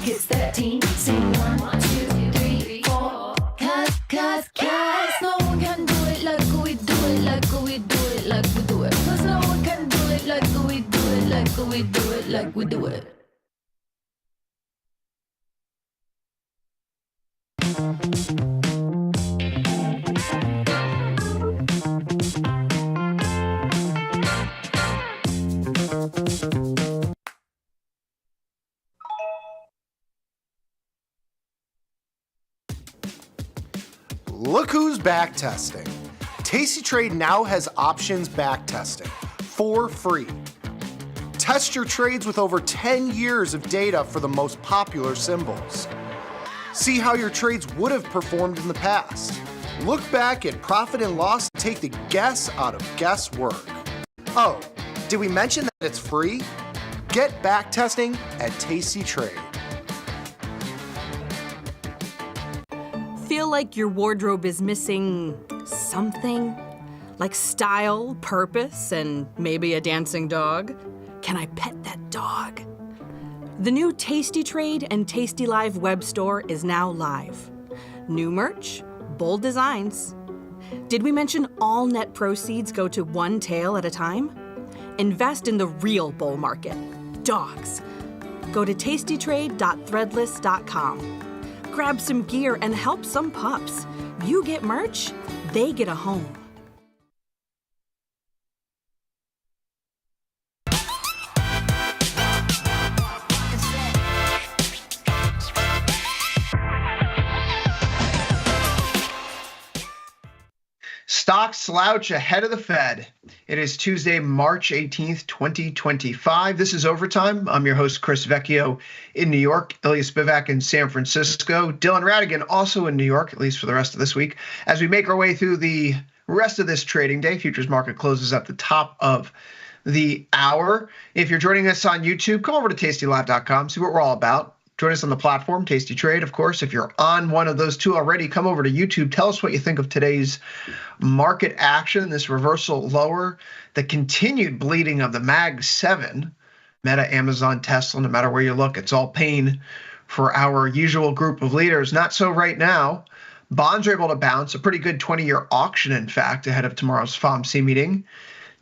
market's 13. Sing 1, 2, 3, 4. Cause no one can do it like we do it, like we do it, like we do it. Cause no one can do it like we do it, like we do it, like we do it. Look who's back testing. tastytrade now has options back testing for free. Test your trades with over 10 years of data for the most popular symbols. See how your trades would have performed in the past. Look back at profit and loss and take the guess out of guesswork. Oh, did we mention that it's free? Get back testing at tastytrade. Feel like your wardrobe is missing something? Like style, purpose, and maybe a dancing dog? Can I pet that dog? The new tastytrade and tastylive web store is now live. New merch, bold designs. Did we mention all net proceeds go to one tail at a time? Invest in the real bull market, dogs. Go to tastytrade.threadless.com. Grab some gear and help some pups. You get merch, they get a home. Stocks slouch ahead of the Fed. It is Tuesday, March 18th, 2025. This is Overtime. I'm your host, Chris Vecchio in New York, Ilya Spivak in San Francisco, Dylan Radigan also in New York, at least for the rest of this week. As we make our way through the rest of this trading day, futures market closes at the top of the hour. If you're joining us on YouTube, come over to tastylive.com, see what we're all about. Join us on the platform, Tasty Trade, of course. If you're on one of those two already, come over to YouTube. Tell us what you think of today's market action, this reversal lower, the continued bleeding of the Mag 7, Meta, Amazon, Tesla, no matter where you look, it's all pain for our usual group of leaders. Not so right now. Bonds are able to bounce, a pretty good 20-year auction, in fact, ahead of tomorrow's FOMC meeting.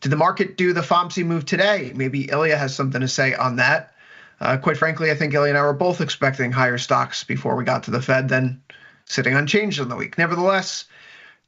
Did the market do the FOMC move today? Maybe Ilya has something to say on that. Quite frankly, I think Ilya and I were both expecting higher stocks before we got to the Fed than sitting unchanged in the week. Nevertheless,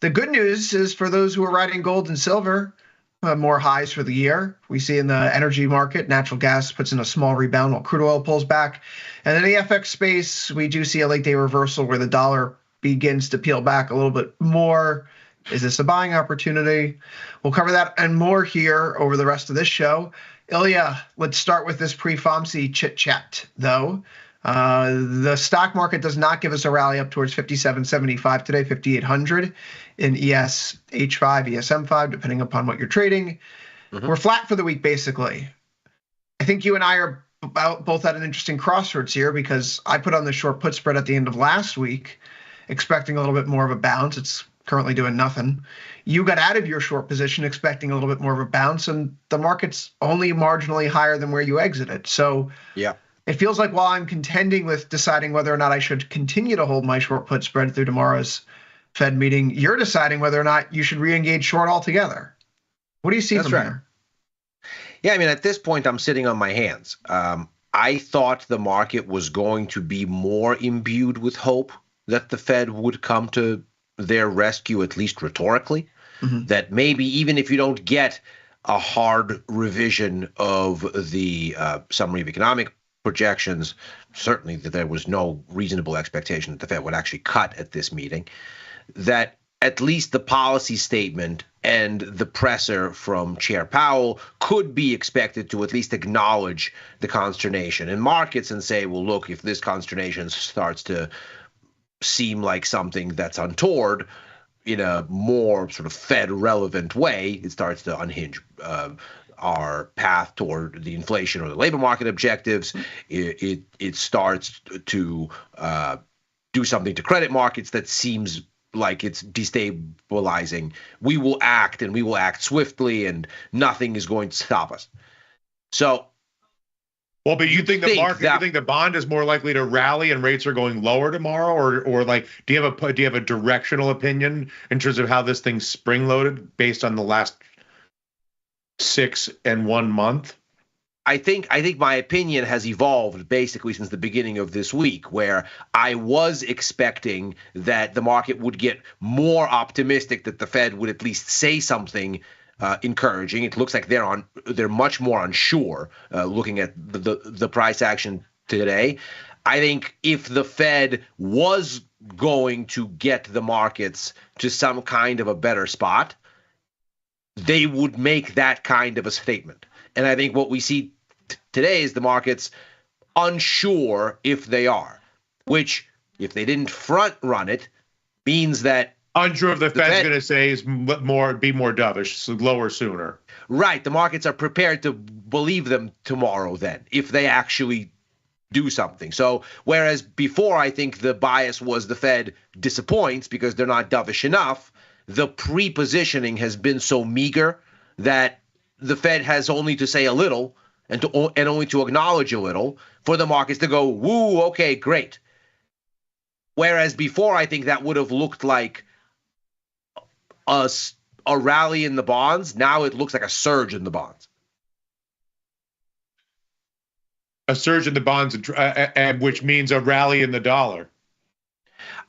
the good news is for those who are riding gold and silver, more highs for the year. We see in the energy market, natural gas puts in a small rebound while crude oil pulls back. And in the FX space, we do see a late day reversal where the dollar begins to peel back a little bit more. Is this a buying opportunity? We'll cover that and more here over the rest of this show. Ilya, let's start with this pre-FOMC chit-chat, though. The stock market does not give us a rally up towards 57.75 today, 5,800 in ES H5, ESM5, depending upon what you're trading. We're flat for the week, basically. I think you and I are both at an interesting crossroads here because I put on the short put spread at the end of last week, expecting a little bit more of a bounce. It's currently doing nothing. You got out of your short position expecting a little bit more of a bounce, and the market's only marginally higher than where you exited. So yeah, it feels like while I'm contending with deciding whether or not I should continue to hold my short put spread through tomorrow's Fed meeting, you're deciding whether or not you should re-engage short altogether. What do you see from here? Yeah, I mean, at this point, I'm sitting on my hands. I thought the market was going to be more imbued with hope that the Fed would come to their rescue, at least rhetorically, that maybe even if you don't get a hard revision of the summary of economic projections, certainly that there was no reasonable expectation that the Fed would actually cut at this meeting, that at least the policy statement and the presser from Chair Powell could be expected to at least acknowledge the consternation in markets and say, well, look, if this consternation starts to seem like something that's untoward in a more sort of Fed relevant way, it starts to unhinge our path toward the inflation or the labor market objectives. It starts to do something to credit markets that seems like it's destabilizing. We will act, and we will act swiftly, and nothing is going to stop us. So Well, but you think the market, that, you think the bond is more likely to rally and rates are going lower tomorrow, or like, do you have a directional opinion in terms of how this thing's spring loaded based on the last 6 and 1 month? I think my opinion has evolved basically since the beginning of this week, where I was expecting that the market would get more optimistic that the Fed would at least say something encouraging. It looks like they're much more unsure looking at the price action today. I think if the Fed was going to get the markets to some kind of a better spot, they would make that kind of a statement. And I think what we see today is the market's unsure if they are, which, if they didn't front run it, means that unsure if the Fed's going to say is be more dovish, so lower sooner. Right. The markets are prepared to believe them tomorrow then, if they actually do something. So whereas before I think the bias was the Fed disappoints because they're not dovish enough, the pre-positioning has been so meager that the Fed has only to say a little and only to acknowledge a little for the markets to go, woo, okay, great. Whereas before, I think that would have looked like a rally in the bonds. Now it looks like a surge in the bonds. A surge in the bonds, and which means a rally in the dollar.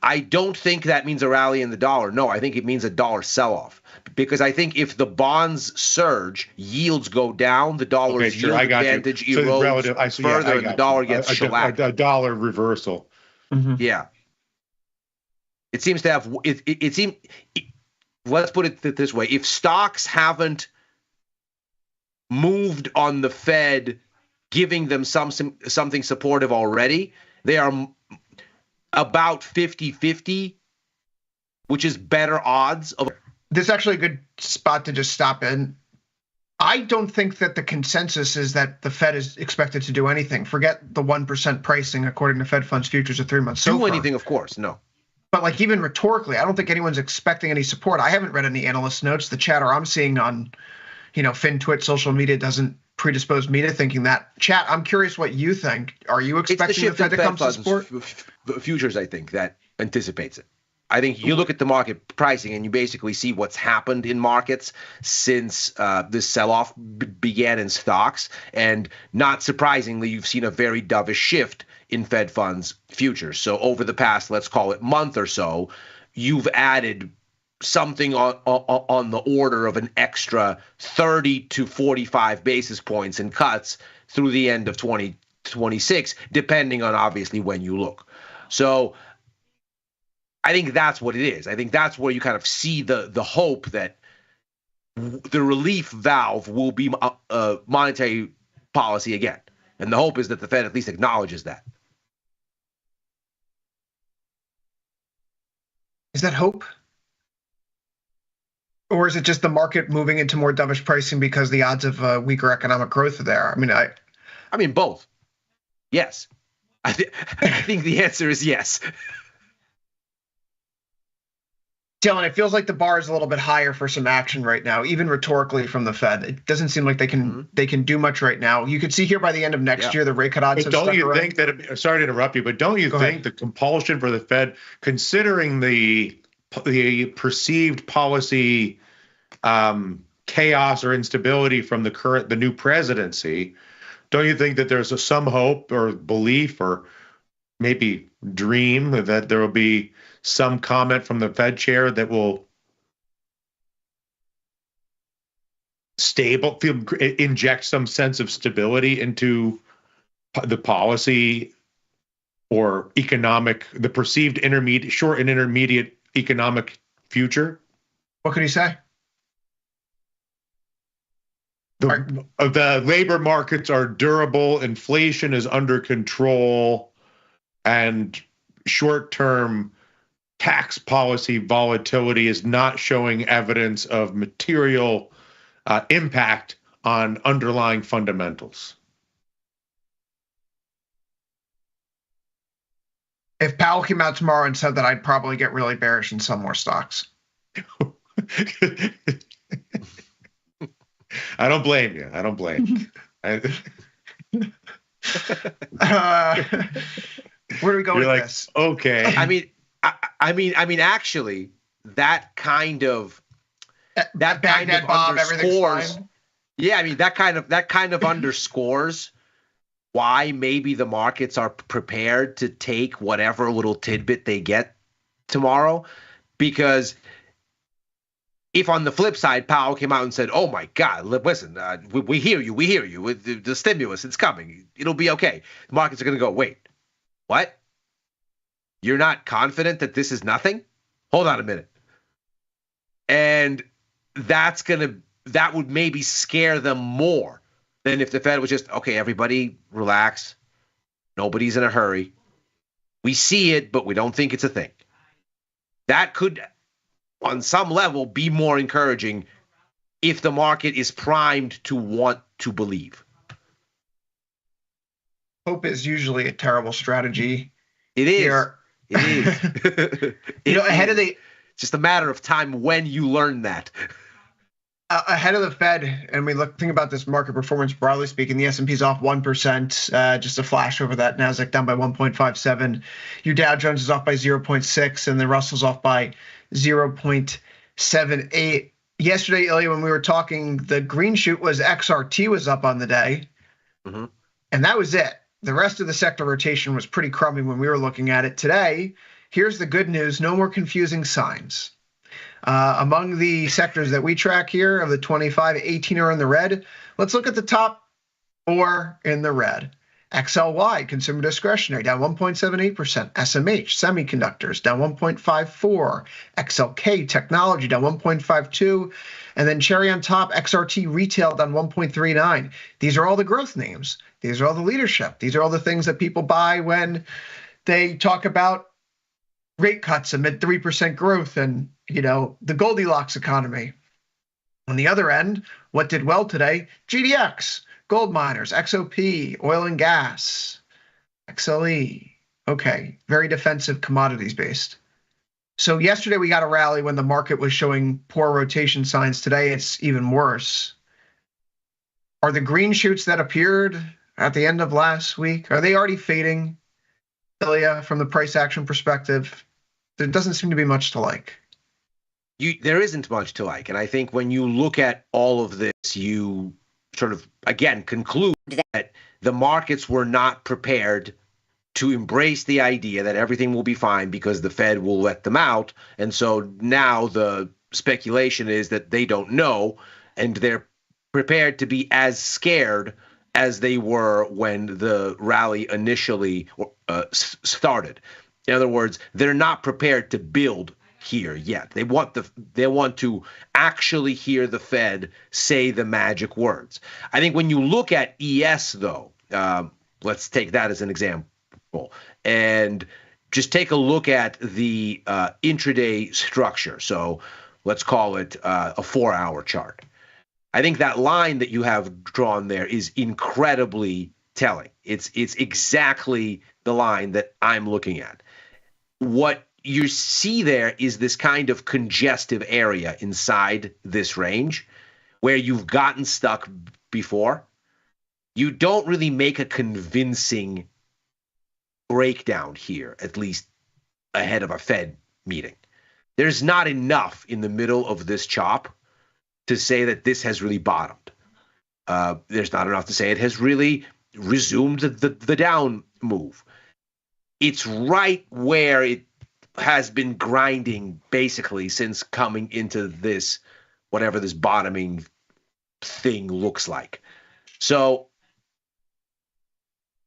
I don't think that means a rally in the dollar. No, I think it means a dollar sell-off. Because I think if the bonds surge, yields go down, the dollar's yield advantage erodes further, and the dollar gets shellacked. A dollar reversal. Mm-hmm. Yeah. It seems to have it seems. Let's put it this way: if stocks haven't moved on the Fed, giving them something supportive already, they are about 50-50, which is better odds of. This is actually a good spot to just stop in. I don't think that the consensus is that the Fed is expected to do anything. Forget the 1% pricing according to Fed funds futures at 3 months. Do anything, of course, no. But like even rhetorically, I don't think anyone's expecting any support. I haven't read any analyst notes. The chatter I'm seeing on, FinTwit, social media doesn't predispose me to thinking that. Chat, I'm curious what you think. Are you expecting the Fed to come to support? Futures, I think, that anticipates it. I think you look at the market pricing and you basically see what's happened in markets since this sell-off began in stocks. And not surprisingly, you've seen a very dovish shift in Fed funds futures. So over the past, let's call it month or so, you've added something on the order of an extra 30 to 45 basis points in cuts through the end of 2026, depending on obviously when you look. So I think that's what it is. I think that's where you kind of see the hope that the relief valve will be monetary policy again. And the hope is that the Fed at least acknowledges that. Is that hope? Or is it just the market moving into more dovish pricing because the odds of weaker economic growth are there? I mean, both. Yes. I think the answer is yes. Dylan, it feels like the bar is a little bit higher for some action right now, even rhetorically from the Fed. It doesn't seem like they can do much right now. You could see here by the end of next year, the rate cut odds have stuck around. Don't you think that, sorry to interrupt you, but don't you think the compulsion for the Fed, considering the perceived policy chaos or instability from the new presidency, don't you think that there's some hope or belief or maybe dream that there will be some comment from the Fed chair that will inject some sense of stability into the policy or the perceived short and intermediate economic future? What could he say? The labor markets are durable, inflation is under control, and short-term tax policy volatility is not showing evidence of material impact on underlying fundamentals. If Powell came out tomorrow and said that, I'd probably get really bearish in some more stocks. I don't blame you. Uh, where do we go You're with like, this? okay. Actually, that kind of Baghdad Bob, everything's underscores. fine. Yeah, I mean that kind of underscores why maybe the markets are prepared to take whatever little tidbit they get tomorrow, because if on the flip side, Powell came out and said, "Oh my God, listen, we hear you, with the stimulus, it's coming, it'll be okay," the markets are going to go, "Wait, what? You're not confident that this is nothing? Hold on a minute." And that would maybe scare them more than if the Fed was just, "Okay, everybody relax. Nobody's in a hurry. We see it, but we don't think it's a thing." That could, on some level, be more encouraging if the market is primed to want to believe. Hope is usually a terrible strategy It is. here. It is. Ahead of the It's just a matter of time when you learn that. Ahead of the Fed, and think about this market performance broadly speaking. The S&P's off 1%, just a flash over that. Nasdaq down by 1.57. Your Dow Jones is off by 0.6, and the Russell's off by 0.78. Yesterday, Ilya, when we were talking, the green shoot was XRT was up on the day, Mm-hmm. and that was it. The rest of the sector rotation was pretty crummy when we were looking at it today. Here's the good news: no more confusing signs. Among the sectors that we track here, of the 25, 18 are in the red. Let's look at the top 4 in the red. XLY, consumer discretionary, down 1.78%. SMH, semiconductors, down 1.54%. XLK, technology, down 1.52%. And then cherry on top, XRT retail, down 1.39%. These are all the growth names. These are all the leadership. These are all the things that people buy when they talk about rate cuts amid 3% growth and, the Goldilocks economy. On the other end, what did well today? GDX, gold miners, XOP, oil and gas, XLE. Okay, very defensive commodities based. So yesterday we got a rally when the market was showing poor rotation signs. Today it's even worse. Are the green shoots that appeared at the end of last week, are they already fading, Ilya, from the price action perspective? There doesn't seem to be much to like. There isn't much to like. And I think when you look at all of this, you sort of, again, conclude that the markets were not prepared to embrace the idea that everything will be fine because the Fed will let them out. And so now the speculation is that they don't know, and they're prepared to be as scared as they were when the rally initially started. In other words, they're not prepared to build here yet. They want to actually hear the Fed say the magic words. I think when you look at ES, though, let's take that as an example, and just take a look at the intraday structure. So let's call it a 4-hour chart. I think that line that you have drawn there is incredibly telling. It's exactly the line that I'm looking at. What you see there is this kind of congestive area inside this range where you've gotten stuck before. You don't really make a convincing breakdown here, at least ahead of a Fed meeting. There's not enough in the middle of this chop to say that this has really bottomed. There's not enough to say it has really resumed the down move. It's right where it has been grinding basically since coming into this, whatever this bottoming thing looks like. So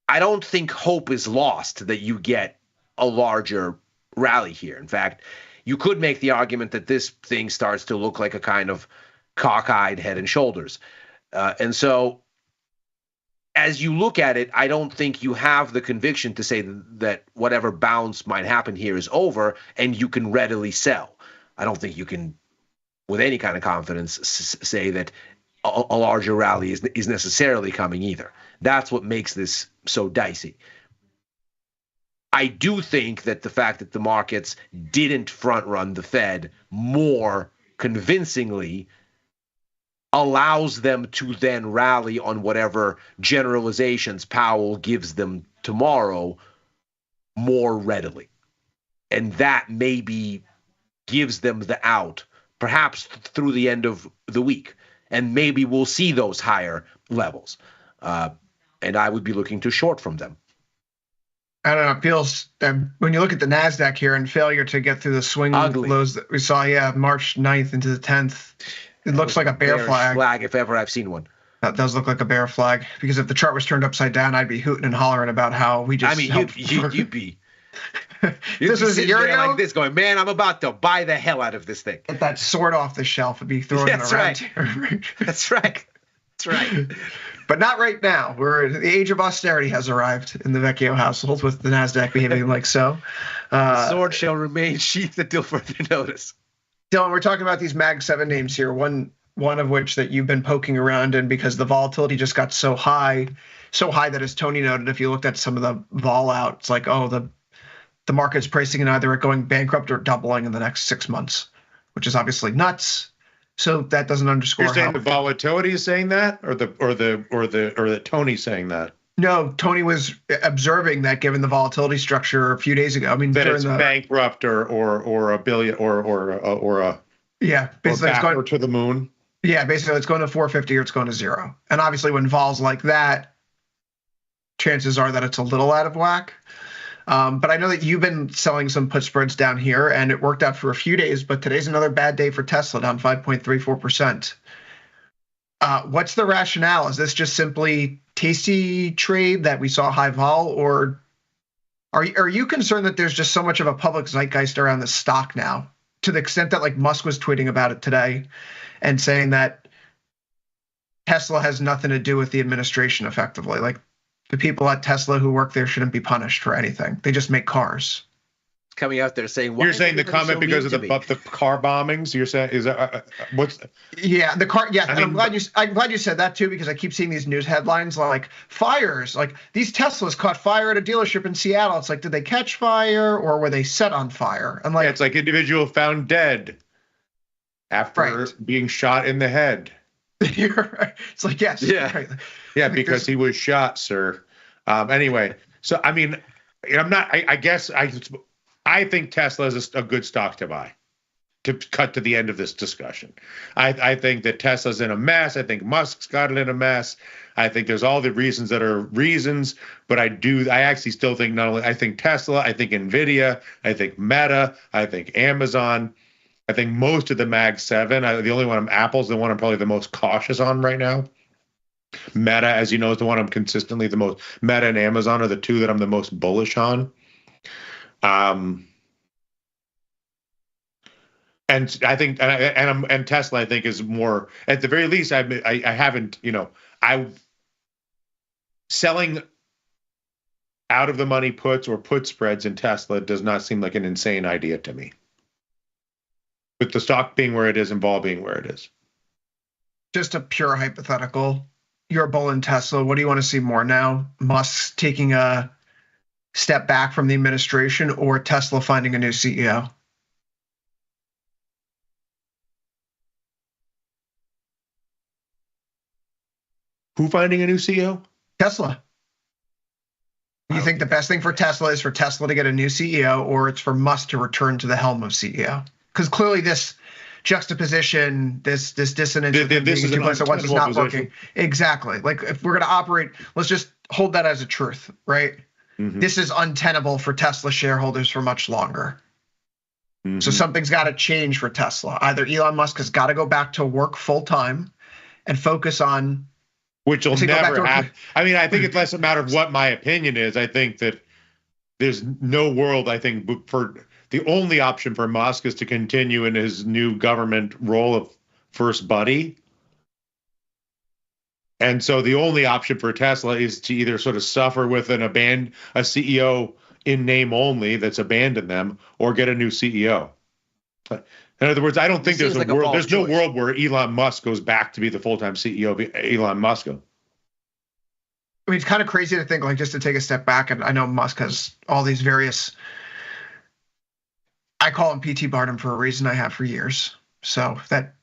I don't think hope is lost that you get a larger rally here. In fact, you could make the argument that this thing starts to look like a kind of cockeyed head and shoulders. And so as you look at it, I don't think you have the conviction to say that whatever bounce might happen here is over and you can readily sell. I don't think you can, with any kind of confidence, say that a larger rally is necessarily coming either. That's what makes this so dicey. I do think that the fact that the markets didn't front run the Fed more convincingly allows them to then rally on whatever generalizations Powell gives them tomorrow more readily. And that maybe gives them the out, perhaps through the end of the week. And maybe we'll see those higher levels. And I would be looking to short from them. I don't know. It feels when you look at the NASDAQ here and failure to get through the swing lows that we saw, March 9th into the 10th, it looks like a bear flag. If ever I've seen one. That does look like a bear flag, because if the chart was turned upside down, I'd be hooting and hollering about how we just. I mean, you'd be. This was a year ago. Like this, going, man, I'm about to buy the hell out of this thing. Get that sword off the shelf and be throwing it around. That's right. That's right. But not right now. The age of austerity has arrived in the Vecchio household, with the NASDAQ behaving like so. The sword shall remain sheathed until further notice. Dylan, we're talking about these Mag 7 names here, one of which that you've been poking around in because the volatility just got so high that, as Tony noted, if you looked at some of the vol out, it's like, the market's pricing in either it going bankrupt or doubling in the next 6 months, which is obviously nuts. So that doesn't underscore. You're saying the volatility is saying that, or the Tony saying that? No, Tony was observing that, given the volatility structure a few days ago. I mean, that it's bankrupt or a billion or a basically it's going to the moon. Yeah, basically it's going to 450 or it's going to zero. And obviously, when vol's like that, chances are that it's a little out of whack. But I know that you've been selling some put spreads down here, and it worked out for a few days, but today's another bad day for Tesla, down 5.34%. What's the rationale? Is this just simply tasty trade that we saw high vol, or are you concerned that there's just so much of a public zeitgeist around the stock now, to the extent that, like, Musk was tweeting about it today and saying that Tesla has nothing to do with the administration effectively? Like, the people at Tesla who work there shouldn't be punished for anything. They just make cars. Coming out there saying, you're saying the comment because of the car bombings. You're saying, is that what's? Yeah, the car. Yeah, I'm glad you said that too, because I keep seeing these news headlines like fires, like these Teslas caught fire at a dealership in Seattle. It's like, did they catch fire or were they set on fire? And like, it's like individual found dead after being shot in the head. You're right. It's like, yes. Yeah. Right. Yeah, because he was shot, sir. Anyway, so I mean, I'm not. I think Tesla is a good stock to buy. To cut to the end of this discussion, I think that Tesla's in a mess. I think Musk's got it in a mess. I think there's all the reasons that are reasons, but I actually still think not only I think Tesla, I think Nvidia, I think Meta, I think Amazon. I think most of the Mag 7, the only one Apple's the one I'm probably the most cautious on right now. Meta, as you know, is the one I'm consistently the most. Meta and Amazon are the two that I'm the most bullish on. And I think, and Tesla, I think, is more, at the very least, I haven't, selling out of the money puts or put spreads in Tesla does not seem like an insane idea to me. With the stock being where it is and vol being where it is. Just a pure hypothetical. You're a bull in Tesla. What do you want to see more now? Musk taking a step back from the administration, or Tesla finding a new CEO? Who finding a new CEO? Tesla. You think the best thing for Tesla is for Tesla to get a new CEO, or it's for Musk to return to the helm of CEO? Because clearly this juxtaposition, this dissonance, this is not working. Exactly. Like, if we're going to operate, let's just hold that as a truth, right? Mm-hmm. This is untenable for Tesla shareholders for much longer. Mm-hmm. So something's got to change for Tesla. Either Elon Musk has got to go back to work full time and focus on, which will never happen. I mean, I think it's less a matter of what my opinion is. I think that there's no world, I think, for the only option for Musk is to continue in his new government role of first buddy. And so the only option for Tesla is to either sort of suffer with a CEO in name only that's abandoned them, or get a new CEO. In other words, I don't think there's a world. There's no world where Elon Musk goes back to be the full-time CEO of Elon Musk. I mean, it's kind of crazy to think, like, just to take a step back, and I know Musk has all these various, I call him PT Barnum for a reason, I have for years. So that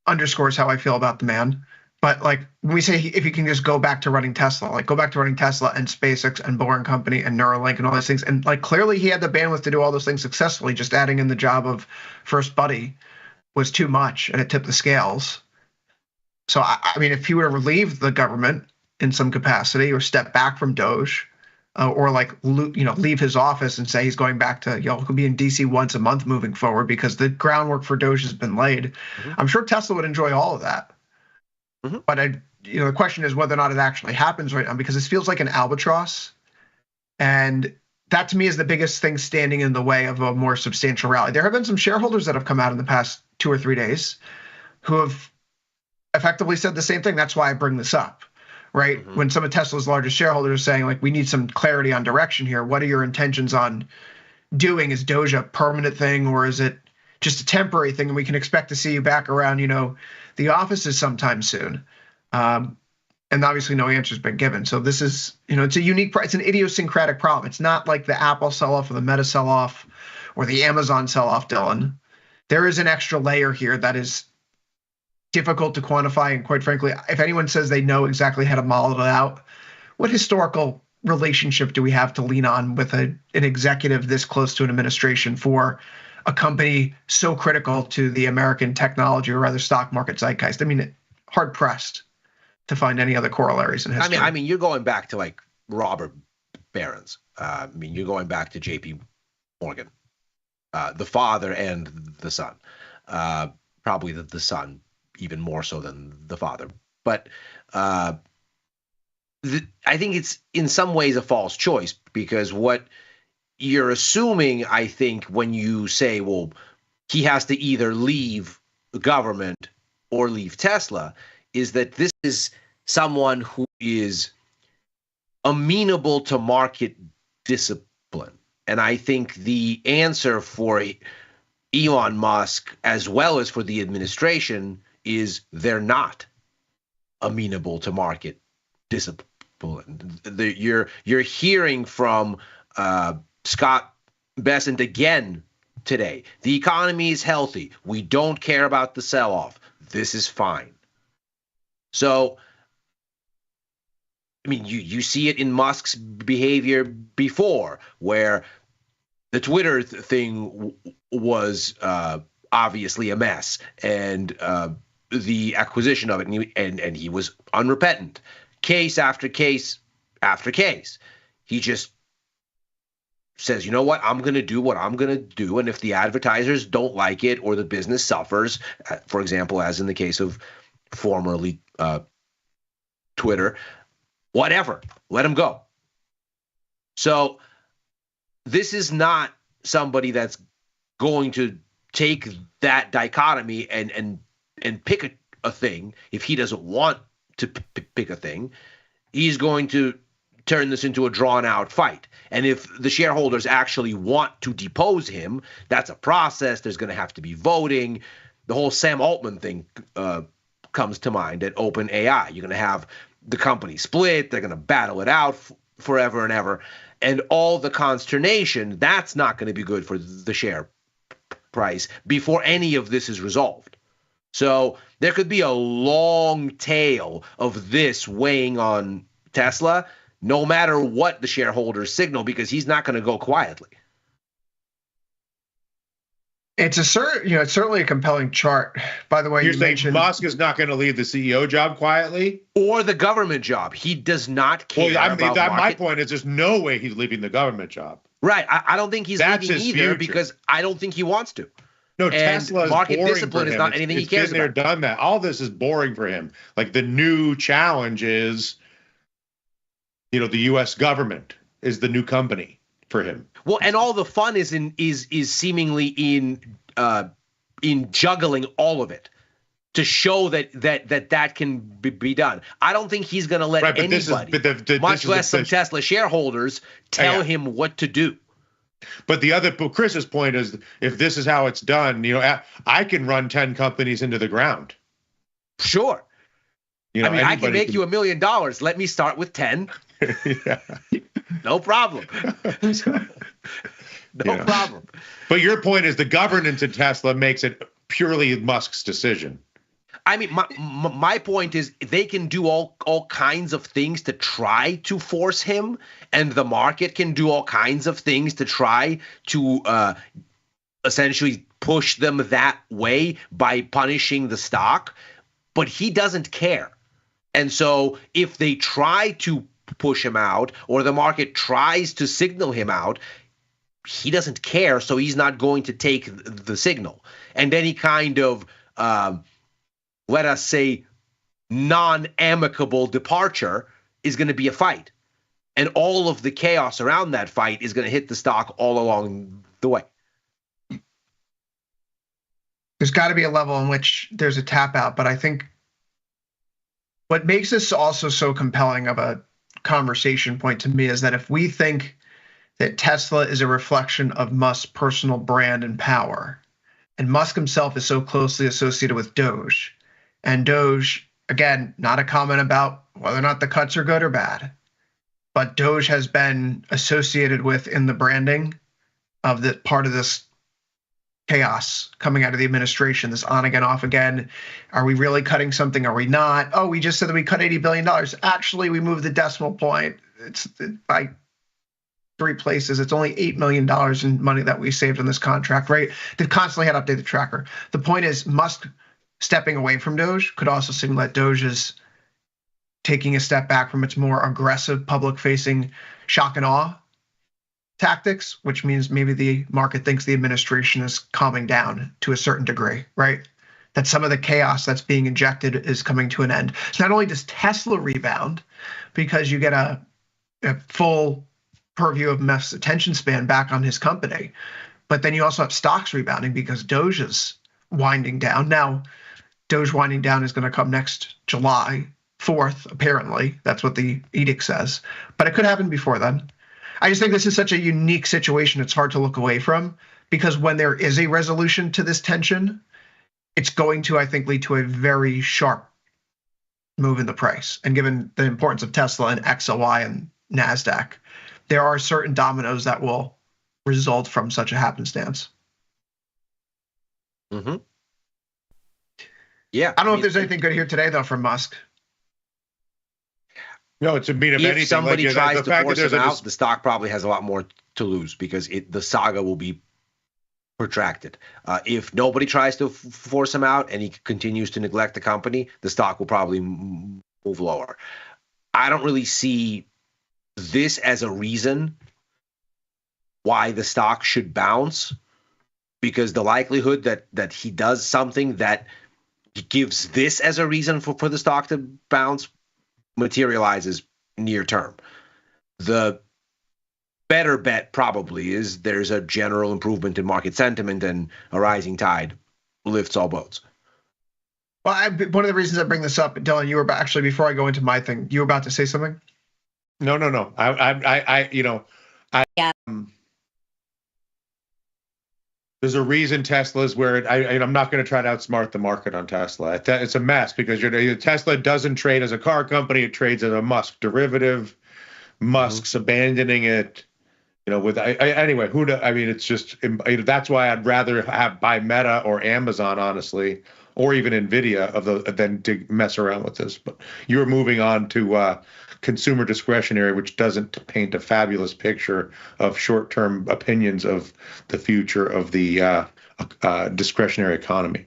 underscores how I feel about the man. But like when we say if he can just go back to running Tesla, like go back to running Tesla and SpaceX and Boring Company and Neuralink and all those things, and like clearly he had the bandwidth to do all those things successfully. Just adding in the job of first buddy was too much, and it tipped the scales. So I mean, if he were to relieve the government in some capacity or step back from Doge, or like leave his office and say he's going back to he'll be in DC once a month moving forward because the groundwork for Doge has been laid. I'm sure Tesla would enjoy all of that. But the question is whether or not it actually happens right now, because this feels like an albatross, and that to me is the biggest thing standing in the way of a more substantial rally. There have been some shareholders that have come out in the past 2 or 3 days who have effectively said the same thing. That's why I bring this up, right? When some of Tesla's largest shareholders are saying, like, we need some clarity on direction here. What are your intentions on doing? Is Doge a permanent thing, or is it just a temporary thing? And we can expect to see you back around, the offices sometime soon. And obviously no answer's been given. So this is, it's a unique, it's an idiosyncratic problem. It's not like the Apple sell-off or the Meta sell-off or the Amazon sell-off, Dylan. There is an extra layer here that is difficult to quantify. And quite frankly, if anyone says they know exactly how to model it out, what historical relationship do we have to lean on with an executive this close to an administration for a company so critical to the American technology or rather stock market zeitgeist? I mean, hard pressed to find any other corollaries in history. I mean, you're going back to like Robert Barron's. You're going back to J.P. Morgan, the father and the son. Probably the son even more so than the father. But I think it's in some ways a false choice, because what you're assuming, I think, when you say, well, he has to either leave the government or leave Tesla, is that this is someone who is amenable to market discipline. And I think the answer for Elon Musk, as well as for the administration, is they're not amenable to market discipline. You're hearing from Scott Bessent again today. The economy is healthy. We don't care about the sell-off. This is fine. So, I mean, you see it in Musk's behavior before, where the Twitter thing was obviously a mess, and the acquisition of it, and he was unrepentant. Case after case after case. He just says, you know what, I'm going to do what I'm going to do, and if the advertisers don't like it or the business suffers, for example, as in the case of formerly Twitter, whatever, let him go. So this is not somebody that's going to take that dichotomy and pick a thing. If he doesn't want to pick a thing, he's going to turn this into a drawn-out fight. And if the shareholders actually want to depose him, that's a process. There's going to have to be voting. The whole Sam Altman thing comes to mind at OpenAI. You're going to have the company split. They're going to battle it out forever and ever. And all the consternation, that's not going to be good for the share price before any of this is resolved. So there could be a long tail of this weighing on Tesla, no matter what the shareholders signal, because he's not going to go quietly. It's it's certainly a compelling chart. By the way, You're you saying mentioned Musk is not going to leave the CEO job quietly, or the government job. He does not care about market. My point is, there's no way he's leaving the government job. Right. I don't think he's That's leaving his either, future. because I don't think he wants to. No, And Tesla is market boring discipline for is him. not anything he cares been there, about. done that. All this is boring for him. Like, the new challenge is, the U.S. government is the new company for him. Well, and all the fun is seemingly in juggling all of it to show that can be done. I don't think he's going to let anybody, much less some Tesla shareholders, tell him what to do. But Chris's point is, if this is how it's done, I can run 10 companies into the ground. Sure. I can make you $1 million. Let me start with 10. Yeah. No problem. No problem. But your point is the governance in Tesla makes it purely Musk's decision. I mean, my point is they can do all kinds of things to try to force him, and the market can do all kinds of things to try to essentially push them that way by punishing the stock, but he doesn't care. And so if they try to push him out or the market tries to signal him out, he doesn't care, so he's not going to take the signal. And any kind of let us say, non-amicable departure is going to be a fight. And all of the chaos around that fight is going to hit the stock all along the way. There's got to be a level in which there's a tap out. But I think what makes this also so compelling of a conversation point to me is that if we think that Tesla is a reflection of Musk's personal brand and power, and Musk himself is so closely associated with Doge, and Doge, again, not a comment about whether or not the cuts are good or bad, but Doge has been associated with in the branding of the part of this chaos coming out of the administration, this on again, off again. Are we really cutting something? Are we not? Oh, we just said that we cut $80 billion. Actually, we moved the decimal point. It's by 3 places. It's only $8 million in money that we saved on this contract, right? They constantly had to update the tracker. The point is, Musk stepping away from Doge could also signal that Doge is taking a step back from its more aggressive public-facing shock and awe tactics, which means maybe the market thinks the administration is calming down to a certain degree, right? That some of the chaos that's being injected is coming to an end. So not only does Tesla rebound because you get a full purview of Musk's attention span back on his company, but then you also have stocks rebounding because Doge is winding down. Now, Doge winding down is going to come next July 4th, apparently. That's what the edict says. But it could happen before then. I just think this is such a unique situation. It's hard to look away from because when there is a resolution to this tension, it's going to, I think, lead to a very sharp move in the price. And given the importance of Tesla and XLY and NASDAQ, there are certain dominoes that will result from such a happenstance. Mm-hmm. Yeah. I don't know if there's anything good here today, though, from Musk. No, it's a mean of if anything. somebody like, tries the to fact force that there's him a out, the stock probably has a lot more to lose because the saga will be protracted. If nobody tries to force him out and he continues to neglect the company, the stock will probably move lower. I don't really see this as a reason why the stock should bounce, because the likelihood that he does something that gives this as a reason for the stock to bounce materializes near term. The better bet probably is there's a general improvement in market sentiment and a rising tide lifts all boats. Well, one of the reasons I bring this up, Dylan, you were about, actually, before I go into my thing, you were about to say something? No. There's a reason Tesla's where I'm not going to try to outsmart the market on Tesla. It's a mess because Tesla doesn't trade as a car company; it trades as a Musk derivative. Musk's abandoning it. Anyway, it's just that's why I'd rather buy Meta or Amazon, honestly, or even Nvidia than to mess around with this. But you're moving on to consumer discretionary, which doesn't paint a fabulous picture of short-term opinions of the future of the discretionary economy.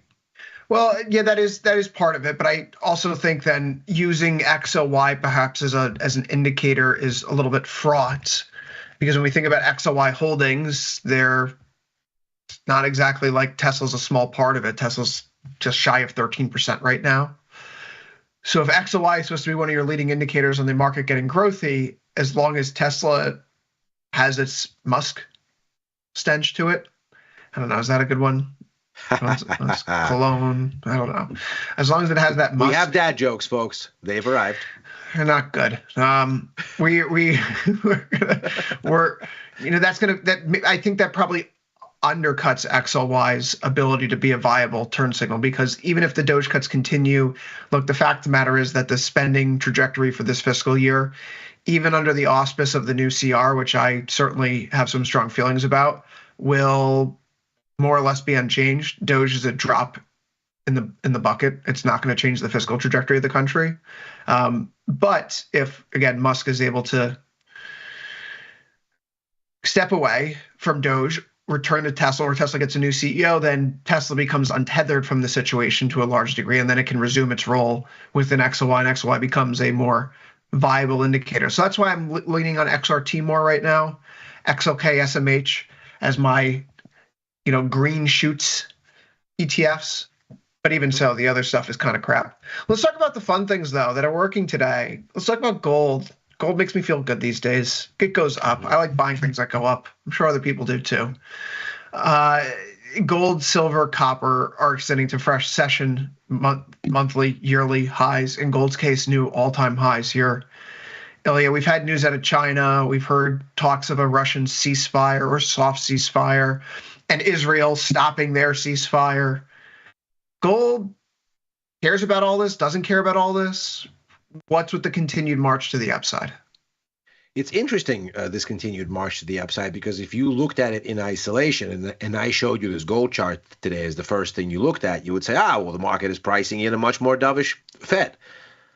Well, yeah, that is part of it, but I also think then using XLY perhaps as an indicator is a little bit fraught, because when we think about XLY holdings, they're not exactly like Tesla's a small part of it. Tesla's just shy of 13% right now. So if XLY is supposed to be one of your leading indicators on the market getting growthy, as long as Tesla has its Musk stench to it, I don't know, is that a good one? Cologne, I don't know. As long as it has that Musk. We have dad jokes, folks. They've arrived. They're not good. We're I think that probably undercuts XLY's ability to be a viable turn signal, because even if the Doge cuts continue, look, the fact of the matter is that the spending trajectory for this fiscal year, even under the auspice of the new CR, which I certainly have some strong feelings about, will more or less be unchanged. Doge is a drop in the bucket. It's not going to change the fiscal trajectory of the country. But if, again, Musk is able to step away from Doge, return to Tesla, or Tesla gets a new CEO, then Tesla becomes untethered from the situation to a large degree, and then it can resume its role within XLY, and XLY becomes a more viable indicator. So that's why I'm leaning on XRT more right now, XLK, SMH as my, green shoots ETFs. But even so, the other stuff is kind of crap. Let's talk about the fun things, though, that are working today. Let's talk about gold. Gold makes me feel good these days. It goes up. I like buying things that go up. I'm sure other people do too. Gold, silver, copper are extending to fresh session monthly, yearly highs. In gold's case, new all-time highs here. Ilya, we've had news out of China. We've heard talks of a Russian ceasefire or soft ceasefire, and Israel stopping their ceasefire. Gold cares about all this, doesn't care about all this. What's with the continued march to the upside? It's interesting, this continued march to the upside, because if you looked at it in isolation, and I showed you this gold chart today as the first thing you looked at, you would say, well, the market is pricing in a much more dovish Fed.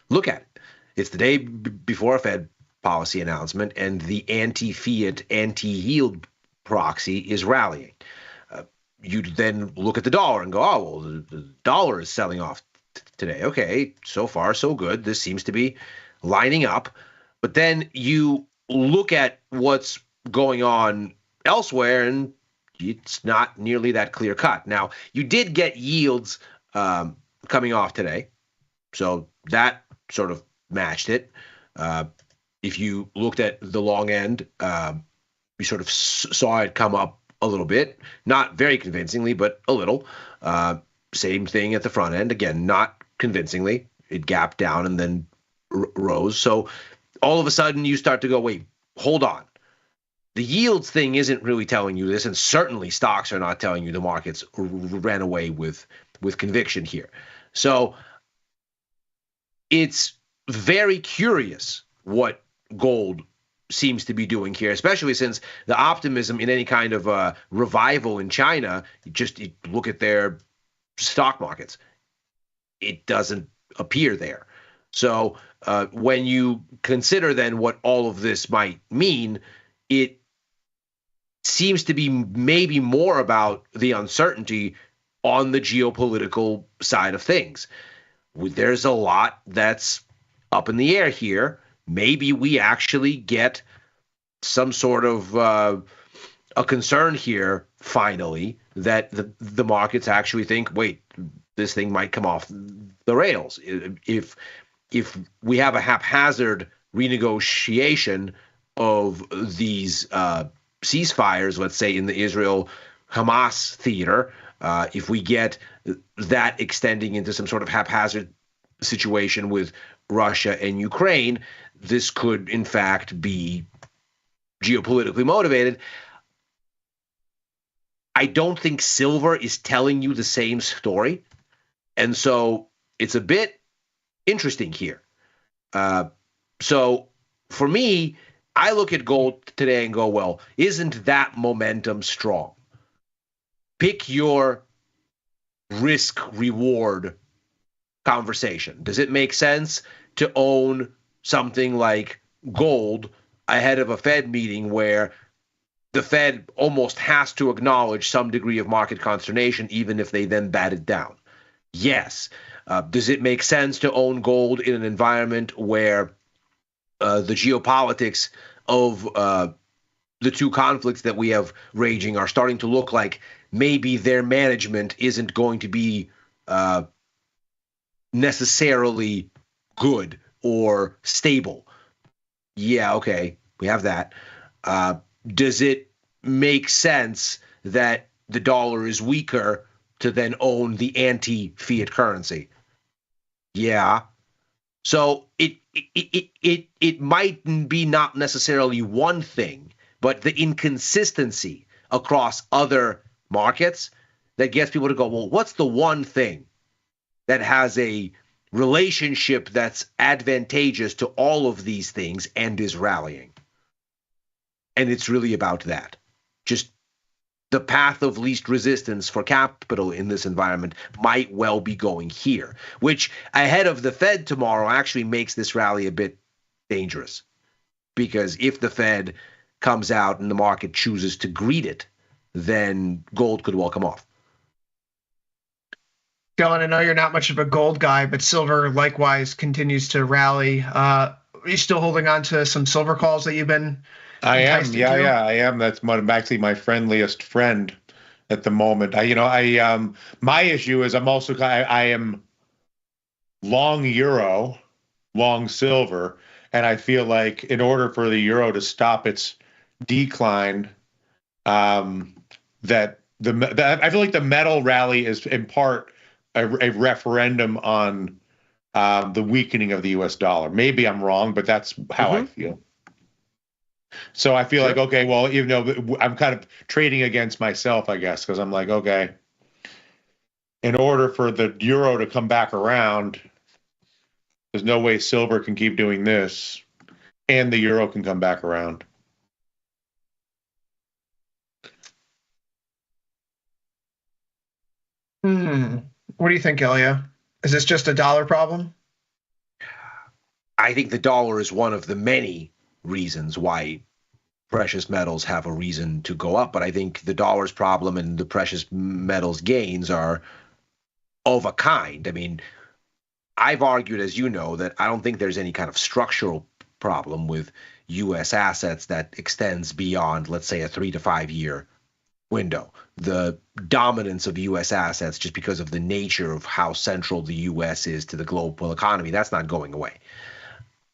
Look at it. It's the day before a Fed policy announcement, and the anti-fiat, anti-yield proxy is rallying. You then look at the dollar and go, the dollar is selling off today. Okay, so far so good. This seems to be lining up. But then you look at what's going on elsewhere, and it's not nearly that clear cut. Now, you did get yields coming off today, so that sort of matched it. If you looked at the long end, you sort of saw it come up a little bit, not very convincingly, but a little. Same thing at the front end. Again, not convincingly. It gapped down and then rose. So all of a sudden you start to go, wait, hold on. The yields thing isn't really telling you this, and certainly stocks are not telling you the markets ran away with conviction here. So it's very curious what gold seems to be doing here, especially since the optimism in any kind of revival in China, you look at their stock markets, it doesn't appear there. So when you consider then what all of this might mean, it seems to be maybe more about the uncertainty on the geopolitical side of things. There's a lot that's up in the air here. Maybe we actually get some sort of a concern here, finally, that the markets actually think, wait, this thing might come off the rails. If we have a haphazard renegotiation of these ceasefires, let's say in the Israel-Hamas theater, if we get that extending into some sort of haphazard situation with Russia and Ukraine, this could, in fact, be geopolitically motivated. I don't think silver is telling you the same story. And so it's a bit interesting here. So for me, I look at gold today and go, well, isn't that momentum strong? Pick your risk-reward conversation. Does it make sense to own something like gold ahead of a Fed meeting where the Fed almost has to acknowledge some degree of market consternation, even if they then bat it down? Yes. Does it make sense to own gold in an environment where the geopolitics of the two conflicts that we have raging are starting to look like maybe their management isn't going to be necessarily good or stable? Yeah, okay, we have that. Does it make sense that the dollar is weaker to then own the anti-fiat currency? Yeah. So it might be not necessarily one thing, but the inconsistency across other markets that gets people to go, well, what's the one thing that has a relationship that's advantageous to all of these things and is rallying? And it's really about that. Just the path of least resistance for capital in this environment might well be going here, which ahead of the Fed tomorrow actually makes this rally a bit dangerous. Because if the Fed comes out and the market chooses to greet it, then gold could well come off. Dylan, I know you're not much of a gold guy, but silver likewise continues to rally. Are you still holding on to some silver calls that you've been I am. enticed Yeah, into? yeah, I am. That's actually my friendliest friend at the moment. My issue is I am long euro, long silver, and I feel like in order for the euro to stop its decline, I feel like the metal rally is in part a referendum on the weakening of the U.S. dollar. Maybe I'm wrong, but that's how I feel. So I feel like, okay, well, even though I'm kind of trading against myself, I guess, because I'm like, okay, in order for the euro to come back around, there's no way silver can keep doing this and the euro can come back around. What do you think, Ilya? Is this just a dollar problem? I think the dollar is one of the many reasons why precious metals have a reason to go up. But I think the dollar's problem and the precious metals gains are of a kind. I mean, I've argued, as you know, that I don't think there's any kind of structural problem with U.S. assets that extends beyond, let's say, a 3 to 5 year window. The dominance of U.S. assets, just because of the nature of how central the U.S. is to the global economy, that's not going away.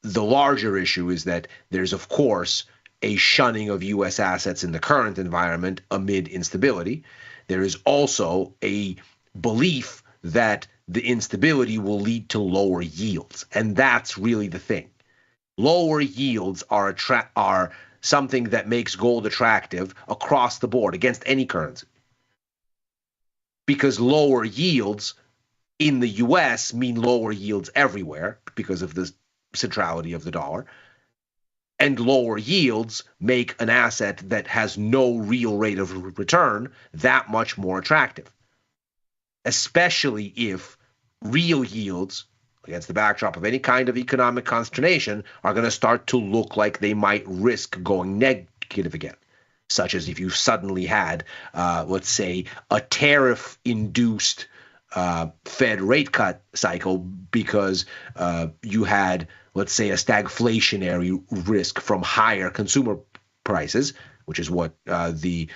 The larger issue is that there's, of course, a shunning of U.S. assets in the current environment amid instability. There is also a belief that the instability will lead to lower yields. And that's really the thing. Lower yields are something that makes gold attractive across the board against any currency. Because lower yields in the US mean lower yields everywhere because of the centrality of the dollar. And lower yields make an asset that has no real rate of return that much more attractive. Especially if real yields, against the backdrop of any kind of economic consternation, are going to start to look like they might risk going negative again. Such as if you suddenly had, let's say, a tariff-induced Fed rate cut cycle because you had, let's say, a stagflationary risk from higher consumer prices, which is what the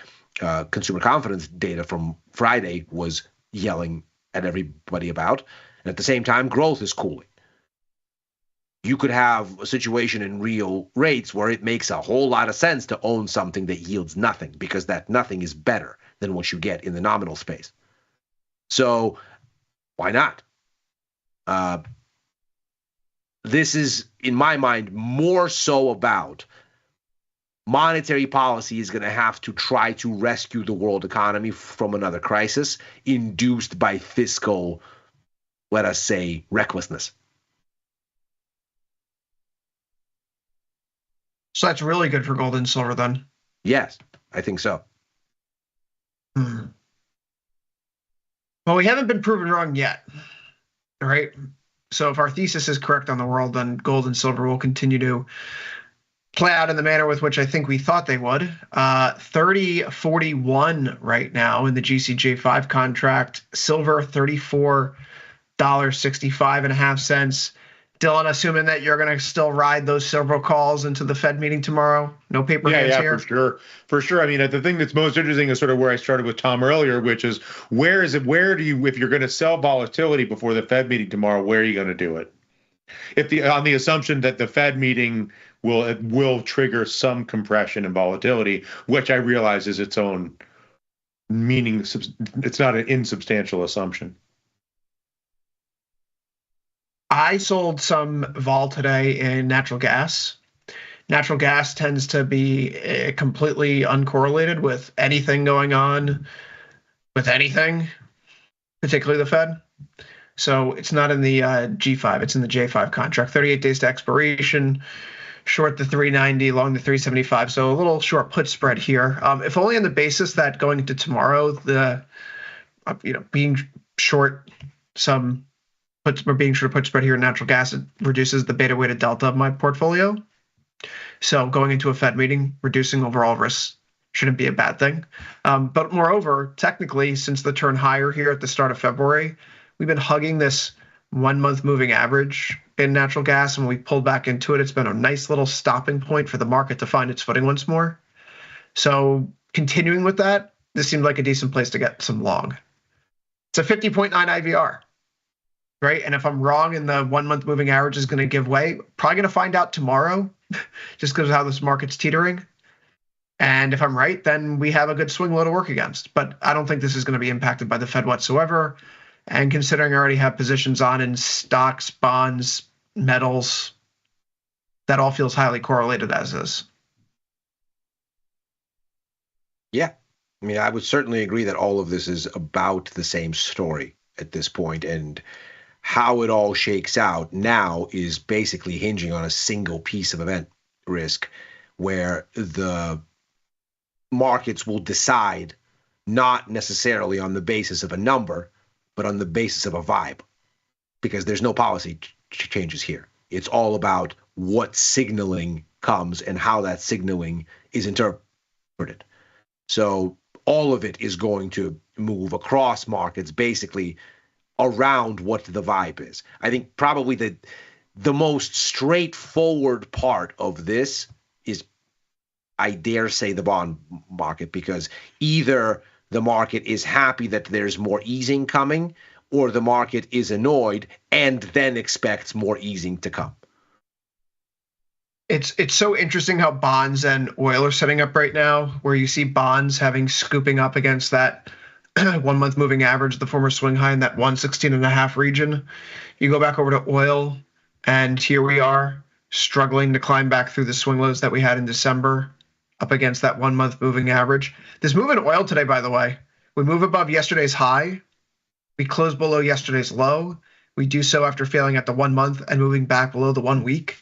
consumer confidence data from Friday was yelling at everybody about. And at the same time, growth is cooling. You could have a situation in real rates where it makes a whole lot of sense to own something that yields nothing, because that nothing is better than what you get in the nominal space. So why not? This is, in my mind, more so about monetary policy is going to have to try to rescue the world economy from another crisis induced by fiscal, let us say, recklessness. So that's really good for gold and silver then. Yes, I think so. Well, we haven't been proven wrong yet. All right. So if our thesis is correct on the world, then gold and silver will continue to play out in the manner with which I think we thought they would. 30.41 right now in the GCJ5 contract. Silver, $34.65.5. Dylan, assuming that you're going to still ride those silver calls into the Fed meeting tomorrow? No paper hands here? Yeah, for sure. I mean, the thing that's most interesting is sort of where I started with Tom earlier, which is where do you, if you're going to sell volatility before the Fed meeting tomorrow, where are you going to do it? On the assumption that the Fed meeting will trigger some compression and volatility, which I realize is its own meaning. It's not an insubstantial assumption. I sold some vol today in natural gas. Natural gas tends to be completely uncorrelated with anything going on with anything, particularly the Fed. So it's not in the G5, it's in the J5 contract. 38 days to expiration. short the 390, long the 375. So a little short put spread here. If only on the basis that going into tomorrow, the being short some puts or being short put spread here in natural gas, it reduces the beta weighted delta of my portfolio. So going into a Fed meeting, reducing overall risk shouldn't be a bad thing. But moreover, technically, since the turn higher here at the start of February, we've been hugging this 1 month moving average in natural gas. And when we pulled back into it, it's been a nice little stopping point for the market to find its footing once more. So continuing with that, this seemed like a decent place to get some long. It's a 50.9 IVR, right? And if I'm wrong and the 1 month moving average is going to give way, probably going to find out tomorrow just because of how this market's teetering. And if I'm right, then we have a good swing low to work against. But I don't think this is going to be impacted by the Fed whatsoever. And considering I already have positions on in stocks, bonds, metals, that all feels highly correlated as is. Yeah. I mean, I would certainly agree that all of this is about the same story at this point, and how it all shakes out now is basically hinging on a single piece of event risk where the markets will decide not necessarily on the basis of a number, but on the basis of a vibe, because there's no policy changes here. It's all about what signaling comes and how that signaling is interpreted. So all of it is going to move across markets basically around what the vibe is. I think probably the most straightforward part of this is, I dare say, the bond market, because either the market is happy that there's more easing coming, or the market is annoyed and then expects more easing to come. It's so interesting how bonds and oil are setting up right now, where you see bonds scooping up against that 1 month moving average, the former swing high in that 116.5 region. You go back over to oil, and here we are struggling to climb back through the swing lows that we had in December up against that 1 month moving average. This move in oil today, by the way, we move above yesterday's high. We close below yesterday's low. We do so after failing at the 1 month and moving back below the 1 week,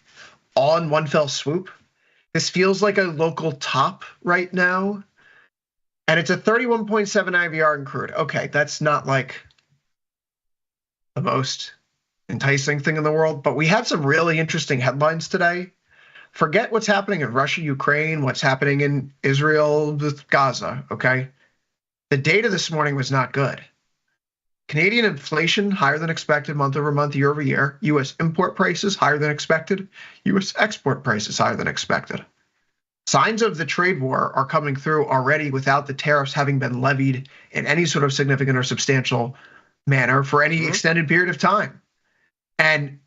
all in one fell swoop. This feels like a local top right now. And it's a 31.7 IVR in crude. Okay, that's not like the most enticing thing in the world, but we had some really interesting headlines today. Forget what's happening in Russia, Ukraine, what's happening in Israel with Gaza, okay? The data this morning was not good. Canadian inflation higher than expected month over month, year over year. U.S. import prices higher than expected. U.S. export prices higher than expected. Signs of the trade war are coming through already without the tariffs having been levied in any sort of significant or substantial manner for any extended period of time. And,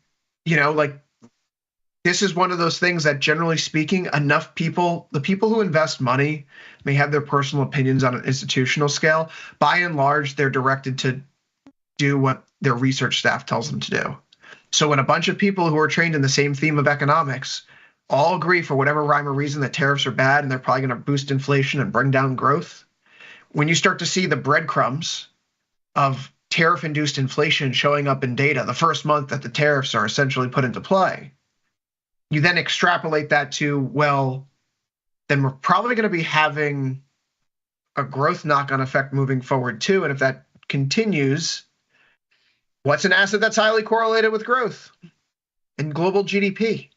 this is one of those things that, generally speaking, enough people, the people who invest money may have their personal opinions on an institutional scale. By and large, they're directed to do what their research staff tells them to do. So when a bunch of people who are trained in the same theme of economics all agree for whatever rhyme or reason that tariffs are bad and they're probably going to boost inflation and bring down growth, when you start to see the breadcrumbs of tariff-induced inflation showing up in data the first month that the tariffs are essentially put into play, you then extrapolate that to, well, then we're probably going to be having a growth knock-on effect moving forward too. And if that continues, what's an asset that's highly correlated with growth in global GDP?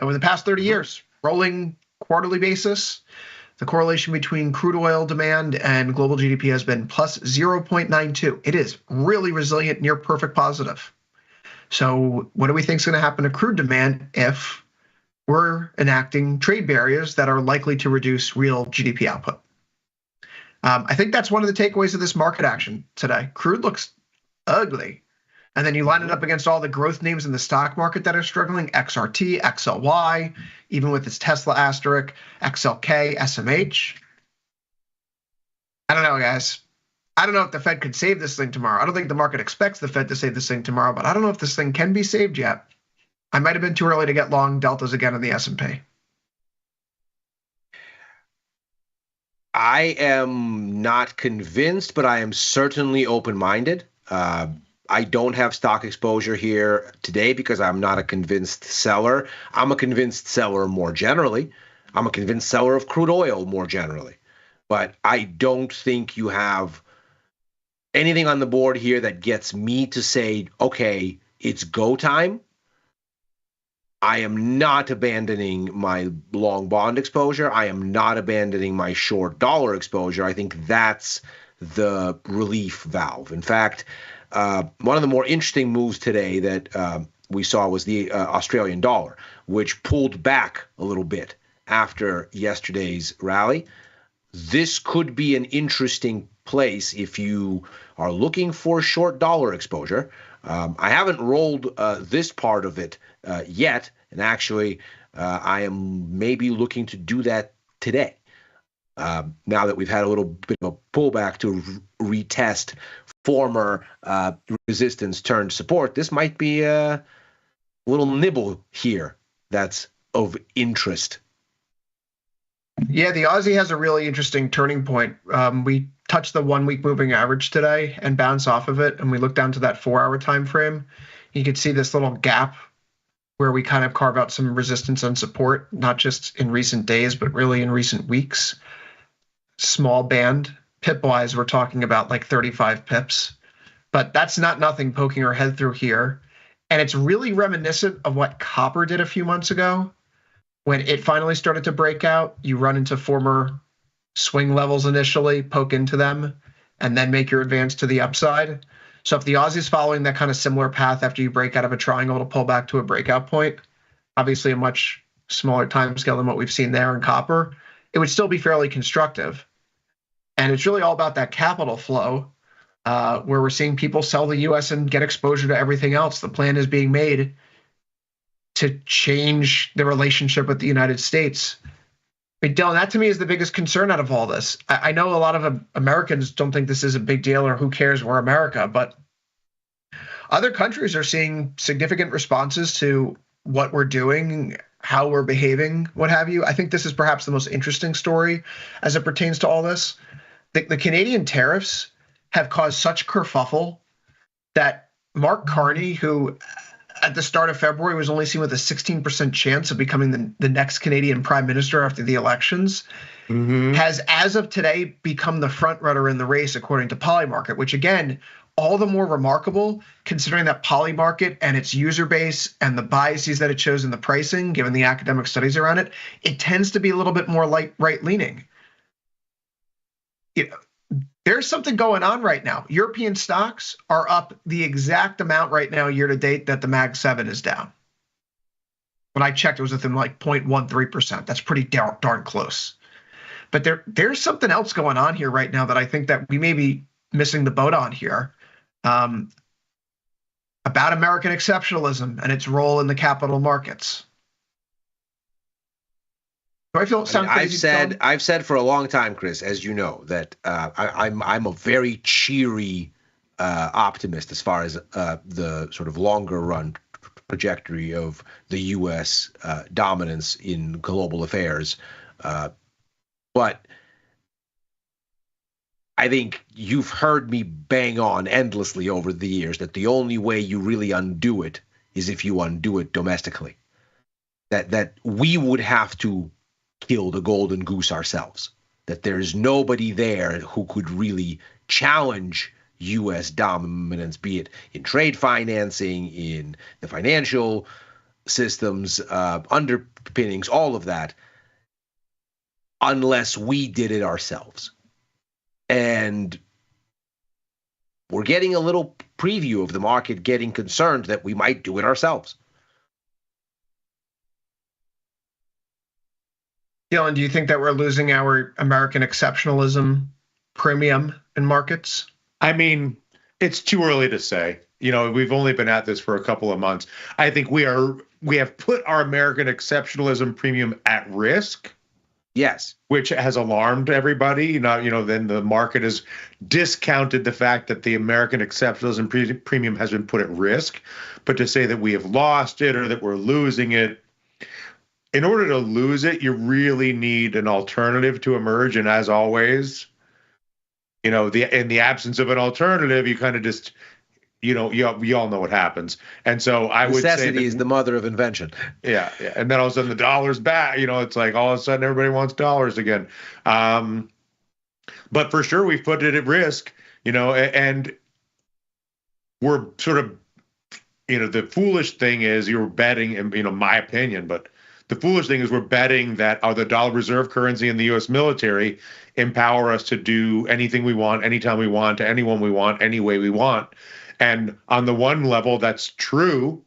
Over the past 30 years, rolling quarterly basis, the correlation between crude oil demand and global GDP has been plus 0.92. It is really resilient, near perfect positive. So what do we think is going to happen to crude demand if we're enacting trade barriers that are likely to reduce real GDP output? I think that's one of the takeaways of this market action today. Crude looks ugly. And then you line it up against all the growth names in the stock market that are struggling: XRT, XLY, even with its Tesla asterisk, XLK, SMH. I don't know, guys. I don't know if the Fed could save this thing tomorrow. I don't think the market expects the Fed to save this thing tomorrow, but I don't know if this thing can be saved yet. I might have been too early to get long deltas again in the S&P. I am not convinced, but I am certainly open-minded. I don't have stock exposure here today because I'm not a convinced seller. I'm a convinced seller more generally. I'm a convinced seller of crude oil more generally. But I don't think you have anything on the board here that gets me to say, okay, it's go time. I am not abandoning my long bond exposure. I am not abandoning my short dollar exposure. I think that's the relief valve. In fact, one of the more interesting moves today that we saw was the Australian dollar, which pulled back a little bit after yesterday's rally. This could be an interesting place if you are looking for short dollar exposure. I haven't rolled this part of it yet, and actually, I am maybe looking to do that today. Now that we've had a little bit of a pullback to retest former resistance turned support, this might be a little nibble here that's of interest. Yeah, the Aussie has a really interesting turning point. We touched the 1 week moving average today and bounce off of it, and we look down to that 4-hour time frame. You could see this little gap where we kind of carve out some resistance and support, not just in recent days, but really in recent weeks. Small band. Pip-wise, we're talking about like 35 pips. But that's not nothing poking our head through here. And it's really reminiscent of what copper did a few months ago. When it finally started to break out, you run into former swing levels initially, poke into them, and then make your advance to the upside. So if the Aussie's following that kind of similar path after you break out of a triangle to pull back to a breakout point, obviously a much smaller time scale than what we've seen there in copper, it would still be fairly constructive. And it's really all about that capital flow, where we're seeing people sell the U.S. and get exposure to everything else. The plan is being made to change the relationship with the United States. I mean, Dylan, that to me is the biggest concern out of all this. I know a lot of Americans don't think this is a big deal or who cares, we're America, but other countries are seeing significant responses to what we're doing, how we're behaving, what have you. I think this is perhaps the most interesting story as it pertains to all this. The Canadian tariffs have caused such kerfuffle that Mark Carney, who at the start of February was only seen with a 16% chance of becoming the next Canadian prime minister after the elections, has, as of today, become the front runner in the race, according to Polymarket, which, again, all the more remarkable considering that Polymarket and its user base and the biases that it shows in the pricing, given the academic studies around it, it tends to be a little bit more right-leaning. There's something going on right now. European stocks are up the exact amount right now year to date that the Mag 7 is down. When I checked, it was within like 0.13%. That's pretty darn close. But there's something else going on here right now that I think that we may be missing the boat on here, about American exceptionalism and its role in the capital markets. Do I feel sound crazy? I've said for a long time, Chris, as you know, that I'm a very cheery optimist as far as the sort of longer run trajectory of the U.S. Dominance in global affairs. But I think you've heard me bang on endlessly over the years that the only way you really undo it is if you undo it domestically. That we would have to kill the golden goose ourselves, that there's nobody there who could really challenge U.S. dominance, be it in trade financing, in the financial systems, underpinnings, all of that, unless we did it ourselves. And we're getting a little preview of the market getting concerned that we might do it ourselves. Dylan, do you think that we're losing our American exceptionalism premium in markets? I mean, it's too early to say. We've only been at this for a couple of months. I think we have put our American exceptionalism premium at risk. Yes. Which has alarmed everybody. Then the market has discounted the fact that the American exceptionalism premium has been put at risk. But to say that we have lost it or that we're losing it, in order to lose it, you really need an alternative to emerge. And as always, in the absence of an alternative, you kind of just we all know what happens. And so I would say necessity is the mother of invention. Yeah. And then all of a sudden the dollar's back. It's like all of a sudden everybody wants dollars again. But for sure we've put it at risk, and we're sort of, the foolish thing is you're betting, and my opinion, but the foolish thing is we're betting that the dollar reserve currency and the U.S. military empower us to do anything we want, anytime we want, to anyone we want, any way we want. And on the one level, that's true.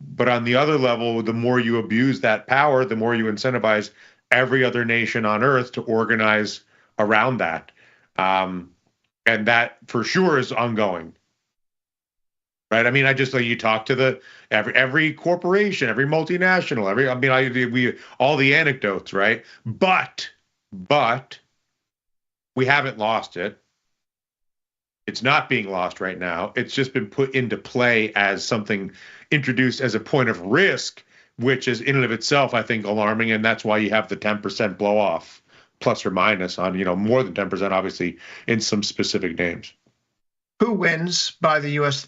But on the other level, the more you abuse that power, the more you incentivize every other nation on earth to organize around that. And that for sure is ongoing. Right. I mean, you talk to every corporation, every multinational, we all the anecdotes. Right. But we haven't lost it. It's not being lost right now. It's just been put into play as something introduced as a point of risk, which is in and of itself, I think, alarming. And that's why you have the 10% blow off, plus or minus on, more than 10%, obviously, in some specific names. Who wins by the U.S.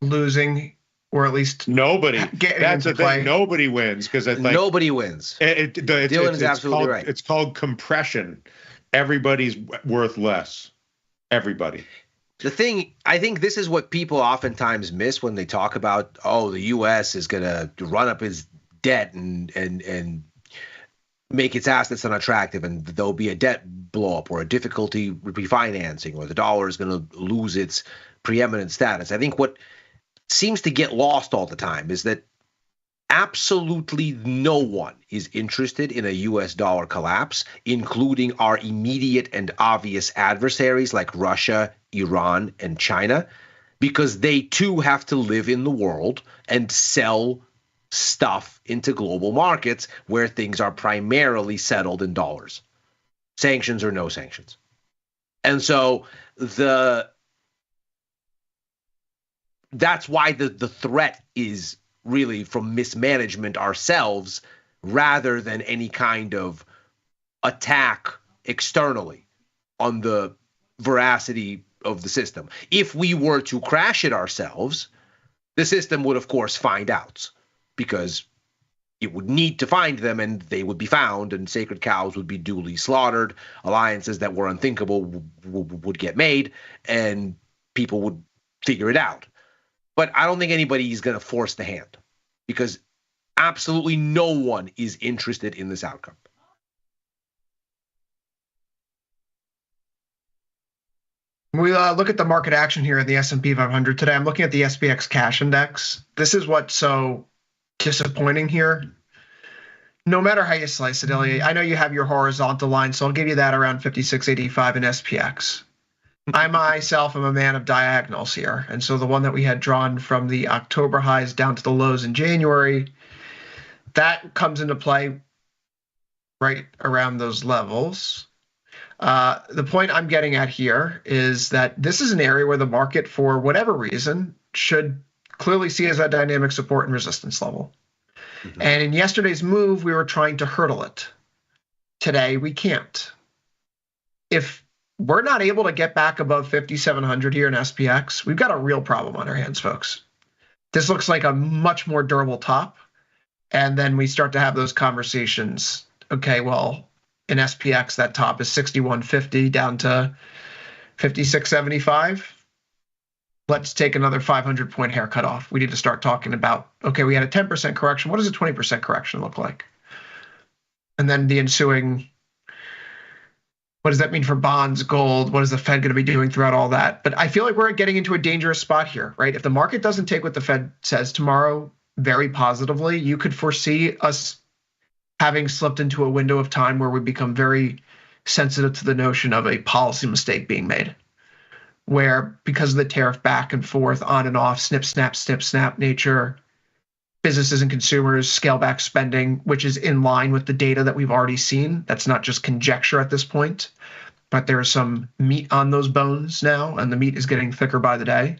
losing, or at least nobody? That's the play? Thing. Nobody wins because nobody wins. Dylan is absolutely right. It's called compression. Everybody's worth less. Everybody. The thing, I think this is what people oftentimes miss when they talk about, the U.S. is going to run up its debt and make its assets unattractive, and there'll be a debt blow up or a difficulty refinancing, or the dollar is going to lose its preeminent status. I think what seems to get lost all the time is that absolutely no one is interested in a U.S. dollar collapse, including our immediate and obvious adversaries like Russia, Iran, and China, because they too have to live in the world and sell stuff into global markets where things are primarily settled in dollars, sanctions or no sanctions. And so that's why the threat is really from mismanagement ourselves rather than any kind of attack externally on the veracity of the system. If we were to crash it ourselves, the system would, of course, find out, because it would need to find them and they would be found and sacred cows would be duly slaughtered. Alliances that were unthinkable would get made and people would figure it out. But I don't think anybody is going to force the hand, because absolutely no one is interested in this outcome. We look at the market action here in the S&P 500 today. I'm looking at the SPX cash index. This is what's so disappointing here. No matter how you slice it, Ilya, I know you have your horizontal line, so I'll give you that around 56.85 in SPX. I myself am a man of diagonals here. And so the one that we had drawn from the October highs down to the lows in January, that comes into play right around those levels. The point I'm getting at here is that this is an area where the market, for whatever reason, should clearly see as a dynamic support and resistance level. Mm-hmm. And in yesterday's move, we were trying to hurdle it. Today, we can't. If we're not able to get back above 5,700 here in SPX, we've got a real problem on our hands, folks. This looks like a much more durable top. And then we start to have those conversations. Okay, well, in SPX, that top is 61.50 down to 56.75. Let's take another 500-point haircut off. We need to start talking about, okay, we had a 10% correction. What does a 20% correction look like? And then the ensuing, what does that mean for bonds, gold? What is the Fed going to be doing throughout all that? But I feel like we're getting into a dangerous spot here, right? If the market doesn't take what the Fed says tomorrow very positively, you could foresee us having slipped into a window of time where we become very sensitive to the notion of a policy mistake being made, where because of the tariff back and forth, on and off, snip, snap nature, businesses and consumers scale back spending, which is in line with the data that we've already seen. That's not just conjecture at this point, but there's some meat on those bones now, and the meat is getting thicker by the day.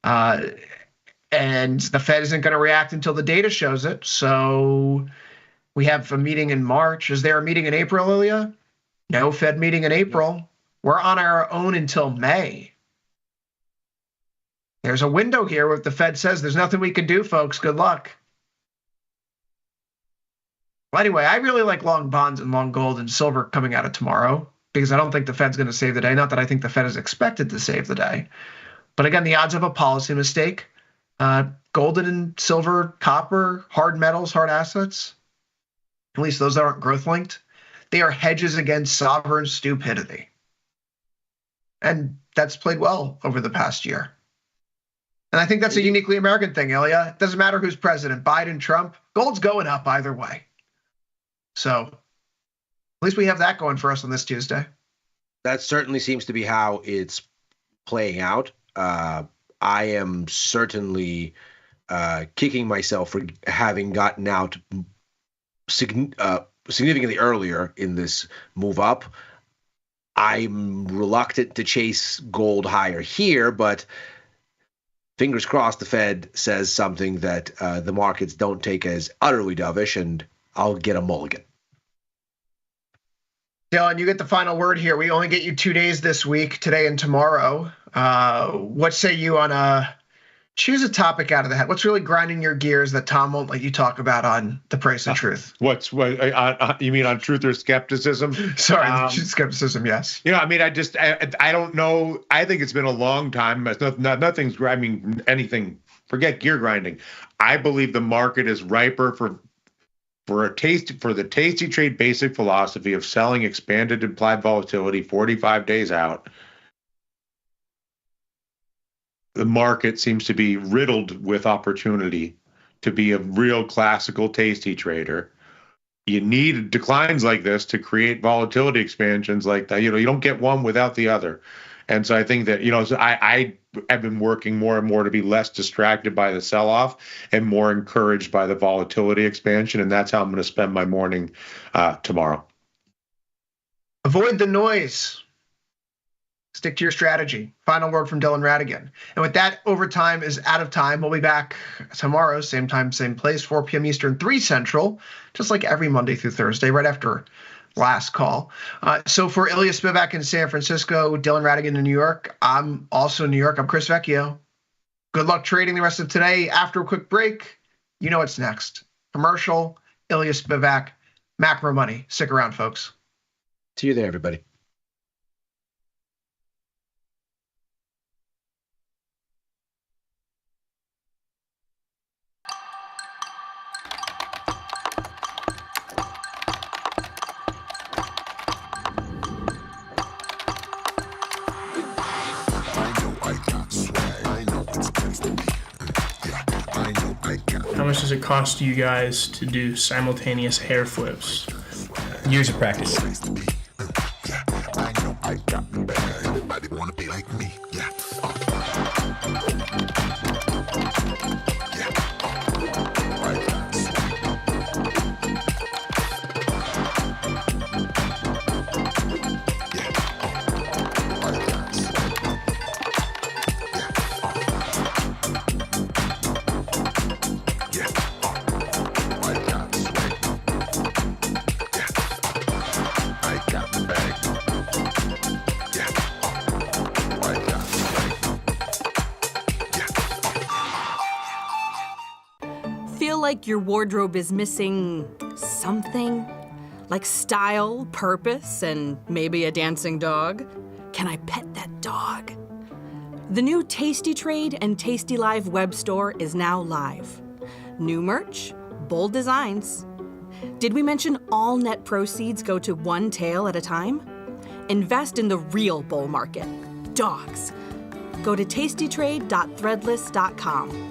And the Fed isn't going to react until the data shows it. So we have a meeting in March. Is there a meeting in April, Ilya? No Fed meeting in April. We're on our own until May. There's a window here where the Fed says there's nothing we can do, folks. Good luck. Well, anyway, I really like long bonds and long gold and silver coming out of tomorrow because I don't think the Fed's going to save the day. Not that I think the Fed is expected to save the day. But again, the odds of a policy mistake, gold and silver, copper, hard metals, hard assets, at least those that aren't growth linked, they are hedges against sovereign stupidity. And that's played well over the past year. And I think that's a uniquely American thing, Ilya. It doesn't matter who's president, Biden, Trump, gold's going up either way. So at least we have that going for us on this Tuesday. That certainly seems to be how it's playing out. I am certainly kicking myself for having gotten out significantly earlier in this move up. I'm reluctant to chase gold higher here, but fingers crossed the Fed says something that the markets don't take as utterly dovish, and I'll get a mulligan. Dylan, you get the final word here. We only get you 2 days this week, today and tomorrow. What say you on choose a topic out of the hat? What's really grinding your gears that Tom won't let you talk about on The Price of Truth? What you mean on truth or skepticism? Sorry, skepticism, yes. I mean, I don't know. I think it's been a long time. Nothing's grinding anything. Forget gear grinding. I believe the market is riper for the tasty trade basic philosophy of selling expanded implied volatility 45 days out. The market seems to be riddled with opportunity to be a real classical tasty trader. You need declines like this to create volatility expansions like that. You don't get one without the other. And so I think that, so I have been working more and more to be less distracted by the sell-off and more encouraged by the volatility expansion. And that's how I'm going to spend my morning tomorrow. Avoid the noise. Stick to your strategy. Final word from Dylan Radigan. And with that, overtime is out of time. We'll be back tomorrow, same time, same place, 4 p.m. Eastern, 3 Central, just like every Monday through Thursday, right after last call. So for Ilya Spivak in San Francisco, Dylan Radigan in New York, I'm also in New York. I'm Chris Vecchio. Good luck trading the rest of today. After a quick break, you know what's next. Commercial, Ilya Spivak, macro money. Stick around, folks. See you there, everybody. How much does it cost you guys to do simultaneous hair flips? Years of practice. Like your wardrobe is missing something? Like style, purpose, and maybe a dancing dog? Can I pet that dog? The new Tasty Trade and tastylive web store is now live. New merch, bold designs. Did we mention all net proceeds go to one tail at a time? Invest in the real bull market, dogs. Go to tastytrade.threadless.com.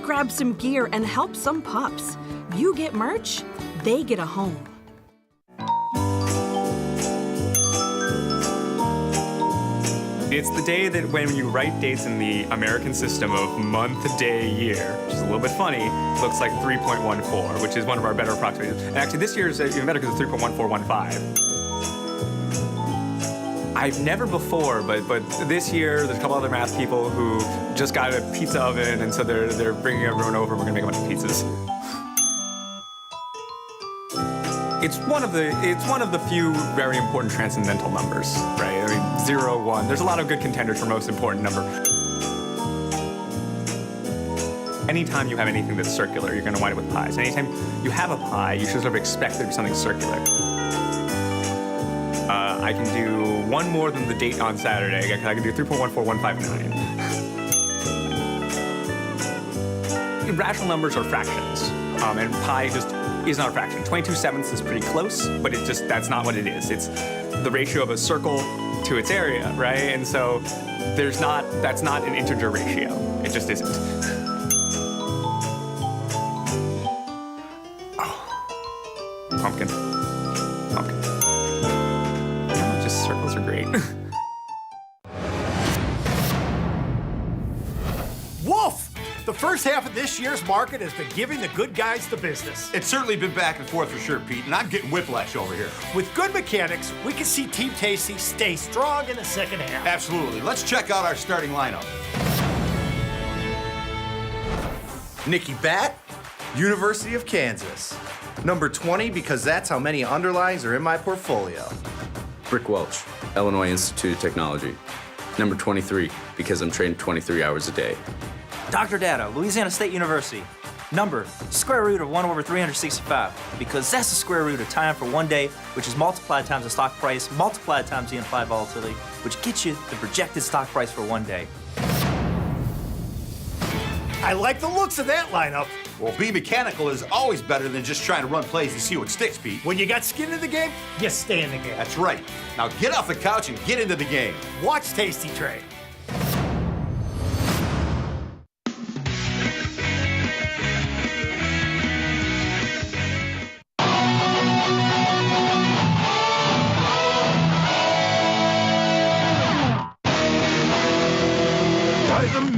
Grab some gear and help some pups. You get merch, they get a home. It's the day that when you write dates in the American system of month, day, year, which is a little bit funny, looks like 3.14, which is one of our better approximations. And actually, this year is even better because it's 3.1415. I've never before, but this year there's a couple other math people who just got a pizza oven, and so they're bringing everyone over. We're gonna make a bunch of pizzas. It's one of the few very important transcendental numbers, right? I mean, 0, 1. There's a lot of good contenders for most important number. anytime you have anything that's circular, you're going to wind up with pies. Anytime you have a pie, you should sort of expect there to be something circular. I can do one more than the date on Saturday. I can do 3.14159. Rational numbers are fractions, and pi just is not a fraction. 22/7 is pretty close, but that's not what it is. It's the ratio of a circle to its area, right? And so that's not an integer ratio. It just isn't. Pumpkin. No, just circles are great. Wolf! The first half of this year's market has been giving the good guys the business. It's certainly been back and forth for sure, Pete, and I'm getting whiplash over here. With good mechanics, we can see Team Tasty stay strong in the second half. Absolutely. Let's check out our starting lineup. Nicky Bat, University of Kansas. Number 20 because that's how many underlines are in my portfolio. Rick Welch, Illinois Institute of Technology. Number 23 because I'm trained 23 hours a day. Dr. Data, Louisiana State University. Number, square root of 1/365, because that's the square root of time for one day, which is multiplied times the stock price, multiplied times the implied volatility, which gets you the projected stock price for one day. I like the looks of that lineup. Well, be mechanical is always better than just trying to run plays and see what sticks, Pete. When you got skin in the game, you stay in the game. That's right. Now get off the couch and get into the game. Watch Tasty Trade.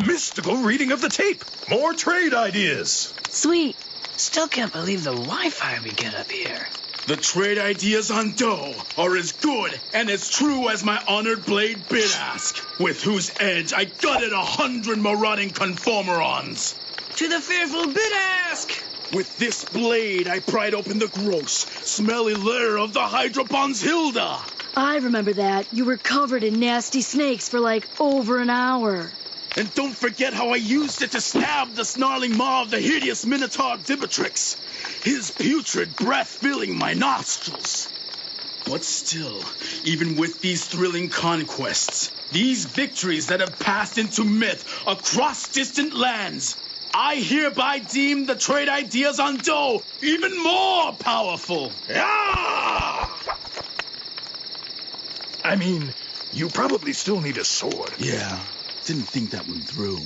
Mystical reading of the tape. More trade ideas. Sweet. Still can't believe the Wi-Fi we get up here. The trade ideas on dough are as good and as true as my honored blade bid ask, with whose edge I gutted 100 marauding conformerons. To the fearful bid ask. With this blade, I pried open the gross, smelly lair of the Hydropons Hilda. I remember that. You were covered in nasty snakes for like over an hour. And don't forget how I used it to stab the snarling maw of the hideous Minotaur Dibitrix, his putrid breath filling my nostrils. But still, even with these thrilling conquests, these victories that have passed into myth across distant lands, I hereby deem the trade ideas on dough even more powerful. Ah! I mean, you probably still need a sword. Yeah. Didn't think that one through.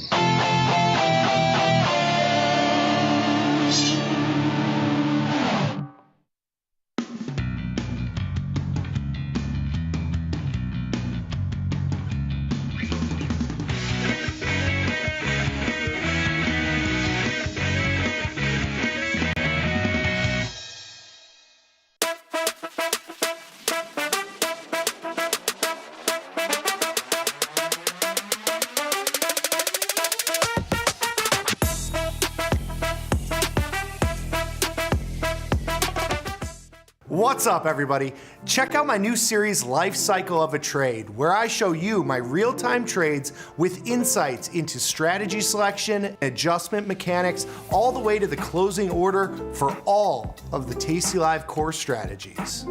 What's up, everybody? Check out my new series, Life Cycle of a Trade, where I show you my real-time trades with insights into strategy selection, adjustment mechanics, all the way to the closing order for all of the tastylive core strategies.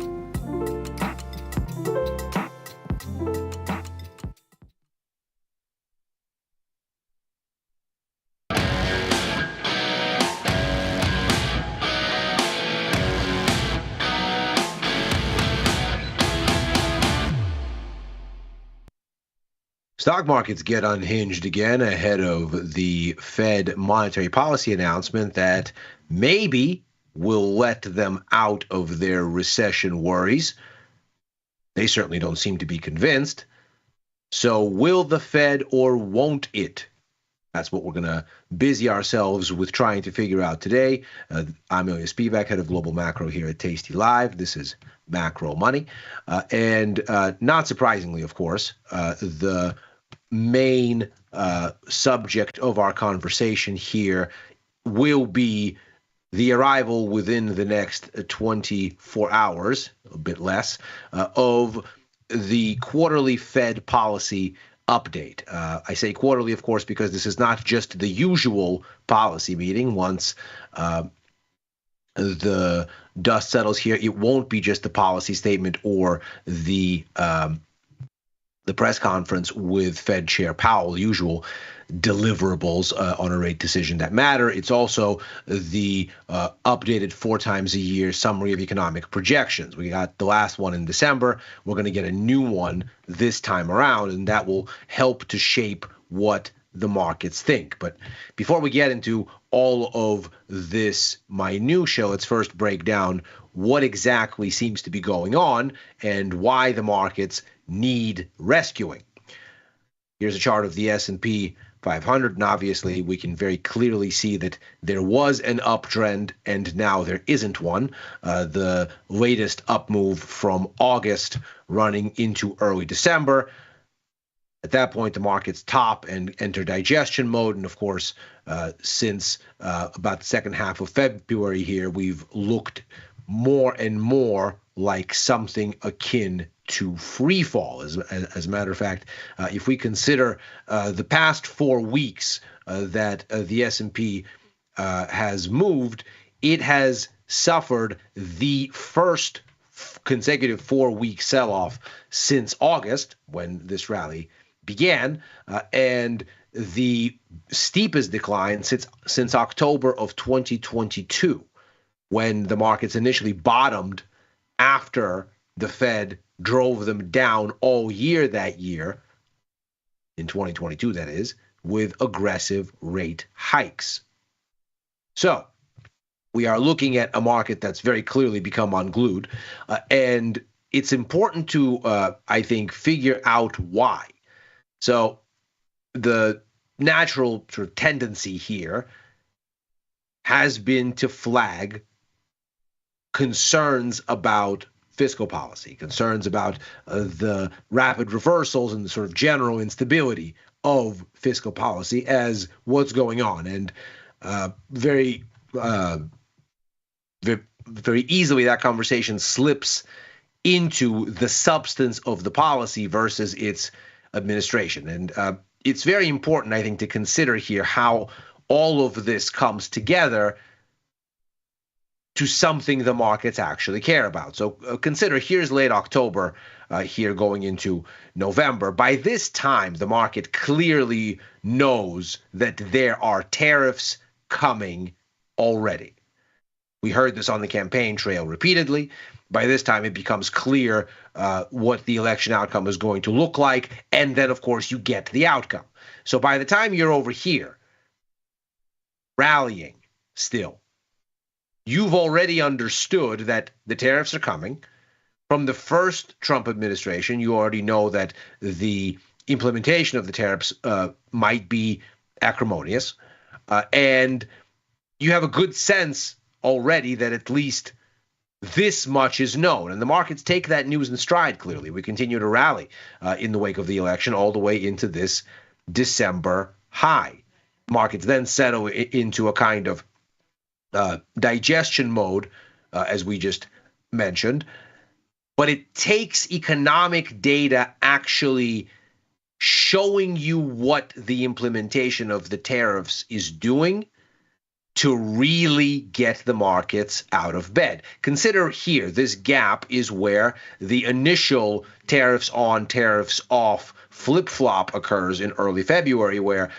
Stock markets get unhinged again ahead of the Fed monetary policy announcement that maybe will let them out of their recession worries. They certainly don't seem to be convinced. So will the Fed or won't it? That's what we're going to busy ourselves with trying to figure out today. I'm Ilya Spivak, head of global macro here at Tasty Live. This is Macro Money. And not surprisingly, of course, the main subject of our conversation here will be the arrival within the next 24 hours, a bit less, of the quarterly Fed policy update. I say quarterly, of course, because this is not just the usual policy meeting. Once the dust settles here, it won't be just the policy statement or the press conference with Fed Chair Powell, usual deliverables on a rate decision that matter. It's also the updated 4 times a year summary of economic projections. We got the last one in December. We're going to get a new one this time around, and that will help to shape what the markets think. But before we get into all of this minutia, let's first break down what exactly seems to be going on and why the markets need rescuing. Here's a chart of the S&P 500, and obviously we can very clearly see that there was an uptrend and now there isn't one. The latest up move from August running into early December. At that point, the markets top and enter digestion mode. And of course, since about the second half of February here, we've looked more and more like something akin to free fall. As a matter of fact, if we consider the past 4 weeks that the S&P has moved, it has suffered the first consecutive 4-week sell-off since August, when this rally began, and the steepest decline since October of 2022, when the markets initially bottomed after the Fed drove them down all year that year, in 2022 that is, with aggressive rate hikes. So we are looking at a market that's very clearly become unglued, and it's important to, I think, figure out why. So the natural sort of tendency here has been to flag concerns about fiscal policy, concerns about the rapid reversals and the sort of general instability of fiscal policy as what's going on. And very easily that conversation slips into the substance of the policy versus its administration. And it's very important, I think, to consider here how all of this comes together to something the markets actually care about. So consider, here's late October, here going into November. By this time, the market clearly knows that there are tariffs coming already. We heard this on the campaign trail repeatedly. By this time, it becomes clear what the election outcome is going to look like. And then, of course, you get the outcome. So by the time you're over here, rallying still, you've already understood that the tariffs are coming. From the first Trump administration, you already know that the implementation of the tariffs might be acrimonious. And you have a good sense already that at least this much is known. And the markets take that news in stride, clearly. We continue to rally in the wake of the election all the way into this December high. Markets then settle into a kind of digestion mode, as we just mentioned. But it takes economic data actually showing you what the implementation of the tariffs is doing to really get the markets out of bed. Consider here, this gap is where the initial tariffs on, tariffs off flip-flop occurs in early February, where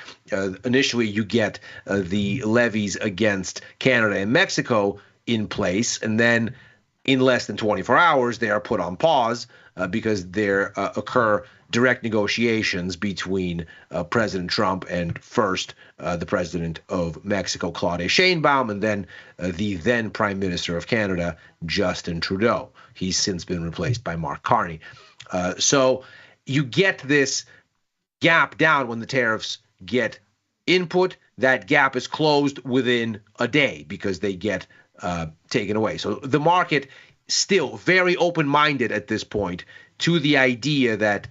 initially you get the levies against Canada and Mexico in place, and then in less than 24 hours, they are put on pause because there occur direct negotiations between President Trump and first the president of Mexico, Claude Sheinbaum, and then the then Prime Minister of Canada, Justin Trudeau. He's since been replaced by Mark Carney. So you get this gap down when the tariffs get input. That gap is closed within a day because they get taken away. So the market still very open-minded at this point to the idea that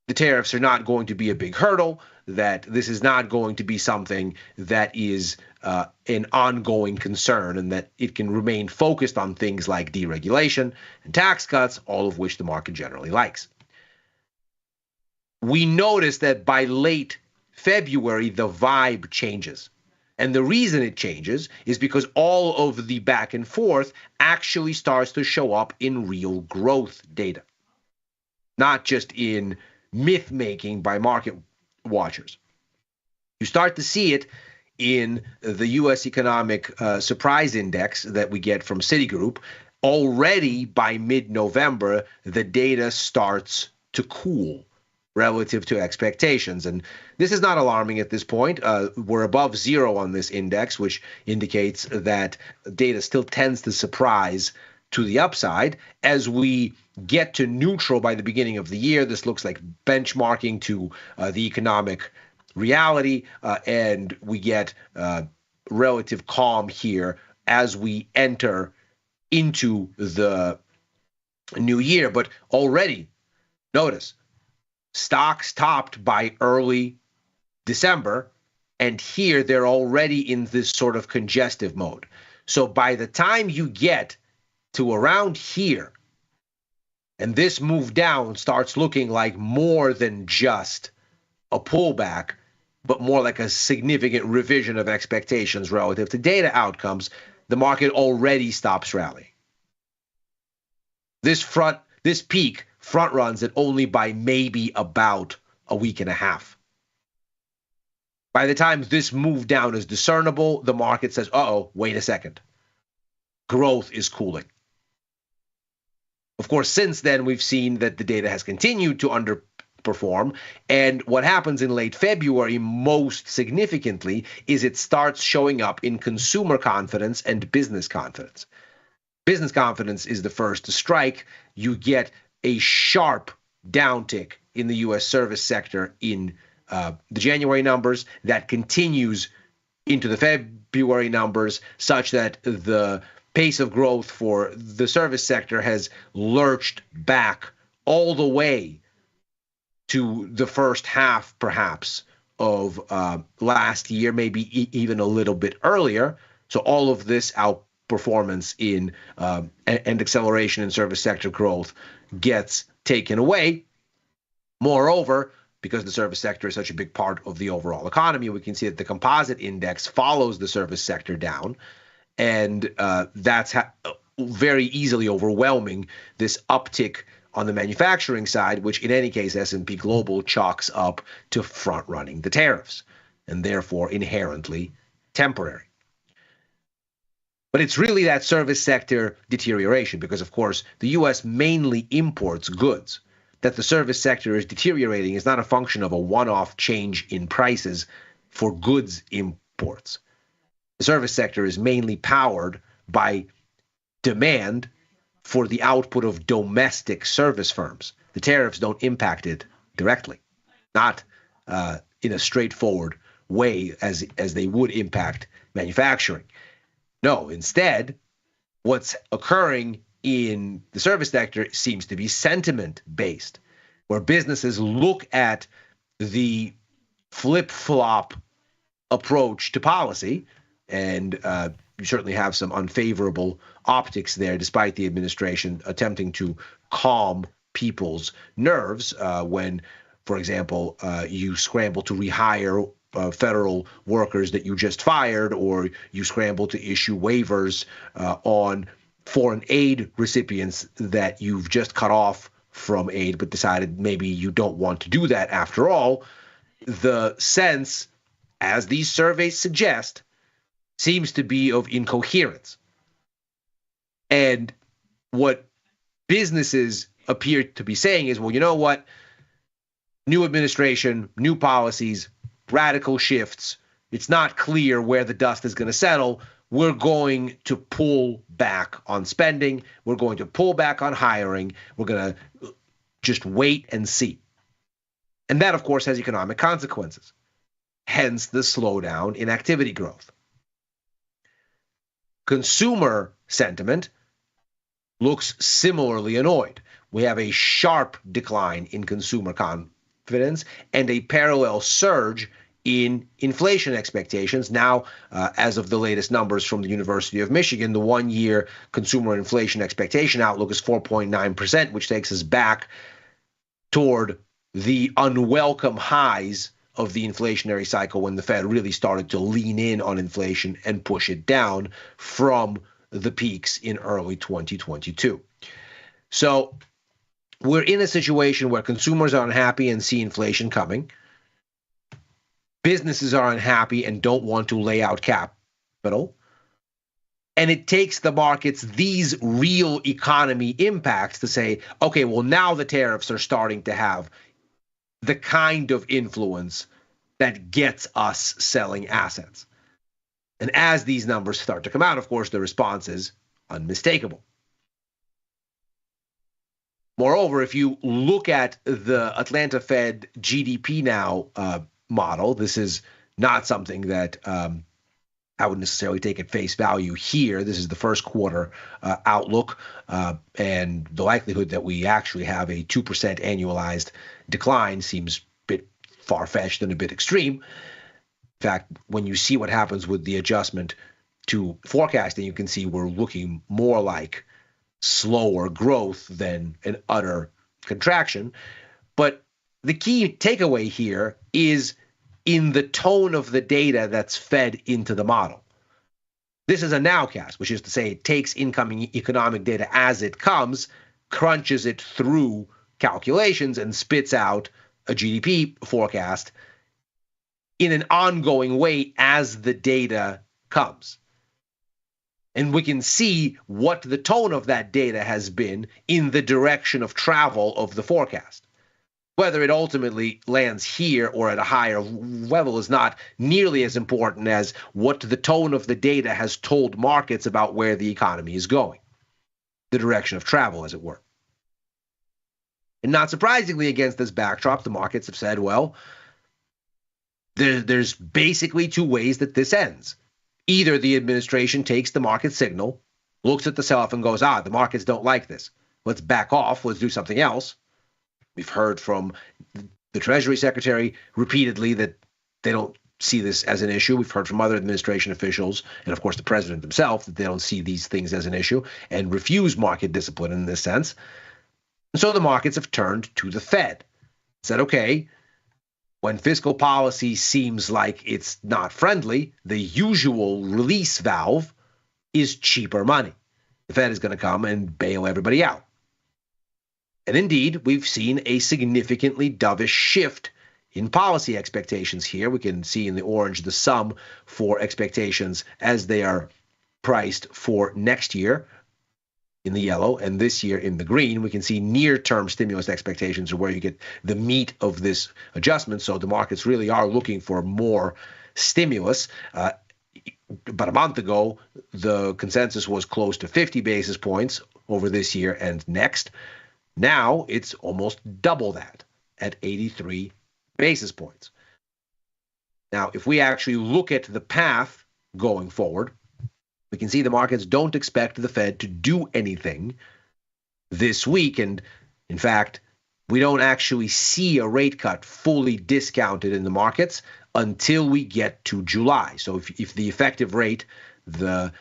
the tariffs are not going to be a big hurdle, that this is not going to be something that is an ongoing concern, and that it can remain focused on things like deregulation and tax cuts, all of which the market generally likes. we notice that by late February, the vibe changes. And the reason it changes is because all of the back and forth actually starts to show up in real growth data, not just in myth making by market watchers. You start to see it in the U.S. Economic Surprise Index that we get from Citigroup. Already by mid-November, the data starts to cool relative to expectations. And this is not alarming at this point. We're above zero on this index, which indicates that data still tends to surprise to the upside. As we get to neutral by the beginning of the year, this looks like benchmarking to the economic reality, and we get relative calm here as we enter into the new year. But already, notice, stocks topped by early December, and here they're already in this sort of congestive mode. So by the time you get to around here, and this move down starts looking like more than just a pullback, but more like a significant revision of expectations relative to data outcomes, the market already stops rallying. This peak front runs it only by maybe about a week and a half. By the time this move down is discernible, the market says, uh-oh, wait a second. Growth is cooling. Of course, since then, we've seen that the data has continued to underperform. And what happens in late February, most significantly, is it starts showing up in consumer confidence and business confidence. Business confidence is the first to strike. You get a sharp downtick in the U.S. service sector in the January numbers that continues into the February numbers, such that the pace of growth for the service sector has lurched back all the way to the first half, perhaps, of last year, maybe even a little bit earlier. So all of this outperformance in and acceleration in service sector growth gets taken away. Moreover, because the service sector is such a big part of the overall economy, we can see that the composite index follows the service sector down, and that's very easily overwhelming this uptick on the manufacturing side, which in any case S&P Global chalks up to front-running the tariffs, and therefore inherently temporary. But it's really that service sector deterioration, because of course the U.S. mainly imports goods. That the service sector is deteriorating is not a function of a one-off change in prices for goods imports. The service sector is mainly powered by demand for the output of domestic service firms. The tariffs don't impact it directly, not in a straightforward way as they would impact manufacturing. No, instead, what's occurring in the service sector seems to be sentiment-based, where businesses look at the flip-flop approach to policy, and you certainly have some unfavorable optics there, despite the administration attempting to calm people's nerves when, for example, you scramble to rehire federal workers that you just fired, or you scramble to issue waivers on foreign aid recipients that you've just cut off from aid, but decided maybe you don't want to do that after all. The sense, as these surveys suggest, seems to be of incoherence. And what businesses appear to be saying is, well, you know what? New administration, new policies, radical shifts. It's not clear where the dust is going to settle. We're going to pull back on spending. We're going to pull back on hiring. We're going to just wait and see. And that, of course, has economic consequences. Hence the slowdown in activity growth. Consumer sentiment looks similarly annoyed. We have a sharp decline in consumer confidence and a parallel surge in inflation expectations. Now, as of the latest numbers from the University of Michigan, the one-year consumer inflation expectation outlook is 4.9%, which takes us back toward the unwelcome highs of the inflationary cycle when the Fed really started to lean in on inflation and push it down from the peaks in early 2022. So we're in a situation where consumers are unhappy and see inflation coming. Businesses are unhappy and don't want to lay out capital. And it takes the markets these real economy impacts to say, okay, well, now the tariffs are starting to have the kind of influence that gets us selling assets. And as these numbers start to come out, of course, the response is unmistakable. Moreover, if you look at the Atlanta Fed GDP now model, this is not something that I would necessarily take at face value here. This is the first quarter outlook, and the likelihood that we actually have a 2% annualized decline seems a bit far-fetched and a bit extreme. In fact, when you see what happens with the adjustment to forecasting, you can see we're looking more like slower growth than an utter contraction. But the key takeaway here is in the tone of the data that's fed into the model. This is a nowcast, which is to say it takes incoming economic data as it comes, crunches it through calculations, and spits out a GDP forecast in an ongoing way as the data comes. And we can see what the tone of that data has been in the direction of travel of the forecast. Whether it ultimately lands here or at a higher level is not nearly as important as what the tone of the data has told markets about where the economy is going, the direction of travel, as it were. And not surprisingly, against this backdrop, the markets have said, well, there's basically two ways that this ends. Either the administration takes the market signal, looks at the sell-off and goes, the markets don't like this. Let's back off. Let's do something else. We've heard from the Treasury Secretary repeatedly that they don't see this as an issue. We've heard from other administration officials, and of course the president himself, that they don't see these things as an issue and refuse market discipline in this sense. And so the markets have turned to the Fed, said, okay, when fiscal policy seems like it's not friendly, the usual release valve is cheaper money. The Fed is going to come and bail everybody out. And indeed, we've seen a significantly dovish shift in policy expectations here. We can see in the orange the sum for expectations as they are priced for next year in the yellow, and this year in the green. We can see near-term stimulus expectations are where you get the meat of this adjustment. So the markets really are looking for more stimulus. About a month ago, the consensus was close to 50 basis points over this year and next. Now it's almost double that at 83 basis points. Now, if we actually look at the path going forward, we can see the markets don't expect the Fed to do anything this week. And in fact, we don't actually see a rate cut fully discounted in the markets until we get to July. So if the effective rate, the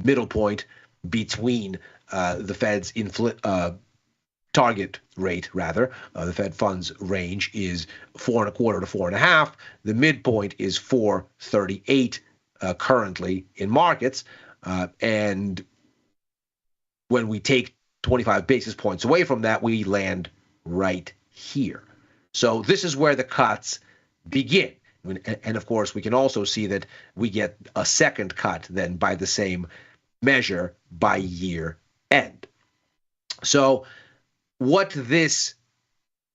middle point between the Fed's target rate, the Fed funds range is 4.25 to 4.5. The midpoint is 4.38 currently in markets. And when we take 25 basis points away from that, we land right here. So this is where the cuts begin. And of course, we can also see that we get a second cut then by the same measure by year end. So what this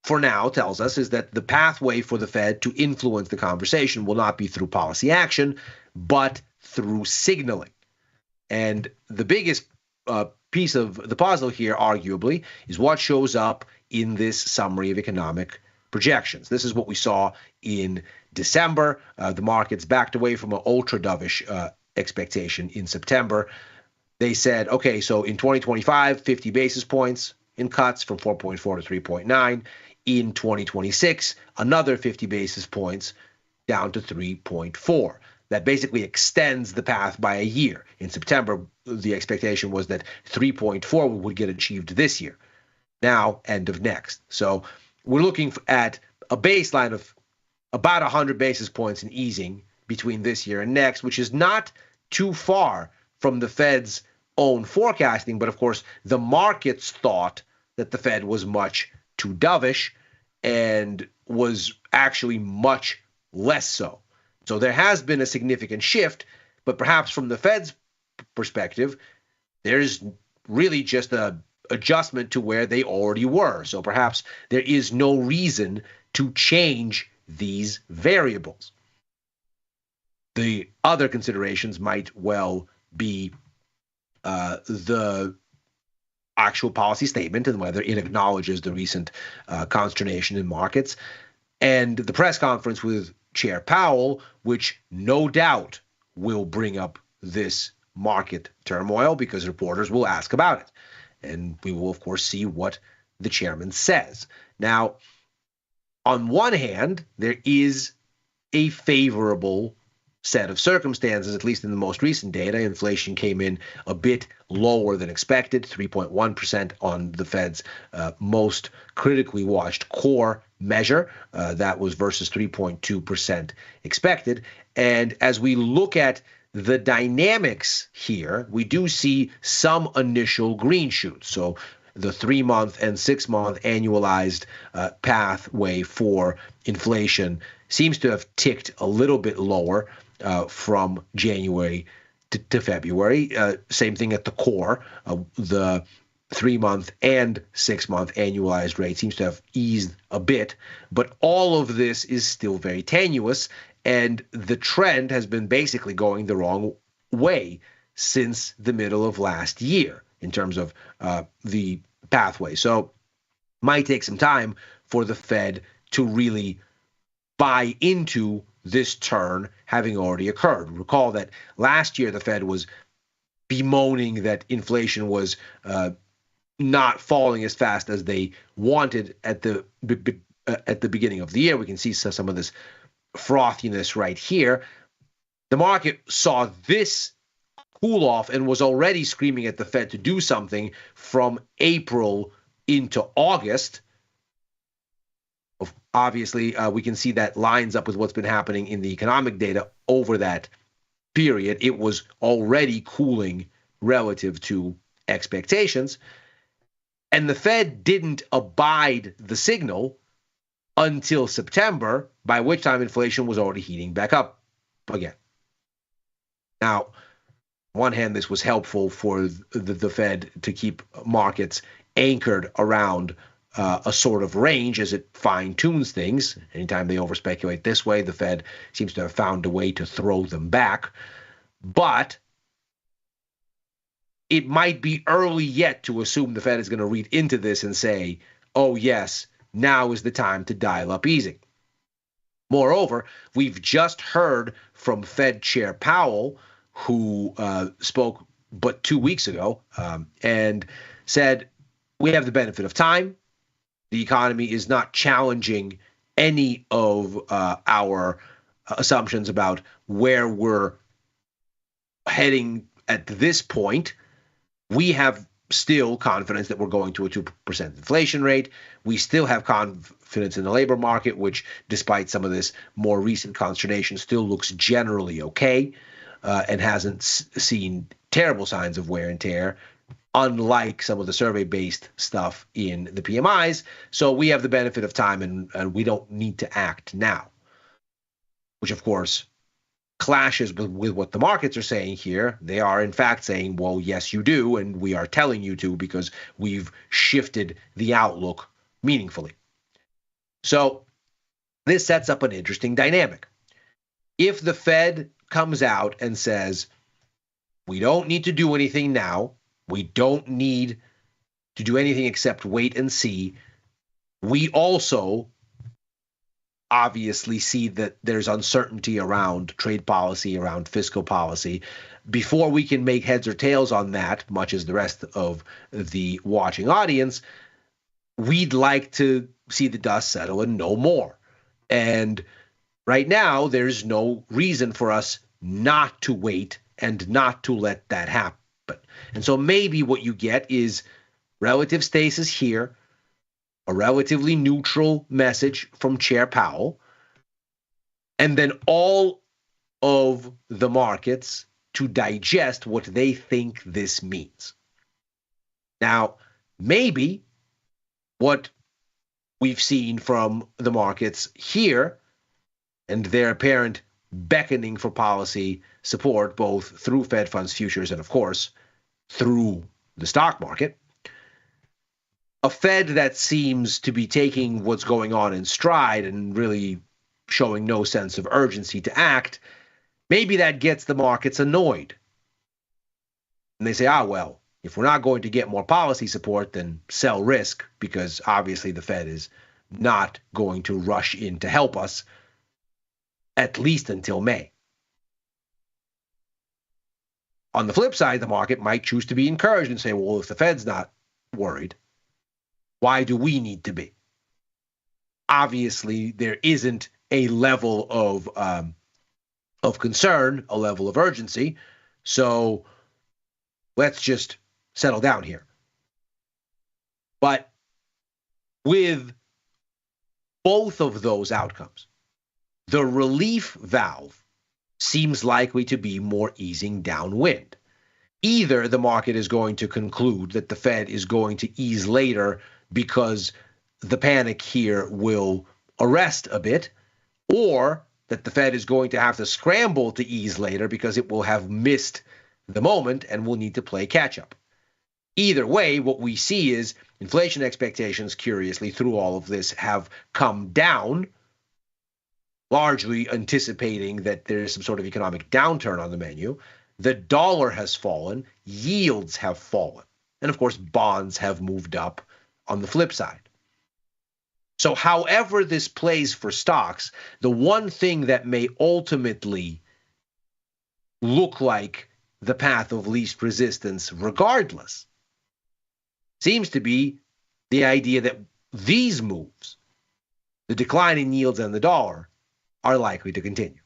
for now tells us is that the pathway for the Fed to influence the conversation will not be through policy action, but through signaling. And the biggest piece of the puzzle here, arguably, is what shows up in this summary of economic projections. This is what we saw in December. The markets backed away from an ultra dovish expectation in September. They said, okay, so in 2025, 50 basis points in cuts from 4.4 to 3.9. In 2026, another 50 basis points down to 3.4. That basically extends the path by a year. In September, the expectation was that 3.4 would get achieved this year. Now, end of next. So we're looking at a baseline of about 100 basis points in easing between this year and next, which is not too far from the Fed's own forecasting. But of course, the markets thought that the Fed was much too dovish and was actually much less so. So there has been a significant shift, but perhaps from the Fed's perspective, there's really just a adjustment to where they already were. So perhaps there is no reason to change these variables. The other considerations might well be the actual policy statement and whether it acknowledges the recent consternation in markets, and the press conference with Chair Powell, which no doubt will bring up this market turmoil because reporters will ask about it. And we will, of course, see what the chairman says. Now, on one hand, there is a favorable set of circumstances, at least in the most recent data. Inflation came in a bit lower than expected, 3.1% on the Fed's most critically watched core measure. That was versus 3.2% expected. And as we look at the dynamics here, we do see some initial green shoots. So the 3-month and 6-month annualized pathway for inflation seems to have ticked a little bit lower from January to February. Same thing at the core. The 3-month and 6-month annualized rate seems to have eased a bit, but all of this is still very tenuous, and the trend has been basically going the wrong way since the middle of last year in terms of the pathway. So might take some time for the Fed to really buy into this turn having already occurred. Recall that last year the Fed was bemoaning that inflation was not falling as fast as they wanted at the beginning of the year. We can see some of this frothiness right here. The market saw this cool off and was already screaming at the Fed to do something from April into August. Obviously, we can see that lines up with what's been happening in the economic data over that period. It was already cooling relative to expectations. And the Fed didn't abide the signal until September, by which time inflation was already heating back up again. Now, on one hand, this was helpful for the Fed to keep markets anchored around a sort of range as it fine-tunes things. Anytime they overspeculate this way, the Fed seems to have found a way to throw them back. But it might be early yet to assume the Fed is going to read into this and say, oh, yes, now is the time to dial up easing. Moreover, we've just heard from Fed Chair Powell, who spoke but 2 weeks ago, and said, we have the benefit of time. The economy is not challenging any of our assumptions about where we're heading at this point. We have still confidence that we're going to a 2% inflation rate. We still have confidence in the labor market, which, despite some of this more recent consternation, still looks generally okay and hasn't seen terrible signs of wear and tear, unlike some of the survey-based stuff in the PMIs. So we have the benefit of time, and we don't need to act now, which, of course, clashes with what the markets are saying here. They are, in fact, saying, well, yes, you do, and we are telling you to because we've shifted the outlook meaningfully. So this sets up an interesting dynamic. If the Fed comes out and says, we don't need to do anything now, we don't need to do anything except wait and see, we also obviously see that there's uncertainty around trade policy, around fiscal policy. Before we can make heads or tails on that, much as the rest of the watching audience, we'd like to see the dust settle and know more. And right now, there's no reason for us not to wait and not to let that happen. And so maybe what you get is relative stasis here, a relatively neutral message from Chair Powell, and then all of the markets to digest what they think this means. Now, maybe what we've seen from the markets here and their apparent beckoning for policy support, both through Fed funds futures and, of course, through the stock market, a Fed that seems to be taking what's going on in stride and really showing no sense of urgency to act, maybe that gets the markets annoyed. And they say, well, if we're not going to get more policy support, then sell risk, because obviously the Fed is not going to rush in to help us, at least until May. On the flip side, the market might choose to be encouraged and say, well, if the Fed's not worried, why do we need to be? Obviously, there isn't a level of concern, a level of urgency, so let's just settle down here. But with both of those outcomes, the relief valve seems likely to be more easing downwind. Either the market is going to conclude that the Fed is going to ease later because the panic here will arrest a bit, or that the Fed is going to have to scramble to ease later because it will have missed the moment and will need to play catch-up. Either way, what we see is inflation expectations, curiously, through all of this, have come down, largely anticipating that there's some sort of economic downturn on the menu. The dollar has fallen, yields have fallen, and of course, bonds have moved up on the flip side. So however this plays for stocks, the one thing that may ultimately look like the path of least resistance regardless seems to be the idea that these moves, the decline in yields and the dollar, are likely to continue.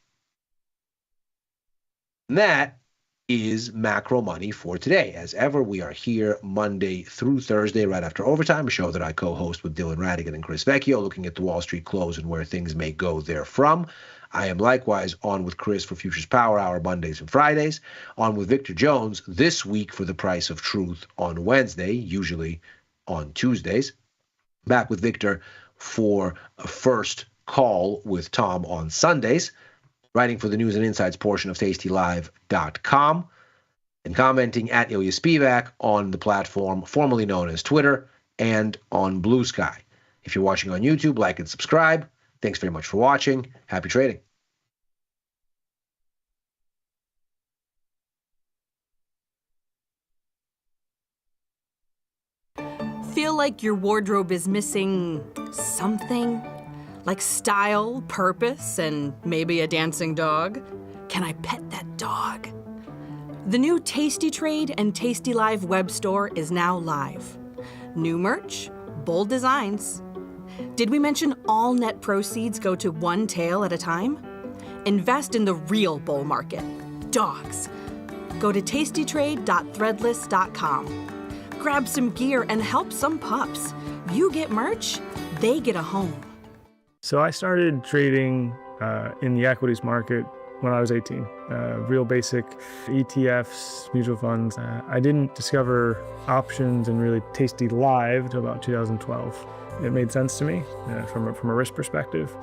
And that is macro money for today. As ever, we are here Monday through Thursday, right after overtime, a show that I co-host with Dylan Radigan and Chris Vecchio, looking at the Wall Street close and where things may go therefrom. I am likewise on with Chris for Futures Power Hour Mondays and Fridays, on with Victor Jones this week for The Price of Truth on Wednesday, usually on Tuesdays. Back with Victor for a first call with Tom on Sundays, writing for the News and Insights portion of tastylive.com, and commenting at Ilya Spivak on the platform formerly known as Twitter and on Blue Sky. If you're watching on YouTube, like and subscribe. Thanks very much for watching. Happy trading. Feel like your wardrobe is missing something? Like style, purpose, and maybe a dancing dog? Can I pet that dog? The new Tasty Trade and tastylive web store is now live. New merch, bold designs. Did we mention all net proceeds go to one tail at a time? Invest in the real bull market, dogs. Go to tastytrade.threadless.com. Grab some gear and help some pups. You get merch, they get a home. So I started trading in the equities market when I was 18. Real basic ETFs, mutual funds. I didn't discover options and really tasty live until about 2012. It made sense to me from a risk perspective.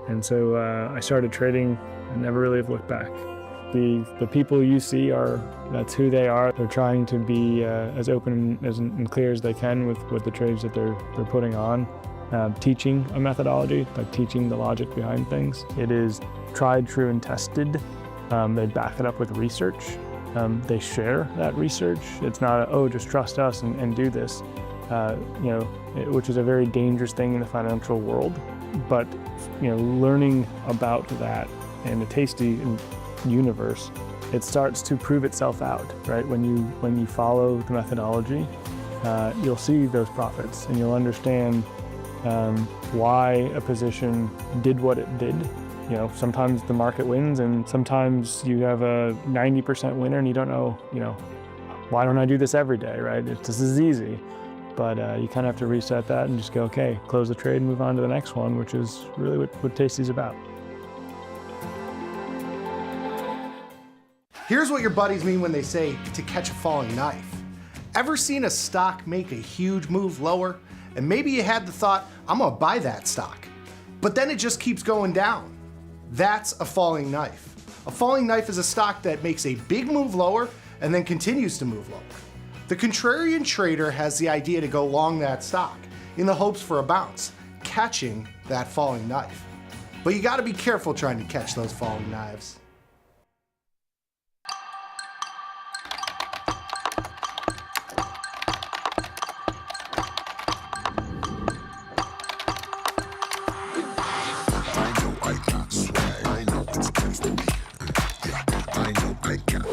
And so I started trading and never really have looked back. The people you see that's who they are. They're trying to be as open and clear as they can with the trades that they're putting on. Teaching a methodology, like teaching the logic behind things. It is tried, true, and tested. They back it up with research. They share that research. It's not just trust us and do this, which is a very dangerous thing in the financial world. But learning about that in the tasty universe, it starts to prove itself out, right? When you follow the methodology, you'll see those profits and you'll understand why a position did what it did. Sometimes the market wins and sometimes you have a 90% winner and you don't know, why don't I do this every day, right? This is easy. But you kind of have to reset that and just go, okay, close the trade and move on to the next one, which is really what Tasty's about. Here's what your buddies mean when they say to catch a falling knife. Ever seen a stock make a huge move lower? And maybe you had the thought, I'm gonna buy that stock. But then it just keeps going down. That's a falling knife. A falling knife is a stock that makes a big move lower and then continues to move lower. The contrarian trader has the idea to go long that stock in the hopes for a bounce, catching that falling knife. But you gotta be careful trying to catch those falling knives.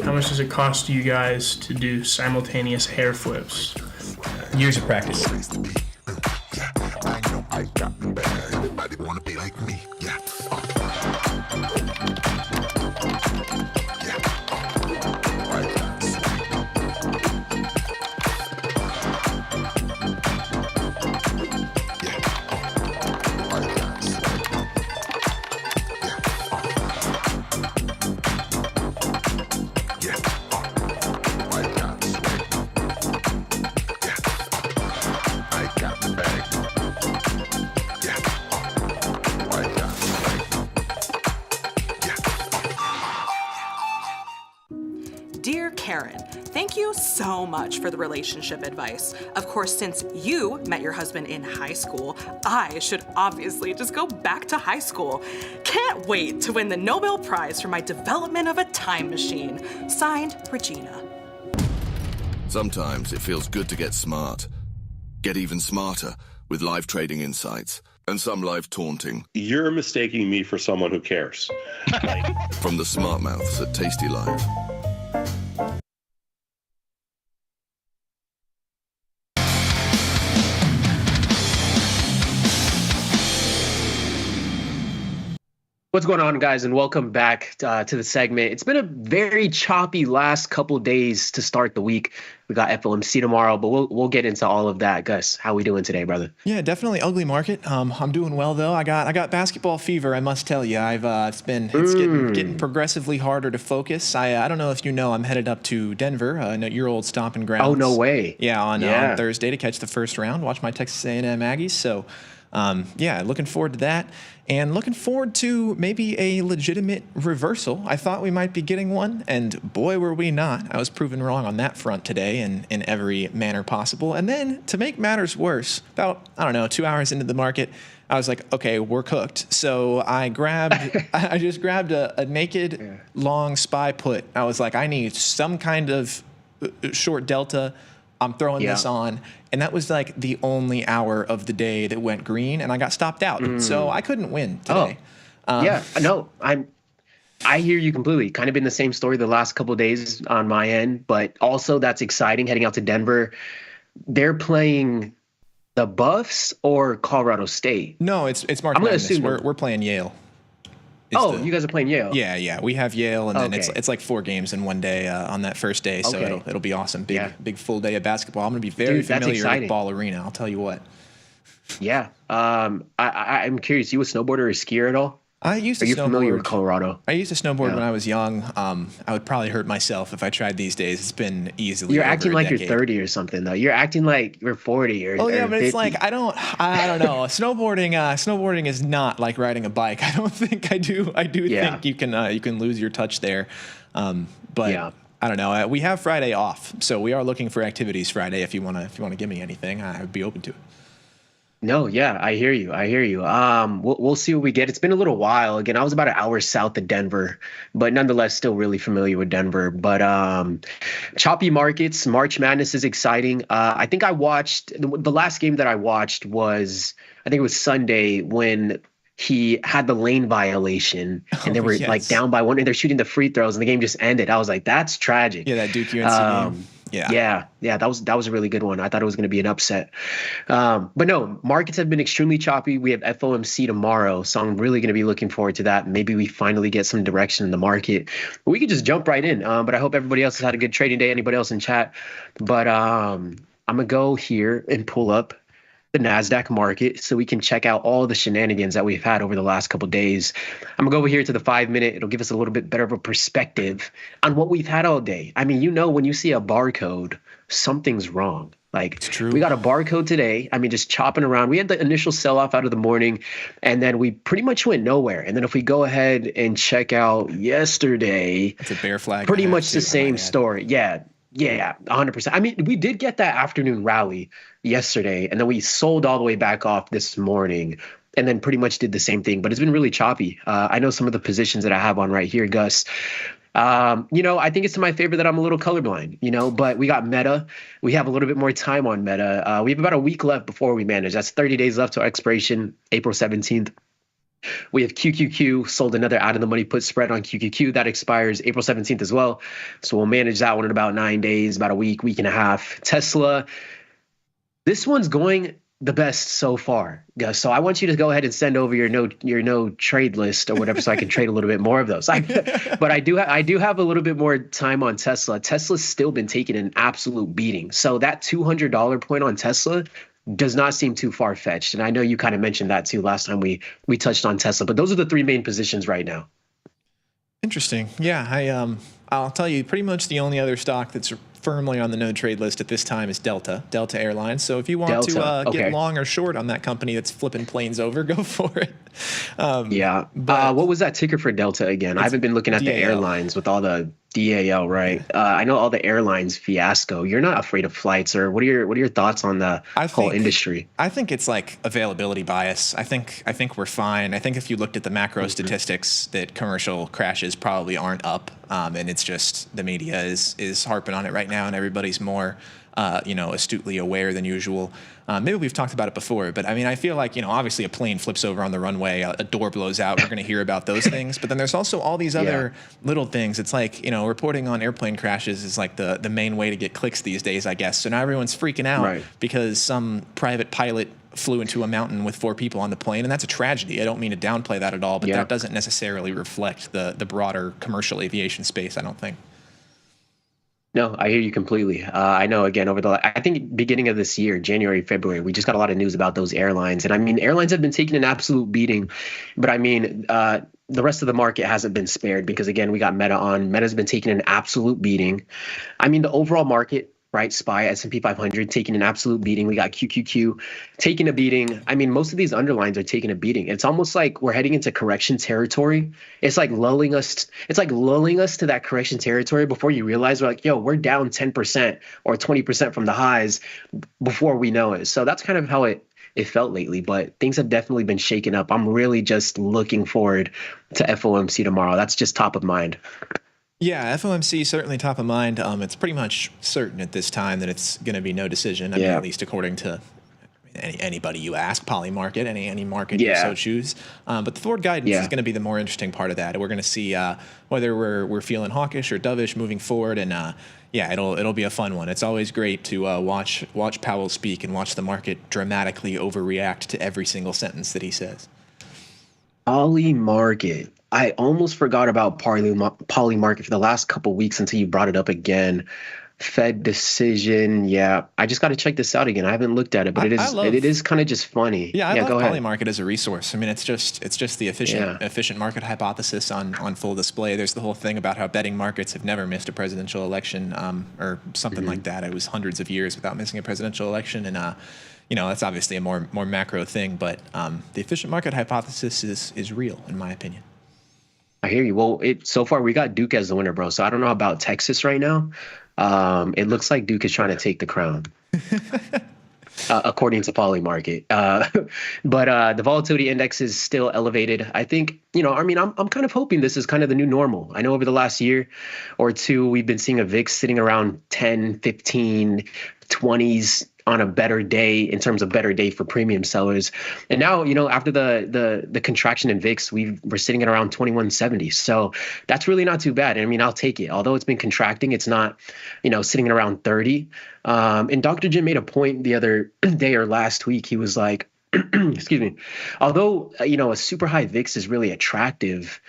How much does it cost you guys to do simultaneous hair flips? Years of practice. Dear Karen, thank you so much for the relationship advice. Of course, since you met your husband in high school, I should obviously just go back to high school. Can't wait to win the Nobel Prize for my development of a time machine. Signed, Regina. Sometimes it feels good to get smart. Get even smarter with live trading insights and some live taunting. You're mistaking me for someone who cares. From the smart mouths at tastylive. What's going on, guys, and welcome back to the segment. It's been a very choppy last couple days to start the week. We got FOMC tomorrow, but we'll get into all of that. Gus, how we doing today, brother? Yeah, definitely ugly market. I'm doing well though. I got basketball fever. I must tell you, it's getting progressively harder to focus. I don't know if you know, I'm headed up to Denver, your old stomping grounds. Oh, no way. Yeah, on Thursday to catch the first round. Watch my Texas A&M Aggies. So, looking forward to that. And looking forward to maybe a legitimate reversal. I thought we might be getting one, and boy, were we not. I was proven wrong on that front today in every manner possible. And then, to make matters worse, about, 2 hours into the market, I was like, okay, we're cooked. So I just grabbed a naked long SPY put. I was like, I need some kind of short delta. I'm throwing this on. And that was like the only hour of the day that went green, and I got stopped out. So I couldn't win today. I hear you completely. Kind of been the same story the last couple of days on my end, but also that's exciting heading out to Denver. They're playing the Buffs or Colorado State. No, it's March Madness. We're playing Yale. You guys are playing Yale. Yeah. We have Yale, and then it's like 4 games in one day on that first day. So it'll be awesome. Big full day of basketball. I'm gonna be very familiar with Ball Arena. I'll tell you what. Yeah. I'm curious. You a snowboarder or skier at all? I used to snowboard. Are you familiar with Colorado? I used to snowboard when I was young. I would probably hurt myself if I tried these days. It's been easily. You're acting like you're 30 or something, though. You're acting like you're 40 or. Oh yeah, but 50. it's like I don't know. Snowboarding is not like riding a bike. I don't think I do. I do think you can lose your touch there. But I don't know. We have Friday off, so we are looking for activities Friday. If you wanna give me anything, I would be open to it. No, yeah, I hear you. We'll see what we get. It's been a little while. Again, I was about an hour south of Denver, but nonetheless, still really familiar with Denver. But choppy markets, March Madness is exciting. I think I watched the last game that I watched was, I think it was Sunday when he had the lane violation and they were like down by 1 and they're shooting the free throws and the game just ended. I was like, that's tragic. Yeah, that Duke UNC game. Yeah, that was a really good one. I thought it was going to be an upset. But no, markets have been extremely choppy. We have FOMC tomorrow, so I'm really going to be looking forward to that. Maybe we finally get some direction in the market. We could just jump right in. But I hope everybody else has had a good trading day. Anybody else in chat? But I'm going to go here and pull up the NASDAQ market so we can check out all the shenanigans that we've had over the last couple of days. I'm going to go over here to the 5-minute. It'll give us a little bit better of a perspective on what we've had all day. I mean, when you see a barcode, something's wrong. Like, it's true. We got a barcode today. I mean, just chopping around. We had the initial sell-off out of the morning, and then we pretty much went nowhere. And then if we go ahead and check out yesterday, it's a bear flag. Pretty much the same story. Yeah, 100%. I mean, we did get that afternoon rally yesterday, and then we sold all the way back off this morning, and then pretty much did the same thing. But it's been really choppy. I know some of the positions that I have on right here, Gus. I think it's to my favor that I'm a little colorblind, but we got Meta. We have a little bit more time on Meta. We have about a week left before we manage. That's 30 days left to expiration, April 17th. We have QQQ, sold another out of the money put spread on QQQ. That expires April 17th as well. So we'll manage that one in about 9 days, about a week and a half. Tesla, this one's going the best so far, Gus. So I want you to go ahead and send over your no trade list or whatever, so I can trade a little bit more of those. But I do have a little bit more time on Tesla. Tesla's still been taking an absolute beating. So that $200 point on Tesla does not seem too far-fetched. And I know you kind of mentioned that too last time we touched on Tesla. But those are the three main positions right now. Interesting. Yeah, I'll tell you, pretty much the only other stock that's firmly on the no trade list at this time is Delta Airlines. So if you want to get long or short on that company that's flipping planes over, go for it. What was that ticker for Delta again? I haven't been looking at the airlines with all the DAL, right? I know all the airlines fiasco. You're not afraid of flights, or what are your thoughts on the whole industry? I think it's like availability bias. I think we're fine. I think if you looked at the macro statistics, that commercial crashes probably aren't up, and it's just the media is harping on it right now, and everybody's more astutely aware than usual. Maybe we've talked about it before, but I mean, I feel like, obviously a plane flips over on the runway, a door blows out. We're going to hear about those things. But then there's also all these other little things. It's like, reporting on airplane crashes is like the main way to get clicks these days, I guess. So now everyone's freaking out because some private pilot flew into a mountain with 4 people on the plane. And that's a tragedy. I don't mean to downplay that at all, but that doesn't necessarily reflect the broader commercial aviation space, I don't think. No, I hear you completely. I know, again, I think beginning of this year, January, February, we just got a lot of news about those airlines. And I mean, airlines have been taking an absolute beating, but I mean, the rest of the market hasn't been spared because, again, we got Meta on. Meta's been taking an absolute beating. I mean, the overall market, right? SPY, S&P 500 taking an absolute beating. We got QQQ taking a beating. I mean, most of these underlines are taking a beating. It's almost like we're heading into correction territory. It's like lulling us to that correction territory before you realize we're like, we're down 10% or 20% from the highs before we know it. So that's kind of how it felt lately, but things have definitely been shaken up. I'm really just looking forward to FOMC tomorrow. That's just top of mind. Yeah, FOMC certainly top of mind. It's pretty much certain at this time that it's going to be no decision. I mean, at least according to anybody you ask, Polymarket, any market you so choose. But the forward guidance is going to be the more interesting part of that. We're going to see whether we're feeling hawkish or dovish moving forward, and it'll be a fun one. It's always great to watch Powell speak and watch the market dramatically overreact to every single sentence that he says. Polymarket. I almost forgot about Polymarket for the last couple weeks until you brought it up again. Fed decision. Yeah, I just got to check this out again. I haven't looked at it, but it is kind of just funny. Yeah, I love Polymarket as a resource. I mean, it's just the efficient market hypothesis on full display. There's the whole thing about how betting markets have never missed a presidential election, or something like that. It was hundreds of years without missing a presidential election, and that's obviously a more macro thing. But the efficient market hypothesis is real, in my opinion. I hear you. Well, so far we got Duke as the winner, bro. So I don't know about Texas right now. It looks like Duke is trying to take the crown, according to Polymarket. But the volatility index is still elevated. I think, I'm kind of hoping this is kind of the new normal. I know over the last year or two, we've been seeing a VIX sitting around 10, 15, 20s on a better day, in terms of better day for premium sellers. And now, after the contraction in VIX, we're sitting at around 2170. So that's really not too bad. I mean, I'll take it. Although it's been contracting, it's not, sitting at around 30. And Dr. Jim made a point the other day or last week. He was like, excuse me, although, a super high VIX is really attractive,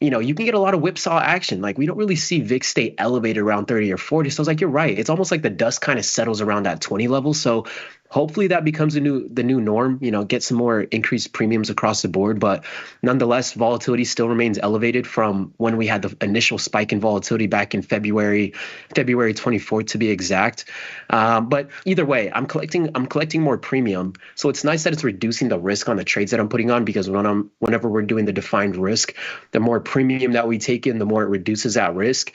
you can get a lot of whipsaw action. Like we don't really see VIX stay elevated around 30 or 40. So it's like, you're right. It's almost like the dust kind of settles around that 20 level. So hopefully that becomes the new norm, get some more increased premiums across the board. But nonetheless, volatility still remains elevated from when we had the initial spike in volatility back in February 24th to be exact. But either way, I'm collecting more premium. So it's nice that it's reducing the risk on the trades that I'm putting on, because whenever we're doing the defined risk, the more premium that we take in, the more it reduces that risk.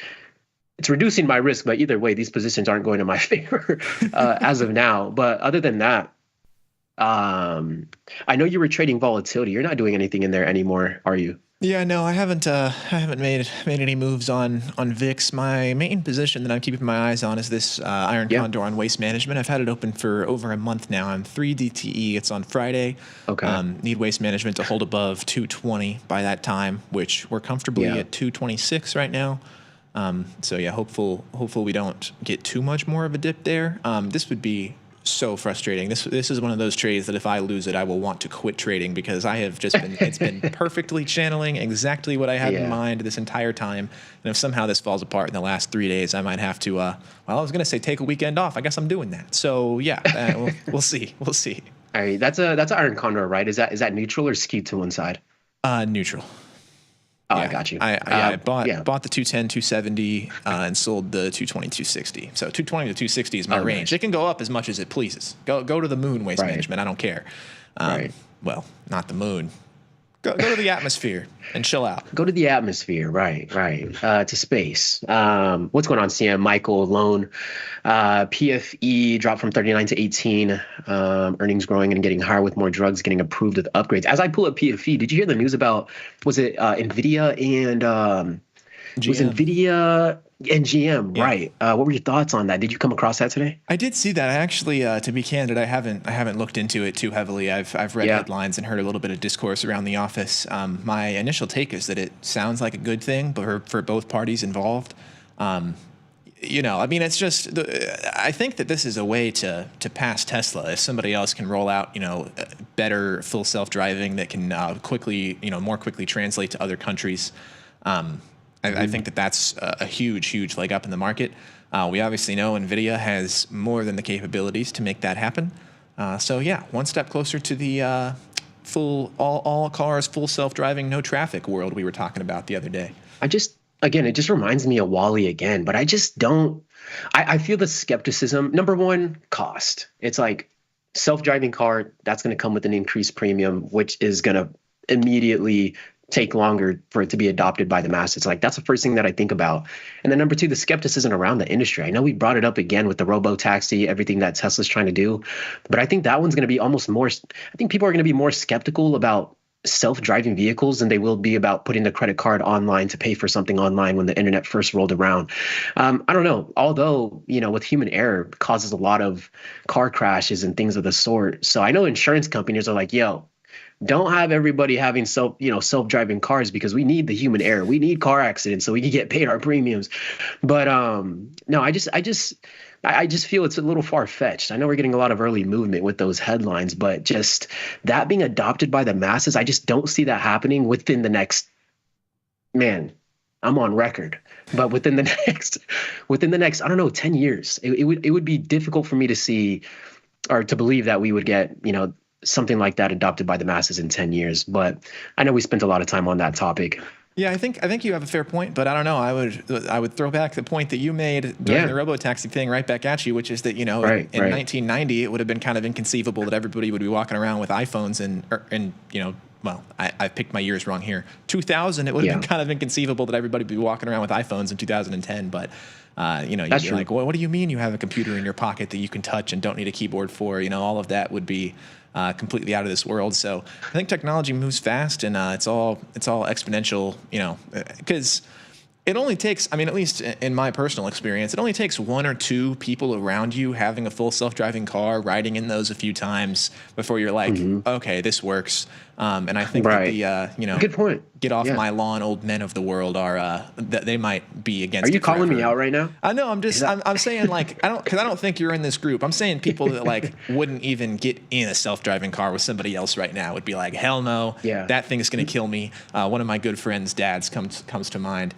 It's reducing my risk, but either way, these positions aren't going in my favor as of now. But other than that, I know you were trading volatility. You're not doing anything in there anymore, are you? Yeah, no, I haven't made any moves on VIX. My main position that I'm keeping my eyes on is this Iron Condor on waste management. I've had it open for over a month now. I'm 3 DTE. It's on Friday. Okay. Need waste management to hold above 220 by that time, which we're comfortably at 226 right now. So yeah, hopeful we don't get too much more of a dip there. This would be so frustrating. This is one of those trades that if I lose it, I will want to quit trading, because I have just been it's been perfectly channeling exactly what I had in mind this entire time. And if somehow this falls apart in the last 3 days, I might have to I was gonna say take a weekend off. I guess I'm doing that. So yeah, we'll see. We'll see. All right, that's Iron Condor, right? Is that neutral or skewed to one side? Neutral. Oh, yeah. I got you. I bought the 210, 270, and sold the 220, 260. So 220 to 260 is my range. Nice. It can go up as much as it pleases. Go to the moon, waste management. I don't care. Well, not the moon. Go to the atmosphere and chill out. Go to the atmosphere, right. To space. What's going on, CM? Michael, Lone. PFE dropped from 39 to 18. Earnings growing and getting higher with more drugs getting approved with upgrades. As I pull up PFE, did you hear the news about, was it NVIDIA and GM. Was NVIDIA and GM, right? What were your thoughts on that? Did you come across that today? I did see that. I actually, to be candid, I haven't looked into it too heavily. I've read headlines and heard a little bit of discourse around the office. My initial take is that it sounds like a good thing, but for both parties involved. It's just, I think that this is a way to pass Tesla. If somebody else can roll out, better full self-driving that can more quickly translate to other countries. I think that that's a huge leg up in the market. We obviously know NVIDIA has more than the capabilities to make that happen. So yeah, one step closer to the full all cars, full self-driving, no traffic world we were talking about the other day. Again, it just reminds me of Wall-E again, but I just don't. I feel the skepticism. Number one, cost. It's like self-driving car, that's going to come with an increased premium, which is going to immediately take longer for it to be adopted by the masses. Like, that's the first thing that I think about. And then number two, the skepticism around the industry. I know we brought it up again with the robo-taxi, everything that Tesla's trying to do, but I think that one's going to be almost more, I think people are going to be more skeptical about self-driving vehicles than they will be about putting the credit card online to pay for something online when the internet first rolled around. I don't know. Although, with human error causes a lot of car crashes and things of the sort. So I know insurance companies are like, yo, don't have everybody having self-driving cars, because we need the human error. We need car accidents so we can get paid our premiums. But no, I just feel it's a little far-fetched. I know we're getting a lot of early movement with those headlines, but just that being adopted by the masses, I just don't see that happening within the next, I'm on record, but within the next, I don't know, 10 years, it would be difficult for me to see or to believe that we would get, something like that adopted by the masses in 10 years. But I know we spent a lot of time on that topic. Yeah, I think you have a fair point, but I don't know. I would throw back the point that you made during the robo-taxi thing right back at you, which is that in 1990 it would have been kind of inconceivable that everybody would be walking around with iPhones and I picked my years wrong here. 2000 it would have been kind of inconceivable that everybody would be walking around with iPhones in 2010, but you'd be like, well, what do you mean you have a computer in your pocket that you can touch and don't need a keyboard for? All of that would be completely out of this world. So I think technology moves fast, and it's all exponential. Because it only takes, at least in my personal experience, it only takes one or two people around you having a full self-driving car, riding in those a few times before you're like, okay, this works. And I think Right. that the Good point. Get off Yeah. my lawn, old men of the world are that they might be against. Are you it calling me forever. out right now? I know. I'm saying like I don't think you're in this group. I'm saying people that like wouldn't even get in a self-driving car with somebody else right now would be like, hell no, that thing is going to kill me. One of my good friends' dads comes to mind.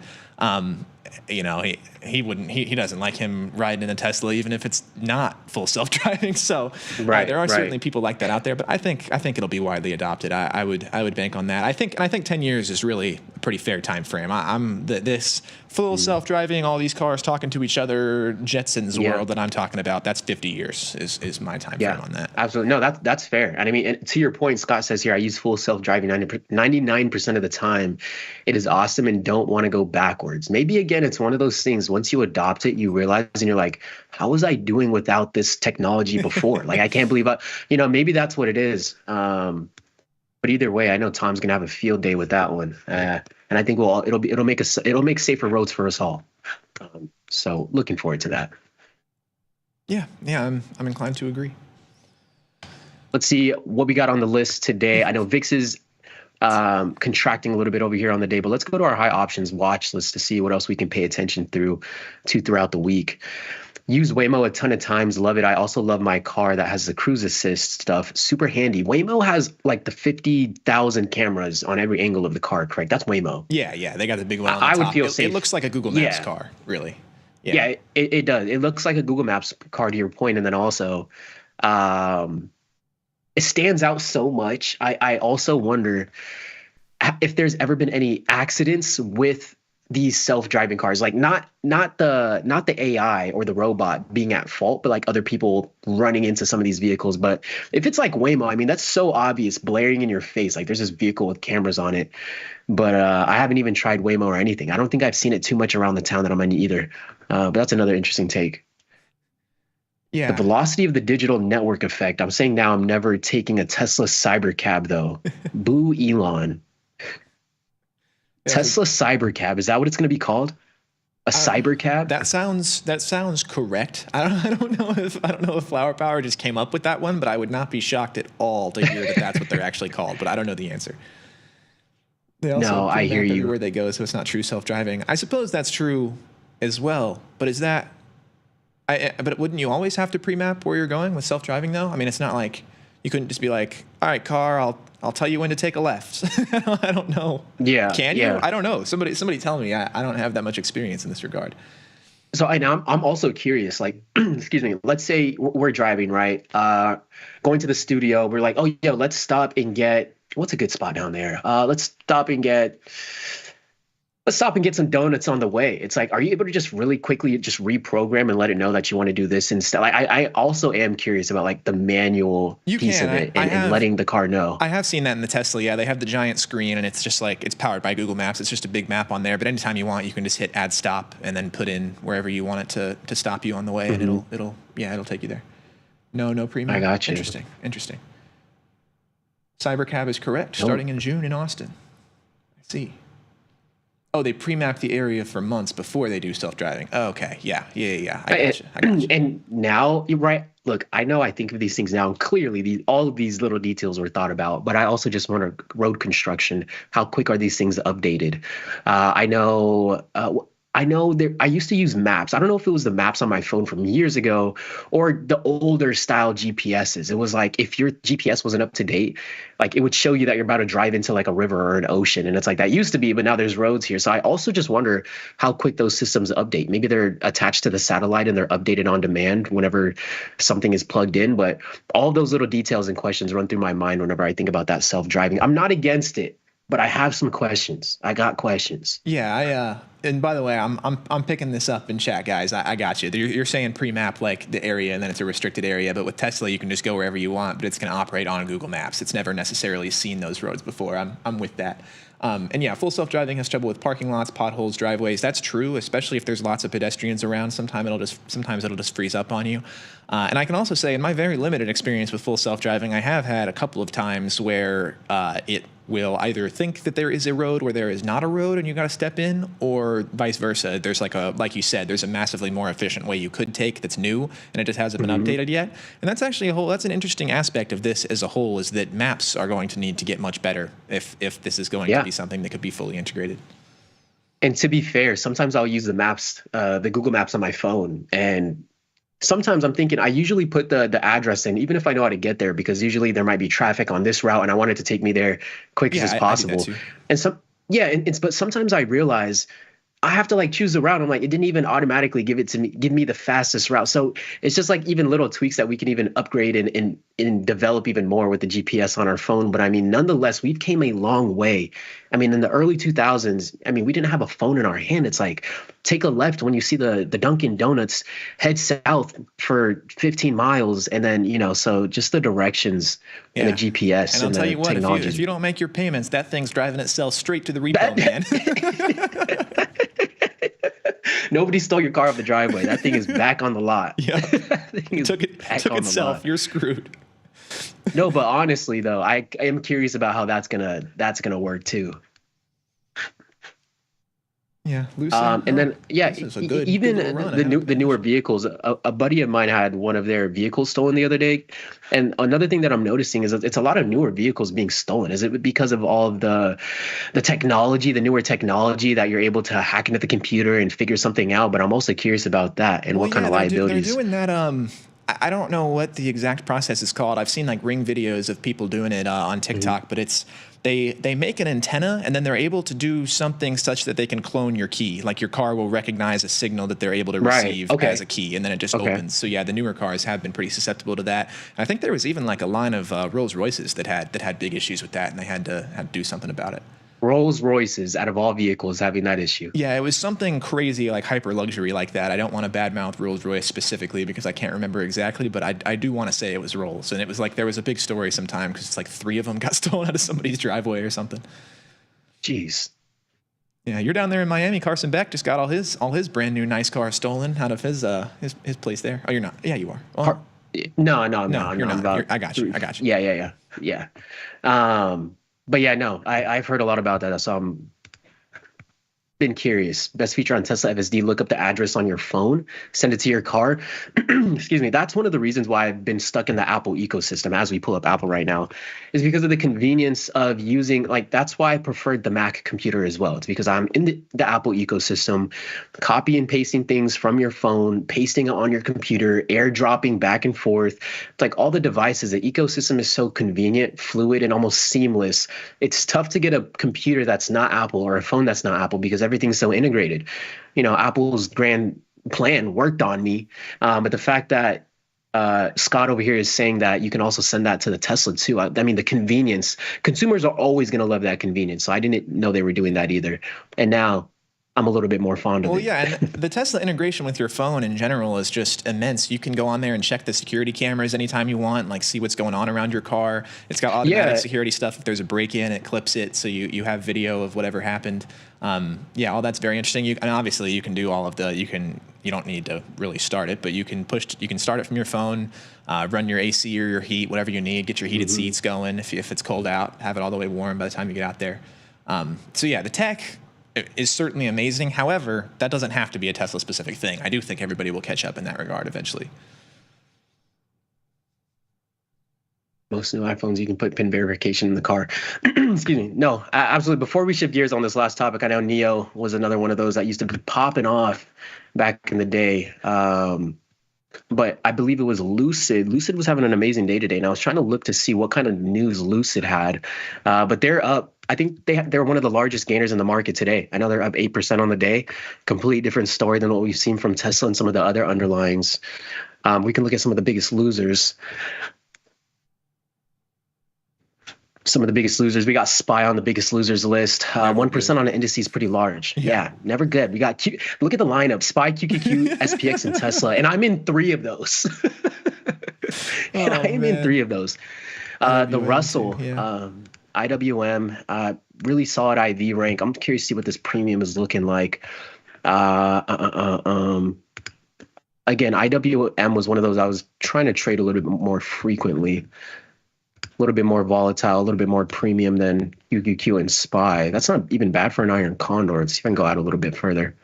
He doesn't like him riding in a Tesla even if it's not full self-driving. So there are certainly people like that out there, but I think it'll be widely adopted. I would bank on that. I think 10 years is really a pretty fair time frame. This full self-driving, all these cars talking to each other, Jetsons world that I'm talking about, that's 50 years is my time frame on that. Absolutely. No, that's fair. And I mean, and to your point, Scott says here, I use full self-driving 99% of the time. It is awesome and don't want to go backwards. Maybe again, it's one of those things, once you adopt it, you realize and you're like, how was I doing without this technology before? Like, I can't believe maybe that's what it is. But either way, I know Tom's going to have a field day with that one. And I think it'll make safer roads for us all. So looking forward to that. Yeah, I'm inclined to agree. Let's see what we got on the list today. I know VIX is contracting a little bit over here on the day, but let's go to our high options watch list to see what else we can pay attention to throughout the week. Use Waymo a ton of times. Love it. I also love my car that has the cruise assist stuff. Super handy. Waymo has like the 50,000 cameras on every angle of the car, correct? That's Waymo. Yeah. They got the big one on the I top. would feel safe. It looks like a Google Maps car, really. Yeah, it does. It looks like a Google Maps car to your point. And then also, it stands out so much. I also wonder if there's ever been any accidents with these self-driving cars, like not the AI or the robot being at fault, but like other people running into some of these vehicles. But if it's like Waymo, I mean, that's so obvious, blaring in your face. Like there's this vehicle with cameras on it, but I haven't even tried Waymo or anything. I don't think I've seen it too much around the town that I'm in either. But that's another interesting take. Yeah. The velocity of the digital network effect. I'm saying now I'm never taking a Tesla Cybercab though. Boo Elon. Tesla Cybercab, is that what it's going to be called? A Cybercab? That sounds correct. I don't know if Flower Power just came up with that one, but I would not be shocked at all to hear that that's what they're actually called. But I don't know the answer. They also I hear you. Everywhere they go, so it's not true self-driving. I suppose that's true as well. But is that? But wouldn't you always have to pre-map where you're going with self-driving though? I mean, it's not like you couldn't just be like, all right, car, I'll tell you when to take a left. I don't know. Yeah. Can you? I don't know. Somebody tell me. I don't have that much experience in this regard. So I'm also curious, like, excuse me, let's say we're driving, right? Going to the studio. We're like, oh, yeah, let's stop and get, what's a good spot down there? Let's stop and get some donuts on the way. It's like, are you able to just really quickly just reprogram and let it know that you want to do this instead? Like, I also am curious about like the manual piece of it and letting the car know. I have seen that in the Tesla. Yeah, they have the giant screen and it's just like, it's powered by Google Maps. It's just a big map on there. But anytime you want, you can just hit add stop and then put in wherever you want it to stop you on the way, and it'll take you there. No premium. I got you. Interesting. Cybercab is correct. Starting in June in Austin. I see. Oh, they pre-map the area for months before they do self-driving. Oh, okay. Yeah. I got you. And now, you're right. Look, I think of these things now. Clearly, all of these little details were thought about. But I also just wonder, road construction, how quick are these things updated? I know I used to use maps. I don't know if it was the maps on my phone from years ago or the older style GPSs. It was like if your GPS wasn't up to date, like it would show you that you're about to drive into like a river or an ocean. And it's like that used to be, but now there's roads here. So I also just wonder how quick those systems update. Maybe they're attached to the satellite and they're updated on demand whenever something is plugged in. But all those little details and questions run through my mind whenever I think about that self-driving. I'm not against it, but I have some questions. I got questions. Yeah, and by the way, I'm picking this up in chat, guys. I got you. You're saying pre-map like the area, and then it's a restricted area. But with Tesla, you can just go wherever you want, but it's going to operate on Google Maps. It's never necessarily seen those roads before. I'm with that. And yeah, full self-driving has trouble with parking lots, potholes, driveways. That's true, especially if there's lots of pedestrians around. Sometimes it'll just freeze up on you. And I can also say, in my very limited experience with full self-driving, I have had a couple of times where it will either think that there is a road where there is not a road and you got to step in, or vice versa. There's like you said, there's a massively more efficient way you could take that's new and it just hasn't been updated yet. And that's actually that's an interesting aspect of this as a whole, is that maps are going to need to get much better if this is going to be something that could be fully integrated. And to be fair, sometimes I'll use the maps, the Google Maps on my phone, and sometimes I'm thinking, I usually put the address in, even if I know how to get there, because usually there might be traffic on this route and I want it to take me there quick as possible. But sometimes I realize I have to like choose the route. I'm like, it didn't even automatically give me the fastest route. So it's just like even little tweaks that we can even upgrade and develop even more with the GPS on our phone. But I mean, nonetheless, we've came a long way. I mean, in the early 2000s, I mean, we didn't have a phone in our hand. It's like, take a left when you see the Dunkin' Donuts, head south for 15 miles. And then, you know, so just the directions and the GPS and I'll tell you what, technology. if you don't make your payments, that thing's driving itself straight to the repo, man. Nobody stole your car off the driveway. That thing is back on the lot. Yeah, took itself. You're screwed. No, but honestly though, I am curious about how that's gonna work too. Yeah, and then even the newer vehicles. A buddy of mine had one of their vehicles stolen the other day, and another thing that I'm noticing is that it's a lot of newer vehicles being stolen. Is it because of all of the technology, the newer technology that you're able to hack into the computer and figure something out? But I'm also curious about that and what kind of liabilities. They're doing that. I don't know what the exact process is called. I've seen like Ring videos of people doing it on TikTok, but it's they make an antenna and then they're able to do something such that they can clone your key. Like your car will recognize a signal that they're able to receive as a key, and then it just opens. So yeah, the newer cars have been pretty susceptible to that. And I think there was even like a line of Rolls Royces that had big issues with that, and they had to do something about it. Rolls Royces, out of all vehicles, having that issue. Yeah, it was something crazy like hyper luxury like that. I don't want to badmouth Rolls Royce specifically because I can't remember exactly, but I do want to say it was Rolls. And it was like there was a big story sometime because it's like 3 of them got stolen out of somebody's driveway or something. Jeez. Yeah, you're down there in Miami. Carson Beck just got all his brand new nice car stolen out of his place there. Oh, you're not. Yeah, you are. Well, no, you're not. I got you. Yeah. But yeah, no, I've heard a lot about that. So I'm been curious. Best feature on Tesla FSD, look up the address on your phone, send it to your car. Excuse me. That's one of the reasons why I've been stuck in the Apple ecosystem as we pull up Apple right now, is because of the convenience of using, like, that's why I preferred the Mac computer as well. It's because I'm in the Apple ecosystem, copy and pasting things from your phone, pasting it on your computer, airdropping back and forth. It's like all the devices, the ecosystem is so convenient, fluid, and almost seamless. It's tough to get a computer that's not Apple or a phone that's not Apple because everything's so integrated. You know, Apple's grand plan worked on me, but the fact that Scott over here is saying that you can also send that to the Tesla too. I mean, the convenience, consumers are always going to love that convenience. So I didn't know they were doing that either. And now I'm a little bit more fond of it. Well, yeah, and the Tesla integration with your phone in general is just immense. You can go on there and check the security cameras anytime you want, like see what's going on around your car. It's got automatic security stuff. If there's a break-in, it clips it, so you have video of whatever happened. Yeah, all that's very interesting. And obviously you can do all of you don't need to really start it, but you can start it from your phone, run your AC or your heat, whatever you need, get your heated seats going if it's cold out, have it all the way warm by the time you get out there. So yeah, the tech is certainly amazing. However, that doesn't have to be a Tesla specific thing. I do think everybody will catch up in that regard eventually. Most new iPhones, you can put PIN verification in the car. Excuse me. No, absolutely. Before we shift gears on this last topic, I know Neo was another one of those that used to be popping off back in the day. But I believe it was Lucid. Lucid was having an amazing day today, and I was trying to look to see what kind of news Lucid had. But they're up. I think they're one of the largest gainers in the market today. I know they're up 8% on the day. Complete different story than what we've seen from Tesla and some of the other underlyings. We can look at some of the biggest losers. Some of the biggest losers. We got SPY on the biggest losers list. 1% on the index is pretty large. Yeah, never good. We got look at the lineup: SPY, QQQ, SPX, and Tesla. And I'm in 3 of those. In 3 of those. The Russell, IWM, really solid IV rank. I'm curious to see what this premium is looking like. Again, IWM was one of those I was trying to trade a little bit more frequently, a little bit more volatile, a little bit more premium than QQQ and SPY. That's not even bad for an Iron Condor. Let's even go out a little bit further.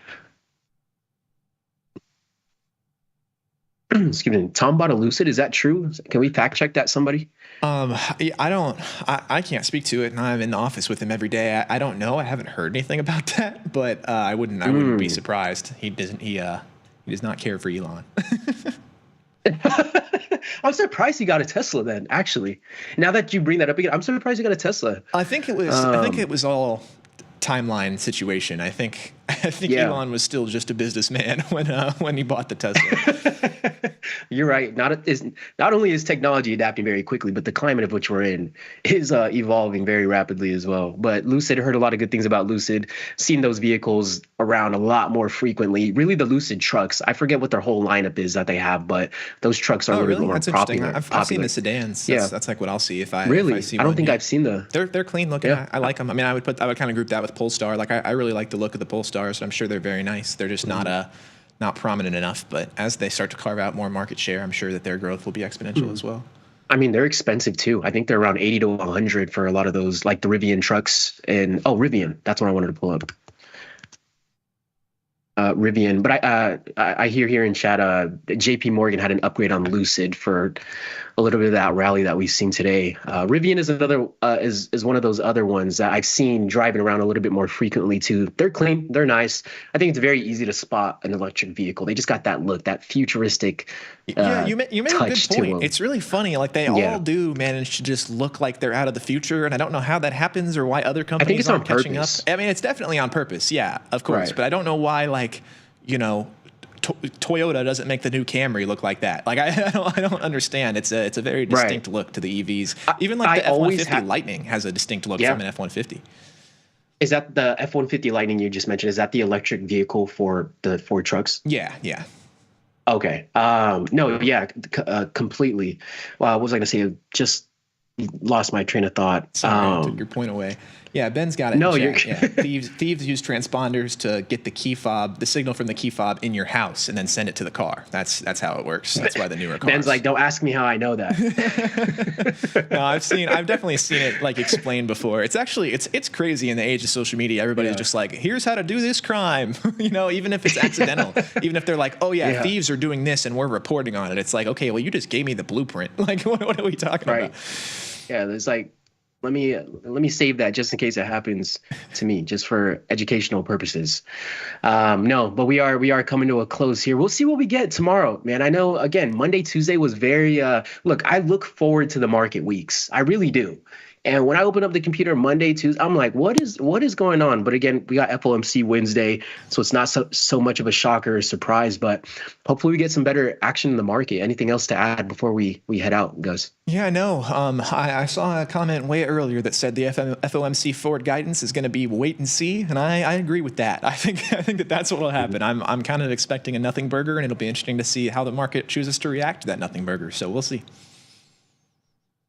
Excuse me. Tom bought a Lucid. Is that true? Can we fact check that, somebody? I can't speak to it, and I'm in the office with him every day. I don't know. I haven't heard anything about that, but I wouldn't be surprised. He does not care for Elon. I'm surprised he got a Tesla then, actually. Now that you bring that up again, I'm surprised he got a Tesla. I think it was all timeline situation. I think Elon was still just a businessman when he bought the Tesla. You're right. Not only is technology adapting very quickly, but the climate of which we're in is evolving very rapidly as well. But Lucid, heard a lot of good things about Lucid. Seen those vehicles around a lot more frequently. Really, the Lucid trucks. I forget what their whole lineup is that they have, but those trucks are a little bit more popular. I've seen the sedans. That's like what I'll see if I really. If I see I don't one. think I've seen the. They're clean looking. Yeah. I like them. I mean, I would kind of group that with Polestar. Like I really like the look of the Polestars. I'm sure they're very nice. They're just not prominent enough. But as they start to carve out more market share, I'm sure that their growth will be exponential as well. I mean, they're expensive too. I think they're around 80 to 100 for a lot of those, like the Rivian trucks. And Rivian. That's what I wanted to pull up. Rivian, but I hear here in chat, JP Morgan had an upgrade on Lucid for a little bit of that rally that we've seen today. Rivian is another is one of those other ones that I've seen driving around a little bit more frequently too. They're clean, they're nice. I think it's very easy to spot an electric vehicle. They just got that look, that futuristic. You made a good point. It's really funny. Like they all do manage to just look like they're out of the future, and I don't know how that happens or why other companies aren't catching up. I mean, it's definitely on purpose. Yeah, of course, but I don't know why. Like, Toyota doesn't make the new Camry look like that. Like I don't understand. It's a very distinct look to the EVs. Even like the F-150 Lightning has a distinct look from an F-150. Is that the F-150 Lightning you just mentioned? Is that the electric vehicle for the Ford trucks? Yeah. Okay. No. Yeah. Completely. Well, what was I going to say? Just lost my train of thought. Sorry, I took your point away. Yeah, Ben's got it. No, you're thieves use transponders to get the signal from the key fob in your house and then send it to the car. That's how it works. That's why the newer cars. Ben's like, don't ask me how I know that. No, I've definitely seen it like explained before. It's actually it's crazy in the age of social media. Everybody's just like, here's how to do this crime. Even if it's accidental, even if they're like, oh yeah, thieves are doing this and we're reporting on it. It's like, okay, well you just gave me the blueprint. Like, what are we talking about? Yeah, there's like. Let me save that just in case it happens to me, just for educational purposes. No, but we are coming to a close here. We'll see what we get tomorrow, man. I know, again, Monday, Tuesday was very look, I look forward to the market weeks. I really do. And when I open up the computer Monday, Tuesday, I'm like, what is going on? But again, we got FOMC Wednesday, so it's not so much of a shocker or surprise, but hopefully we get some better action in the market. Anything else to add before we head out, Gus? Yeah, I know. I saw a comment way earlier that said the FOMC forward guidance is going to be wait and see, and I agree with that. I think that's what will happen. I'm kind of expecting a nothing burger, and it'll be interesting to see how the market chooses to react to that nothing burger. So we'll see.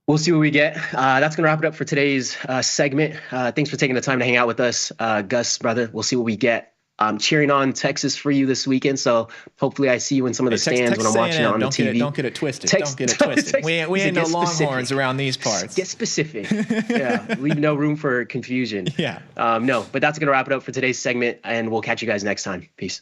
We'll see what we get. That's going to wrap it up for today's segment. Thanks for taking the time to hang out with us, Gus, brother. We'll see what we get. I'm cheering on Texas for you this weekend, so hopefully I see you in some of the stands when I'm watching it on the TV. Don't get it twisted. Don't get it twisted. We ain't no Longhorns around these parts. Get specific. Yeah, leave no room for confusion. Yeah. No, but that's going to wrap it up for today's segment, and we'll catch you guys next time. Peace.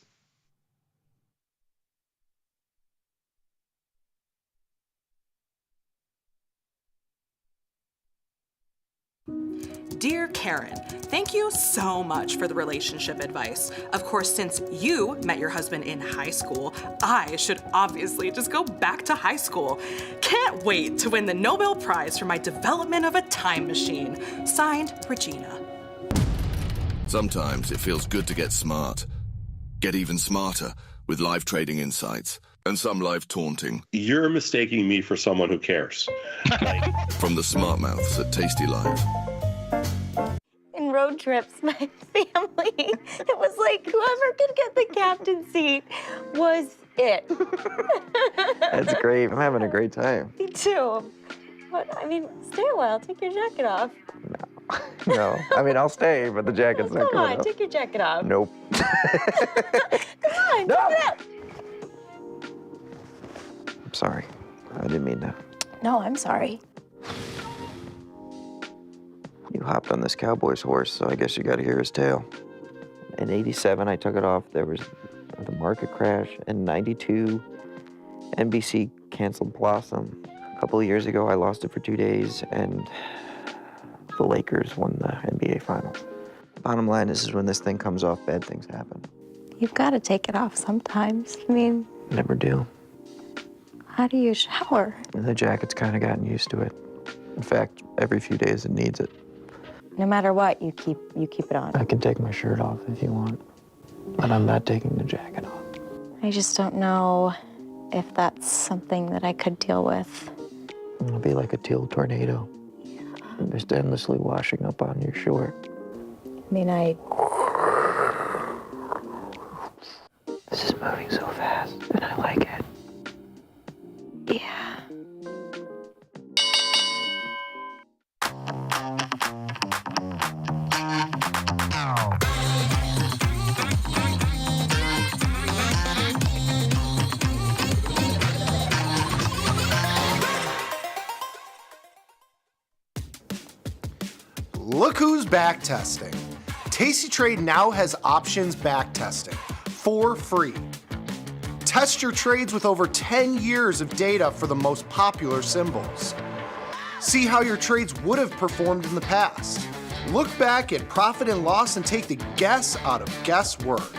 Dear Karen, thank you so much for the relationship advice. Of course, since you met your husband in high school, I should obviously just go back to high school. Can't wait to win the Nobel Prize for my development of a time machine. Signed, Regina. Sometimes it feels good to get smart. Get even smarter with live trading insights and some live taunting. You're mistaking me for someone who cares. From the smart mouths at tastylive. In road trips, my family, it was like whoever could get the captain seat was it. That's great. I'm having a great time. Me too. But, I mean, stay a while. Take your jacket off. No, No. I mean, I'll stay, but the jacket's not Come coming on, off. take your jacket off. Nope. Come on, No. take it out. I'm sorry. I didn't mean to. No, I'm sorry. You hopped on this cowboy's horse, so I guess you got to hear his tale. In '87, I took it off. There was the market crash. In '92, NBC canceled Blossom. A couple of years ago, I lost it for 2 days, and the Lakers won the NBA Finals. Bottom line is when this thing comes off, bad things happen. You've got to take it off sometimes. I mean, Never do. how do you shower? And the jacket's kind of gotten used to it. In fact, every few days it needs it. No matter what, you keep it on. I can take my shirt off if you want, but I'm not taking the jacket off. I just don't know if that's something that I could deal with. It'll be like a teal tornado. Just endlessly washing up on your short. I mean, This is moving so fast, and I like it. Yeah. Look who's back testing. tastytrade now has options back testing for free. Test your trades with over 10 years of data for the most popular symbols. See how your trades would have performed in the past. Look back at profit and loss and take the guess out of guesswork.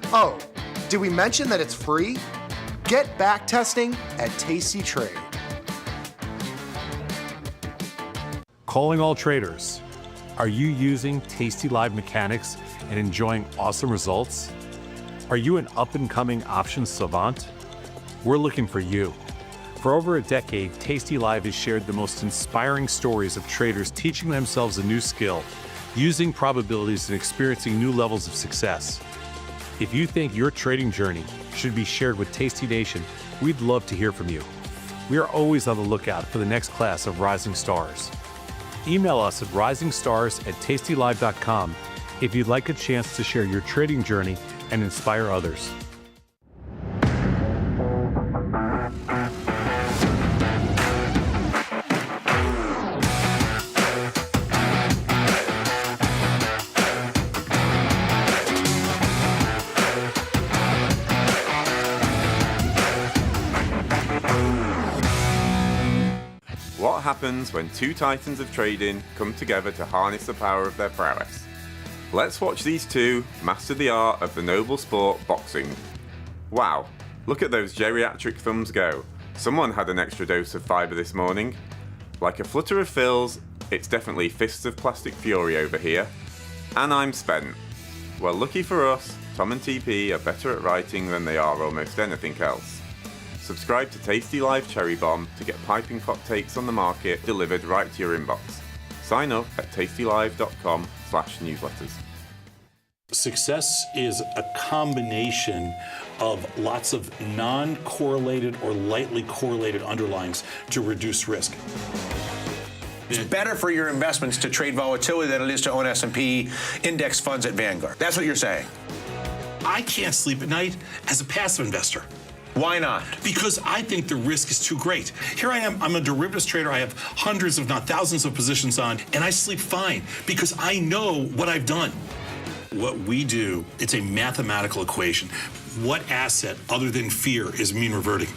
Oh, did we mention that it's free? Get back testing at tastytrade. Calling all traders. Are you using tastylive mechanics and enjoying awesome results? Are you an up-and-coming options savant? We're looking for you. For over a decade, tastylive has shared the most inspiring stories of traders teaching themselves a new skill, using probabilities and experiencing new levels of success. If you think your trading journey should be shared with Tasty Nation, we'd love to hear from you. We are always on the lookout for the next class of rising stars. Email us at risingstars@tastylive.com if you'd like a chance to share your trading journey and inspire others. What happens when two titans of trading come together to harness the power of their prowess? Let's watch these two master the art of the noble sport boxing. Wow, look at those geriatric thumbs go. Someone had an extra dose of fibre this morning. Like a flutter of fills, it's definitely fists of plastic fury over here. And I'm spent. Well, lucky for us, Tom and TP are better at writing than they are almost anything else. Subscribe to Tasty Live Cherry Bomb to get piping hot takes on the market delivered right to your inbox. Sign up at tastylive.com/newsletters. Success is a combination of lots of non-correlated or lightly correlated underlyings to reduce risk. It's better for your investments to trade volatility than it is to own S&P index funds at Vanguard. That's what you're saying. I can't sleep at night as a passive investor. Why not? Because I think the risk is too great. Here I am, I'm a derivatives trader. I have hundreds, if not thousands of positions on, and I sleep fine because I know what I've done. What we do, it's a mathematical equation. What asset other than fear is mean reverting?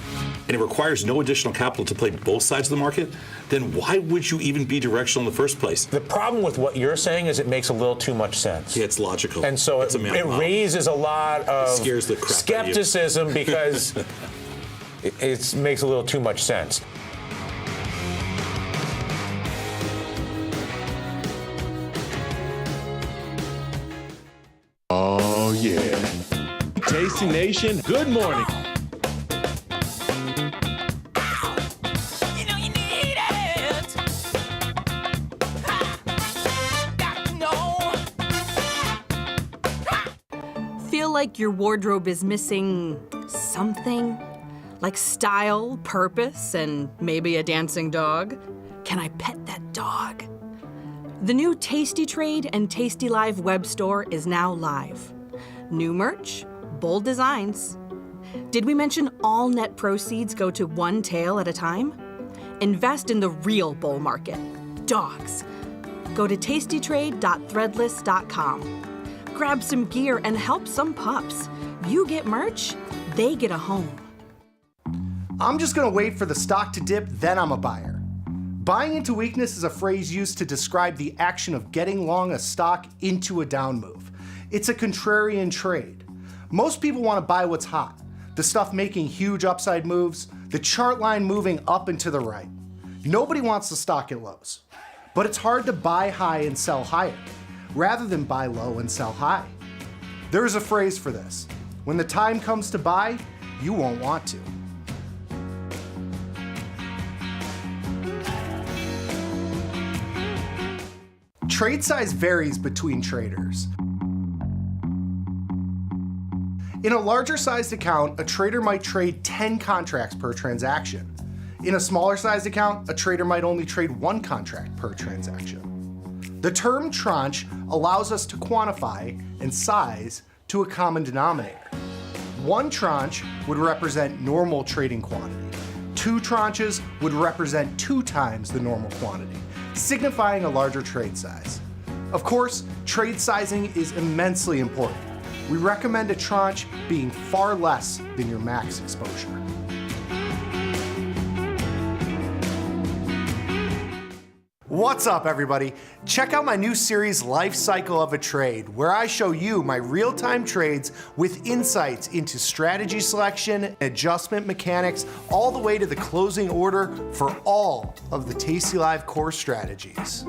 And it requires no additional capital to play both sides of the market, then why would you even be directional in the first place? The problem with what you're saying is it makes a little too much sense. Yeah, it's logical. And so it raises a lot of scares the crap skepticism because it makes a little too much sense. Oh, yeah. Tasty Nation, good morning. Feel like your wardrobe is missing something? Like style, purpose, and maybe a dancing dog? Can I pet that dog? The new Tasty Trade and tastylive web store is now live. New merch, bold designs. Did we mention all net proceeds go to one tail at a time? Invest in the real bull market, dogs. Go to tastytrade.threadless.com. Grab some gear and help some pups. You get merch, they get a home. I'm just gonna wait for the stock to dip, then I'm a buyer. Buying into weakness is a phrase used to describe the action of getting long a stock into a down move. It's a contrarian trade. Most people wanna buy what's hot, the stuff making huge upside moves, the chart line moving up and to the right. Nobody wants the stock at lows. But it's hard to buy high and sell higher, rather than buy low and sell high. There is a phrase for this. When the time comes to buy, you won't want to. Trade size varies between traders. In a larger sized account, a trader might trade 10 contracts per transaction. In a smaller sized account, a trader might only trade 1 contract per transaction. The term tranche allows us to quantify and size to a common denominator. 1 tranche would represent normal trading quantity. 2 tranches would represent 2 times the normal quantity, signifying a larger trade size. Of course, trade sizing is immensely important. We recommend a tranche being far less than your max exposure. What's up, everybody? Check out my new series, Life Cycle of a Trade, where I show you my real-time trades with insights into strategy selection, adjustment mechanics, all the way to the closing order for all of the tastylive core strategies.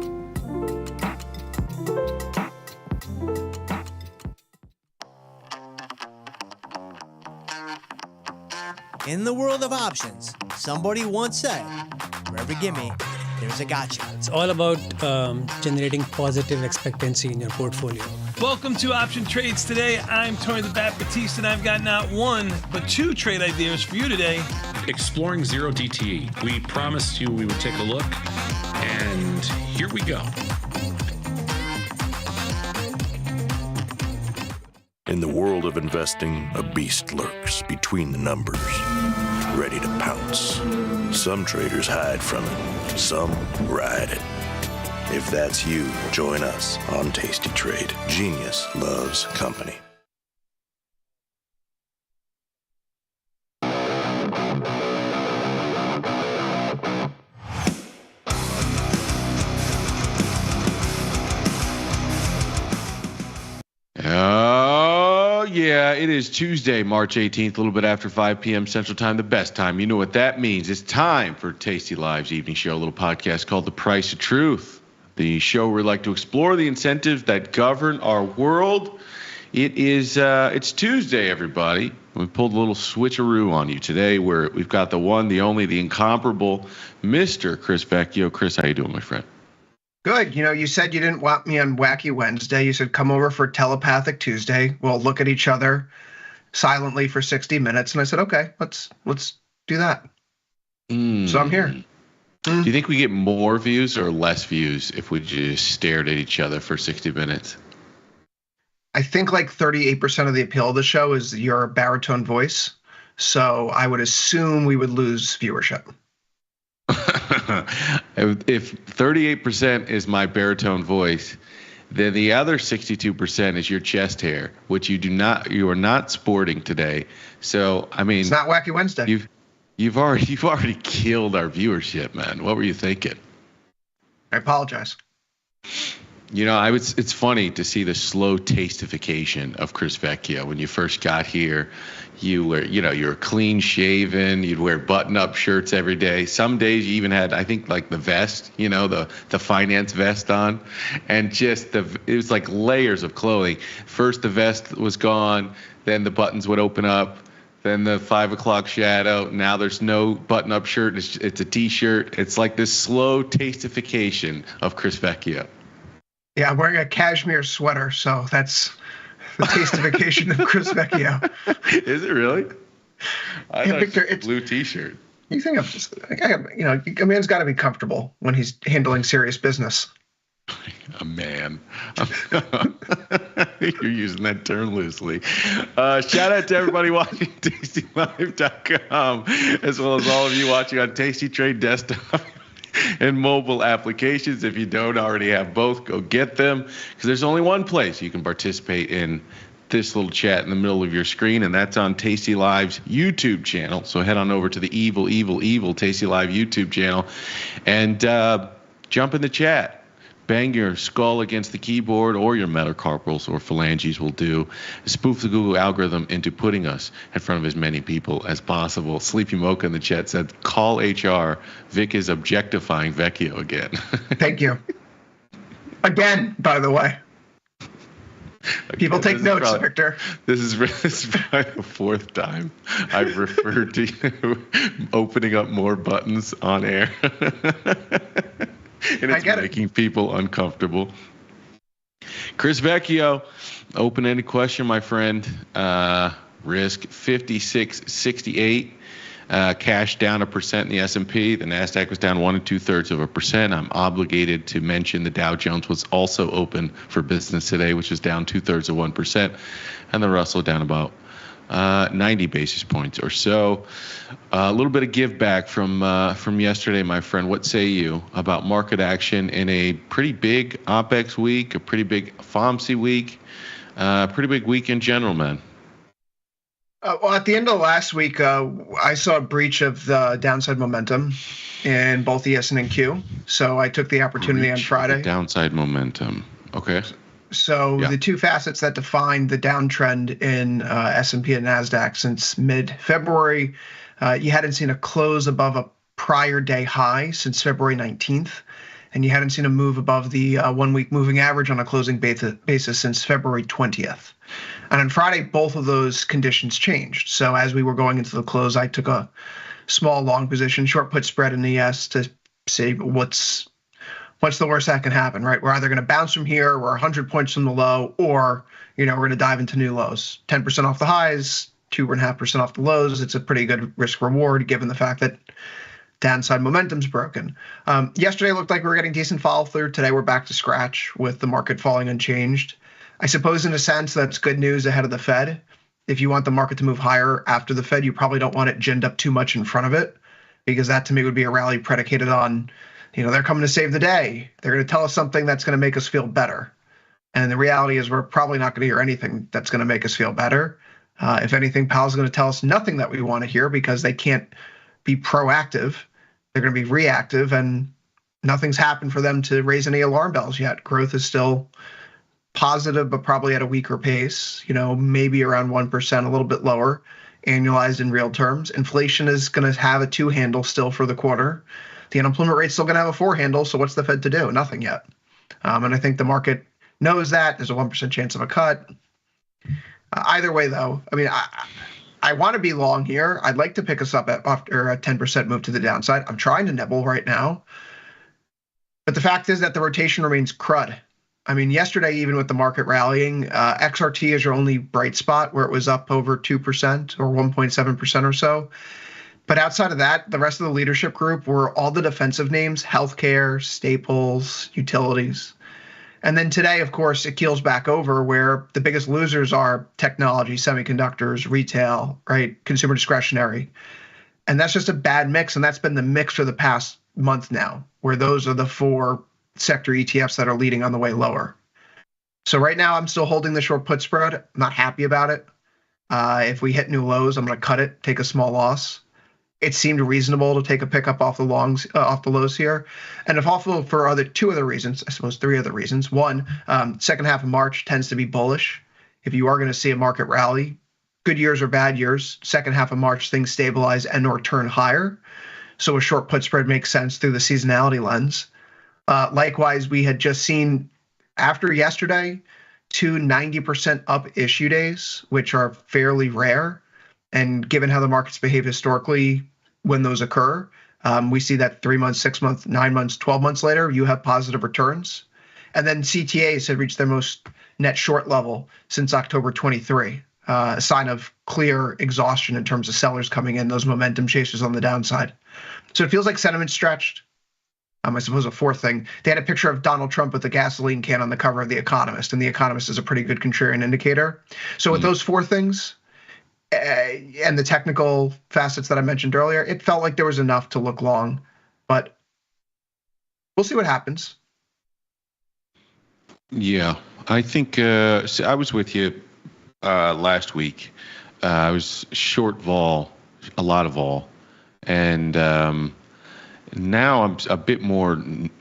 In the world of options, somebody once said, for every gimme, there's a gotcha. It's all about generating positive expectancy in your portfolio. Welcome to Option Trades Today. I'm Tony the Bat Batiste, and I've got not 1, but 2 trade ideas for you today. Exploring zero DTE. We promised you we would take a look, and here we go. In the world of investing, a beast lurks between the numbers, ready to pounce. Some traders hide from it, some ride it. If that's you, join us on Tasty Trade. Genius loves company. Oh, yeah, it is Tuesday, March 18th, a little bit after 5 p.m. Central Time, the best time. You know what that means. It's time for Tasty Live's evening show, a little podcast called The Price of Truth, the show where we like to explore the incentives that govern our world. It's Tuesday, everybody. We pulled a little switcheroo on you today where we've got the one, the only, the incomparable Mr. Chris Vecchio. Chris, how you doing, my friend? Good. You know, you said you didn't want me on Wacky Wednesday. You said come over for Telepathic Tuesday. We'll look at each other silently for 60 minutes. And I said, okay, let's do that. So I'm here. Do you think we get more views or less views if we just stared at each other for 60 minutes? I think like 38% of the appeal of the show is your baritone voice. So I would assume we would lose viewership. If 38% is my baritone voice, then the other 62% is your chest hair, which you are not sporting today. So I mean, it's not Wacky Wednesday. You've already killed our viewership, man. What were you thinking? I apologize. You know, it's funny to see the slow tastification of Chris Vecchio. When you first got here, you were clean shaven, you'd wear button-up shirts every day. Some days you even had, I think, like the vest, the finance vest on, and it was like layers of clothing. First the vest was gone, then the buttons would open up, then the 5 o'clock shadow. Now there's no button-up shirt, it's a t-shirt. It's like this slow tastification of Chris Vecchio. Yeah, I'm wearing a cashmere sweater, so that's the tastification of Chris Vecchio. Is it really? I thought Victor, it's a blue t-shirt. You think a man's got to be comfortable when he's handling serious business. A man. You're using that term loosely. Shout out to everybody watching tastylive.com, as well as all of you watching on Tasty Trade desktop and mobile applications. If you don't already have both, go get them, because there's only one place you can participate in this little chat in the middle of your screen, and that's on Tasty Live's YouTube channel. So head on over to the evil Tasty Live YouTube channel and jump in the chat. Bang your skull against the keyboard, or your metacarpals or phalanges will do. Spoof the Google algorithm into putting us in front of as many people as possible. Sleepy Mocha in the chat said, call HR. Vic is objectifying Vecchio again. Thank you. Again, by the way. People take notes, Victor. This is probably the fourth time I've referred to you opening up more buttons on air. And it's making people uncomfortable. Chris Vecchio, open-ended question, my friend. Risk 56.68. Cash down 1% in the S&P. The NASDAQ was down 1 2/3%. I'm obligated to mention the Dow Jones was also open for business today, which is down 2/3%. And the Russell down about 90 basis points or so. A little bit of give back from yesterday, my friend. What say you about market action in a pretty big OPEX week, a pretty big FOMC week, pretty big week in general, man? Well, at the end of last week, I saw a breach of the downside momentum in both ES and NQ. So I took the opportunity on Friday. Downside momentum. Okay. So the two facets that define the downtrend in S&P and NASDAQ since mid-February, you hadn't seen a close above a prior day high since February 19th, and you hadn't seen a move above the 1-week moving average on a closing basis since February 20th. And on Friday, both of those conditions changed. So as we were going into the close, I took a small long position, short put spread in ES to see what's the worst that can happen, right? We're either going to bounce from here, we're 100 points from the low, or we're going to dive into new lows. 10% off the highs, 2.5% off the lows. It's a pretty good risk reward given the fact that downside momentum's broken. Yesterday looked like we were getting decent follow through. Today we're back to scratch with the market falling unchanged. I suppose in a sense that's good news ahead of the Fed. If you want the market to move higher after the Fed, you probably don't want it ginned up too much in front of it, because that to me would be a rally predicated on, they're coming to save the day. They're going to tell us something that's going to make us feel better. And the reality is we're probably not going to hear anything that's going to make us feel better. If anything, Powell's going to tell us nothing that we want to hear, because they can't be proactive. They're going to be reactive, and nothing's happened for them to raise any alarm bells yet. Growth is still positive, but probably at a weaker pace, maybe around 1%, a little bit lower, annualized in real terms. Inflation is going to have a 2 handle still for the quarter. The unemployment rate's still going to have a 4 handle, so what's the Fed to do? Nothing yet. And I think the market knows that. There's a 1% chance of a cut. Either way, though, I want to be long here. I'd like to pick us up after a 10% move to the downside. I'm trying to nibble right now. But the fact is that the rotation remains crud. Yesterday, even with the market rallying, XRT is your only bright spot, where it was up over 2% or 1.7% or so. But outside of that, the rest of the leadership group were all the defensive names: healthcare, staples, utilities. And then today, of course, it keels back over, where the biggest losers are technology, semiconductors, retail, right? Consumer discretionary. And that's just a bad mix. And that's been the mix for the past month now, where those are the 4 sector ETFs that are leading on the way lower. So right now, I'm still holding the short put spread. I'm not happy about it. If we hit new lows, I'm going to cut it, take a small loss. It seemed reasonable to take a pickup off the lows here, and if also for 2 other reasons, I suppose 3 other reasons. One, second half of March tends to be bullish. If you are going to see a market rally, good years or bad years, second half of March things stabilize and or turn higher. So a short put spread makes sense through the seasonality lens. Likewise, we had just seen after yesterday 2 90% up issue days, which are fairly rare. And given how the markets behave historically when those occur, we see that 3 months, 6 months, 9 months, 12 months later, you have positive returns. And then CTAs had reached their most net short level since October 23, a sign of clear exhaustion in terms of sellers coming in, those momentum chasers on the downside. So it feels like sentiment stretched. I suppose a fourth thing, they had a picture of Donald Trump with a gasoline can on the cover of The Economist, and The Economist is a pretty good contrarian indicator. So with those four things and the technical facets that I mentioned earlier, it felt like there was enough to look long, but we'll see what happens. Yeah, I think so I was with you last week. I was short vol, a lot of vol, and now I'm a bit more,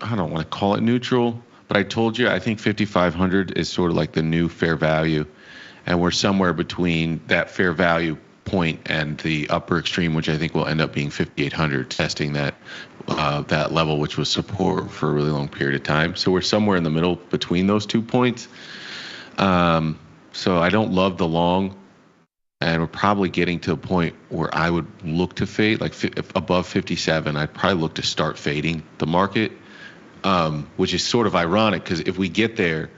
I don't want to call it neutral, but I told you I think 5,500 is sort of like the new fair value, and we're somewhere between that fair value point and the upper extreme, which I think will end up being 5,800, testing that that level, which was support for a really long period of time. So we're somewhere in the middle between those 2 points. So I don't love the long, and we're probably getting to a point where I would look to fade, like above 57. I'd probably look to start fading the market, which is sort of ironic because if we get there,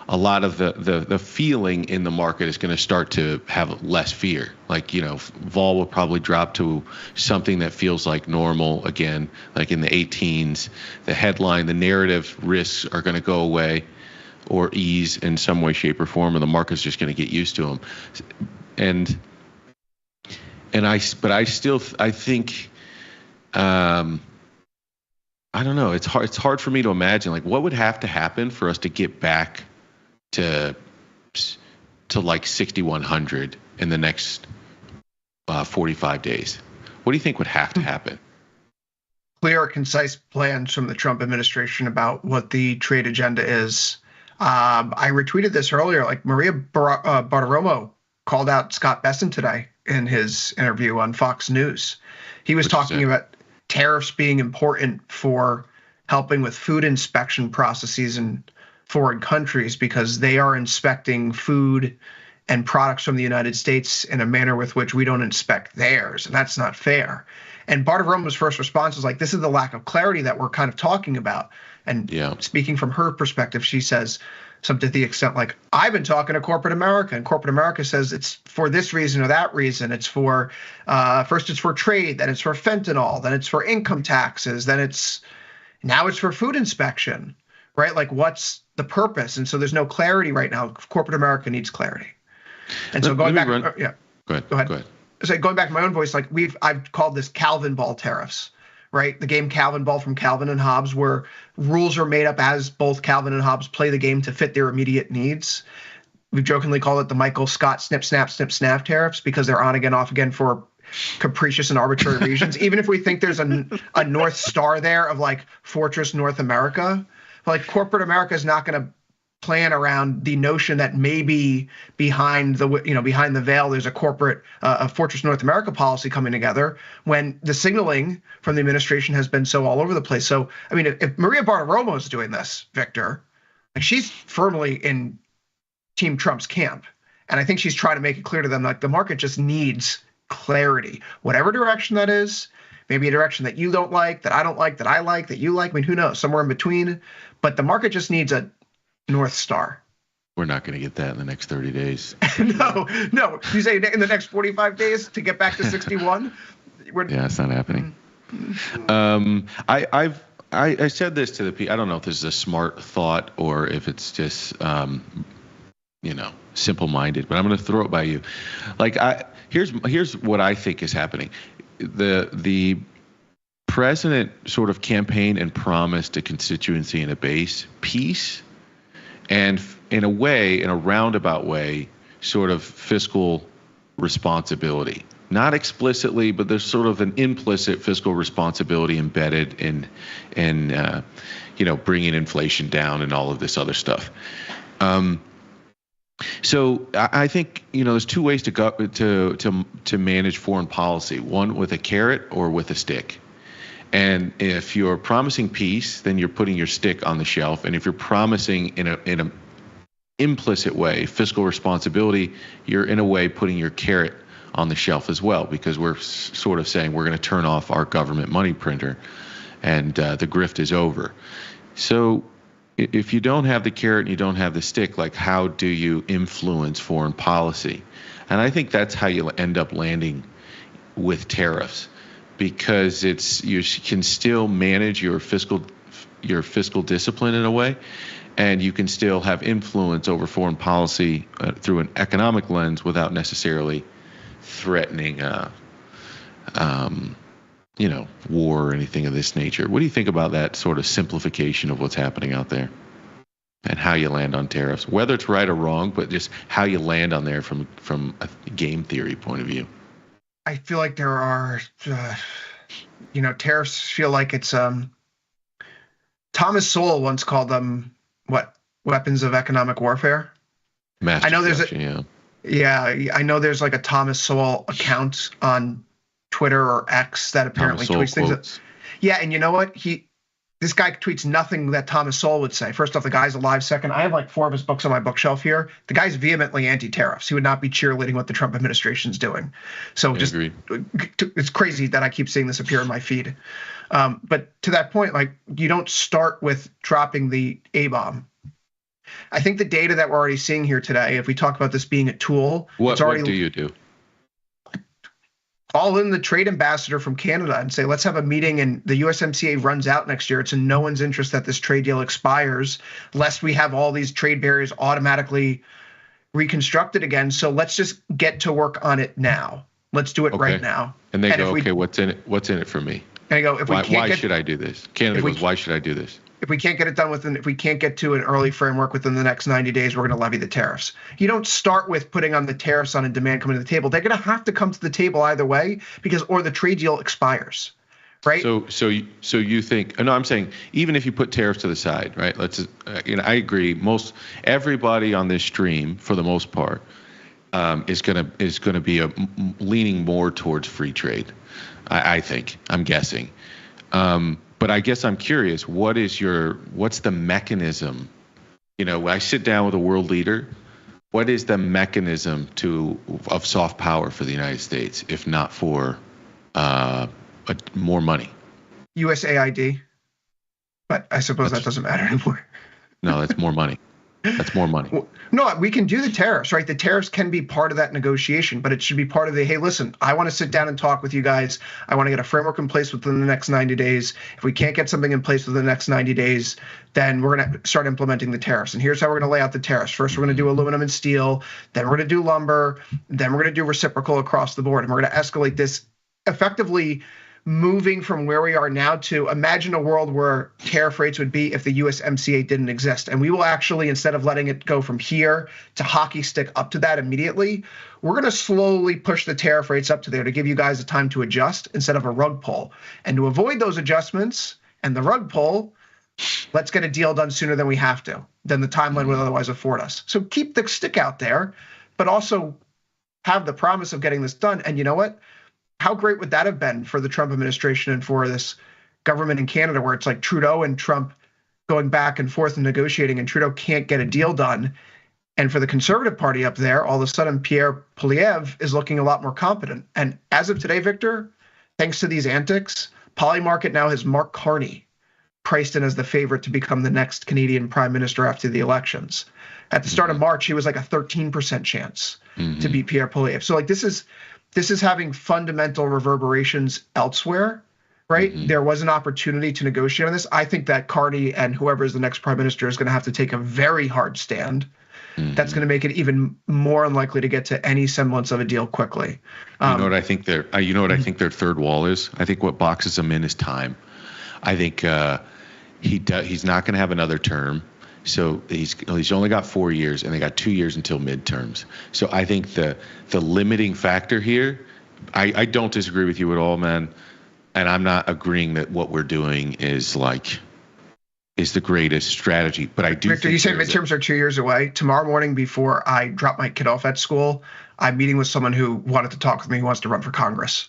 a lot of the feeling in the market is going to start to have less fear. Like, vol will probably drop to something that feels like normal again, like in the 18s. The headline, the narrative risks are going to go away or ease in some way, shape, or form, and the market's just going to get used to them. I think, I don't know. It's hard for me to imagine, like, what would have to happen for us to get back to like 6,100 in the next 45 days. What do you think would have to happen? Clear, concise plans from the Trump administration about what the trade agenda is. I retweeted this earlier. Like, Maria Bartiromo called out Scott Besson today in his interview on Fox News. He was talking about tariffs being important for helping with food inspection processes in foreign countries because they are inspecting food and products from the United States in a manner with which we don't inspect theirs, and that's not fair. And Bartiromo's first response was like, this is the lack of clarity that we're kind of talking about. And speaking from her perspective, she says something to the extent like, I've been talking to corporate America, and corporate America says it's for this reason or that reason. It's for, first it's for trade, then it's for fentanyl, then it's for income taxes, now it's for food inspection, right? Like, what's the purpose? And so there's no clarity right now. Corporate America needs clarity. And so going back, Go ahead. So going back to my own voice, like I've called this Calvin ball tariffs, right? The game Calvin ball from Calvin and Hobbes, where rules are made up as both Calvin and Hobbes play the game to fit their immediate needs. We've jokingly called it the Michael Scott snip, snap tariffs because they're on again, off again for capricious and arbitrary reasons. Even if we think there's a North Star there of like Fortress North America, like corporate America is not going to plan around the notion that maybe behind the veil there's a corporate a Fortress North America policy coming together when the signaling from the administration has been so all over the place. So I mean, if Maria Bartiromo is doing this, Victor, like, she's firmly in Team Trump's camp, and I think she's trying to make it clear to them like the market just needs clarity, whatever direction that is. Maybe a direction that you don't like, that I don't like, that I like, that you like. I mean, who knows? Somewhere in between. But the market just needs a North Star. We're not going to get that in the next 30 days. No. You say in the next 45 days to get back to 61? Yeah, it's not happening. I said this to the people. I don't know if this is a smart thought or if it's just, simple-minded, but I'm going to throw it by you. Like, here's what I think is happening. The president sort of campaigned and promised a constituency and a base peace, and in a way, in a roundabout way, sort of fiscal responsibility. Not explicitly, but there's sort of an implicit fiscal responsibility embedded in bringing inflation down and all of this other stuff. So I think there's two ways to go to manage foreign policy. One with a carrot or with a stick. And if you're promising peace, then you're putting your stick on the shelf. And if you're promising in an implicit way fiscal responsibility, you're in a way putting your carrot on the shelf as well, because we're sort of saying we're going to turn off our government money printer, and the grift is over. So if you don't have the carrot and you don't have the stick, like, how do you influence foreign policy? And I think that's how you'll end up landing with tariffs, because you can still manage your fiscal your fiscal discipline in a way, and you can still have influence over foreign policy through an economic lens without necessarily threatening, war or anything of this nature. What do you think about that sort of simplification of what's happening out there and how you land on tariffs, whether it's right or wrong, but just how you land on there from a game theory point of view? I feel like there are, tariffs feel like it's, Thomas Sowell once called them, weapons of economic warfare? Master I know there's I know there's like a Thomas Sowell account on Twitter or X that apparently tweets things. Yeah, and you know what? This guy tweets nothing that Thomas Sowell would say. First off, the guy's alive. Second, I have like 4 of his books on my bookshelf here. The guy's vehemently anti-tariffs. He would not be cheerleading what the Trump administration's doing. So it's crazy that I keep seeing this appear in my feed. But to that point, like, you don't start with dropping the A-bomb. I think the data that we're already seeing here today, if we talk about this being a tool, what do you do? Call in the trade ambassador from Canada and say, let's have a meeting, and the USMCA runs out next year. It's in no one's interest that this trade deal expires, lest we have all these trade barriers automatically reconstructed again. So let's just get to work on it now. Let's do it right now. And they go, okay, what's in it? What's in it for me? And I go, why should I do this? Canada goes, why should I do this? If we can't get it done if we can't get to an early framework within the next 90 days, we're going to levy the tariffs. You don't start with putting on the tariffs on a demand coming to the table. They're going to have to come to the table either way, or the trade deal expires, right? So you think? No, I'm saying even if you put tariffs to the side, right? I agree. Everybody on this stream, for the most part, is gonna be leaning more towards free trade. I think. I'm guessing. But I guess I'm curious, what's the mechanism? When I sit down with a world leader, what is the mechanism of soft power for the United States, if not for more money? USAID. But I suppose that doesn't matter anymore. No, that's more money. That's more money. No, we can do the tariffs, right? The tariffs can be part of that negotiation, but it should be part of hey, listen, I want to sit down and talk with you guys. I want to get a framework in place within the next 90 days. If we can't get something in place within the next 90 days, then we're going to start implementing the tariffs. And here's how we're going to lay out the tariffs. First, we're going to do aluminum and steel. Then we're going to do lumber. Then we're going to do reciprocal across the board. And we're going to escalate this, effectively moving from where we are now to imagine a world where tariff rates would be if the USMCA didn't exist. And we will actually, instead of letting it go from here to hockey stick up to that immediately, we're going to slowly push the tariff rates up to there to give you guys the time to adjust instead of a rug pull. And to avoid those adjustments and the rug pull, let's get a deal done sooner than we have to, than the timeline would otherwise afford us. So keep the stick out there, but also have the promise of getting this done. And you know what? How great would that have been for the Trump administration and for this government in Canada, where it's like Trudeau and Trump going back and forth and negotiating, and Trudeau can't get a deal done. And for the Conservative Party up there, all of a sudden Pierre Poilievre is looking a lot more competent. And as of today, Victor, thanks to these antics, Polymarket now has Mark Carney priced in as the favorite to become the next Canadian Prime Minister after the elections. At the start of March, he was like a 13% chance to beat Pierre Poilievre. So like this is having fundamental reverberations elsewhere, right? There was an opportunity to negotiate on this. I think that Carney and whoever is the next prime minister is going to have to take a very hard stand. That's going to make it even more unlikely to get to any semblance of a deal quickly. You know what I think their third wall is? I think what boxes them in is time. I think he's not going to have another term. So he's only got 4 years, and they got 2 years until midterms. So I think the limiting factor here, I don't disagree with you at all, man. And I'm not agreeing that what we're doing is the greatest strategy. But I do. Victor, you say midterms are 2 years away. Tomorrow morning, before I drop my kid off at school, I'm meeting with someone who wanted to talk with me, who wants to run for Congress.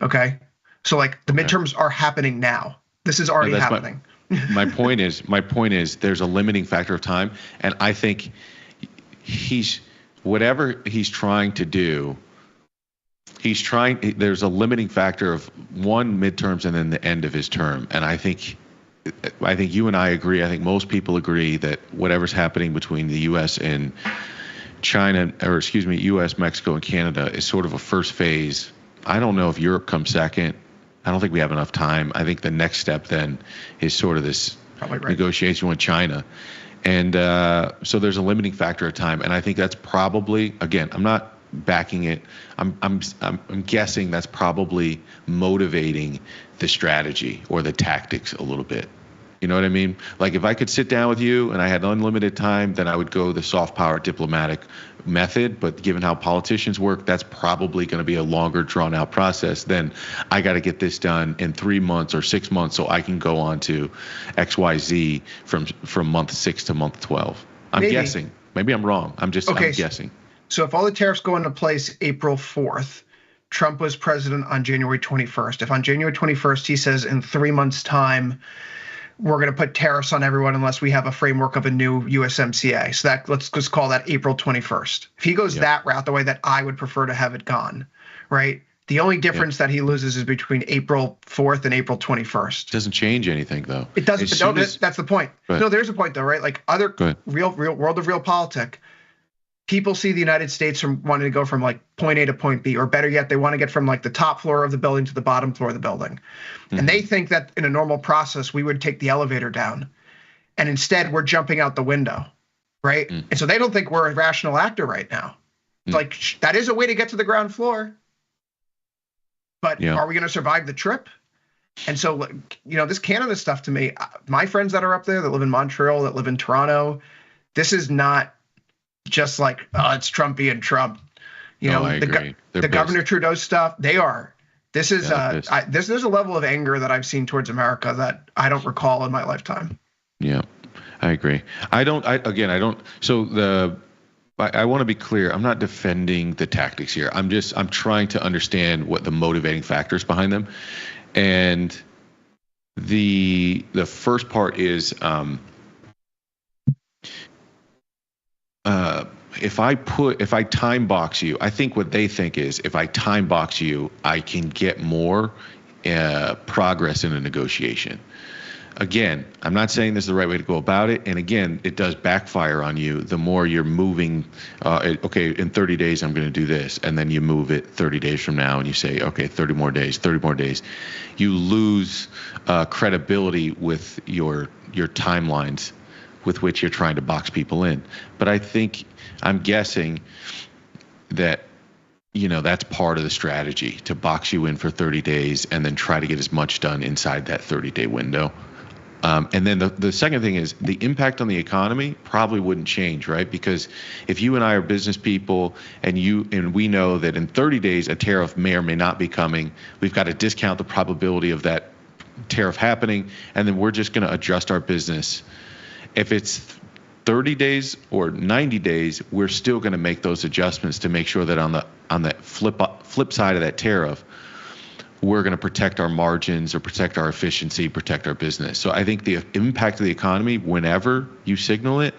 Okay, so like the midterms are happening now. This is already happening. My point is there's a limiting factor of time, and I think whatever he's trying to do, there's a limiting factor of one, midterms, and then the end of his term. And I think you and I agree, I think most people agree that whatever's happening between the US and US, Mexico, and Canada is sort of a first phase. I don't know if Europe comes second. I don't think we have enough time. I think the next step then is sort of this Probably right. negotiation with China. And so there's a limiting factor of time. And I think that's probably, again, I'm not backing it. I'm guessing that's probably motivating the strategy or the tactics a little bit. You know what I mean? Like if I could sit down with you and I had unlimited time, then I would go the soft power diplomatic method. But given how politicians work, that's probably going to be a longer drawn out process. Then I got to get this done in 3 months or 6 months so I can go on to XYZ from month 6 to month 12. I'm guessing. Maybe I'm wrong. I'm guessing. So if all the tariffs go into place April 4th, Trump was president on January 21st. If on January 21st he says in 3 months' time, we're going to put tariffs on everyone unless we have a framework of a new USMCA. So that let's just call that April 21st. If he goes that route, the way that I would prefer to have it gone, right? The only difference that he loses is between April 4th and April 21st. Doesn't change anything though. It doesn't. That's the point. No, there's a point though, right? Like other real world of realpolitik, people see the United States from wanting to go from like point A to point B, or better yet, they want to get from like the top floor of the building to the bottom floor of the building. Mm-hmm. And they think that in a normal process, we would take the elevator down. And instead, we're jumping out the window, right? Mm-hmm. And so they don't think we're a rational actor right now. Mm-hmm. Like, that is a way to get to the ground floor. But are we going to survive the trip? And so, you know, this Canada stuff to me, my friends that are up there that live in Montreal, that live in Toronto, this is not just like, oh, it's Trump being Trump. You know, the Governor Trudeau stuff, they are. This is there's a level of anger that I've seen towards America that I don't recall in my lifetime. Yeah, I agree. I want to be clear. I'm not defending the tactics here. I'm trying to understand what the motivating factors behind them. And the first part is if I time box you, I think what they think is if I time box you, I can get more progress in a negotiation. Again, I'm not saying this is the right way to go about it. And again, it does backfire on you the more you're moving. Okay, in 30 days, I'm going to do this. And then you move it 30 days from now and you say, okay, 30 more days. You lose credibility with your timelines with which you're trying to box people in. But I'm guessing that, you know, that's part of the strategy, to box you in for 30 days and then try to get as much done inside that 30-day window. And then the second thing is the impact on the economy probably wouldn't change, right? Because if you and I are business people and we know that in 30 days a tariff may or may not be coming, we've got to discount the probability of that tariff happening, and then we're just going to adjust our business. If it's 30 days or 90 days, we're still going to make those adjustments to make sure that on the flip side of that tariff, we're going to protect our margins or protect our efficiency, protect our business. So I think the impact of the economy, whenever you signal it,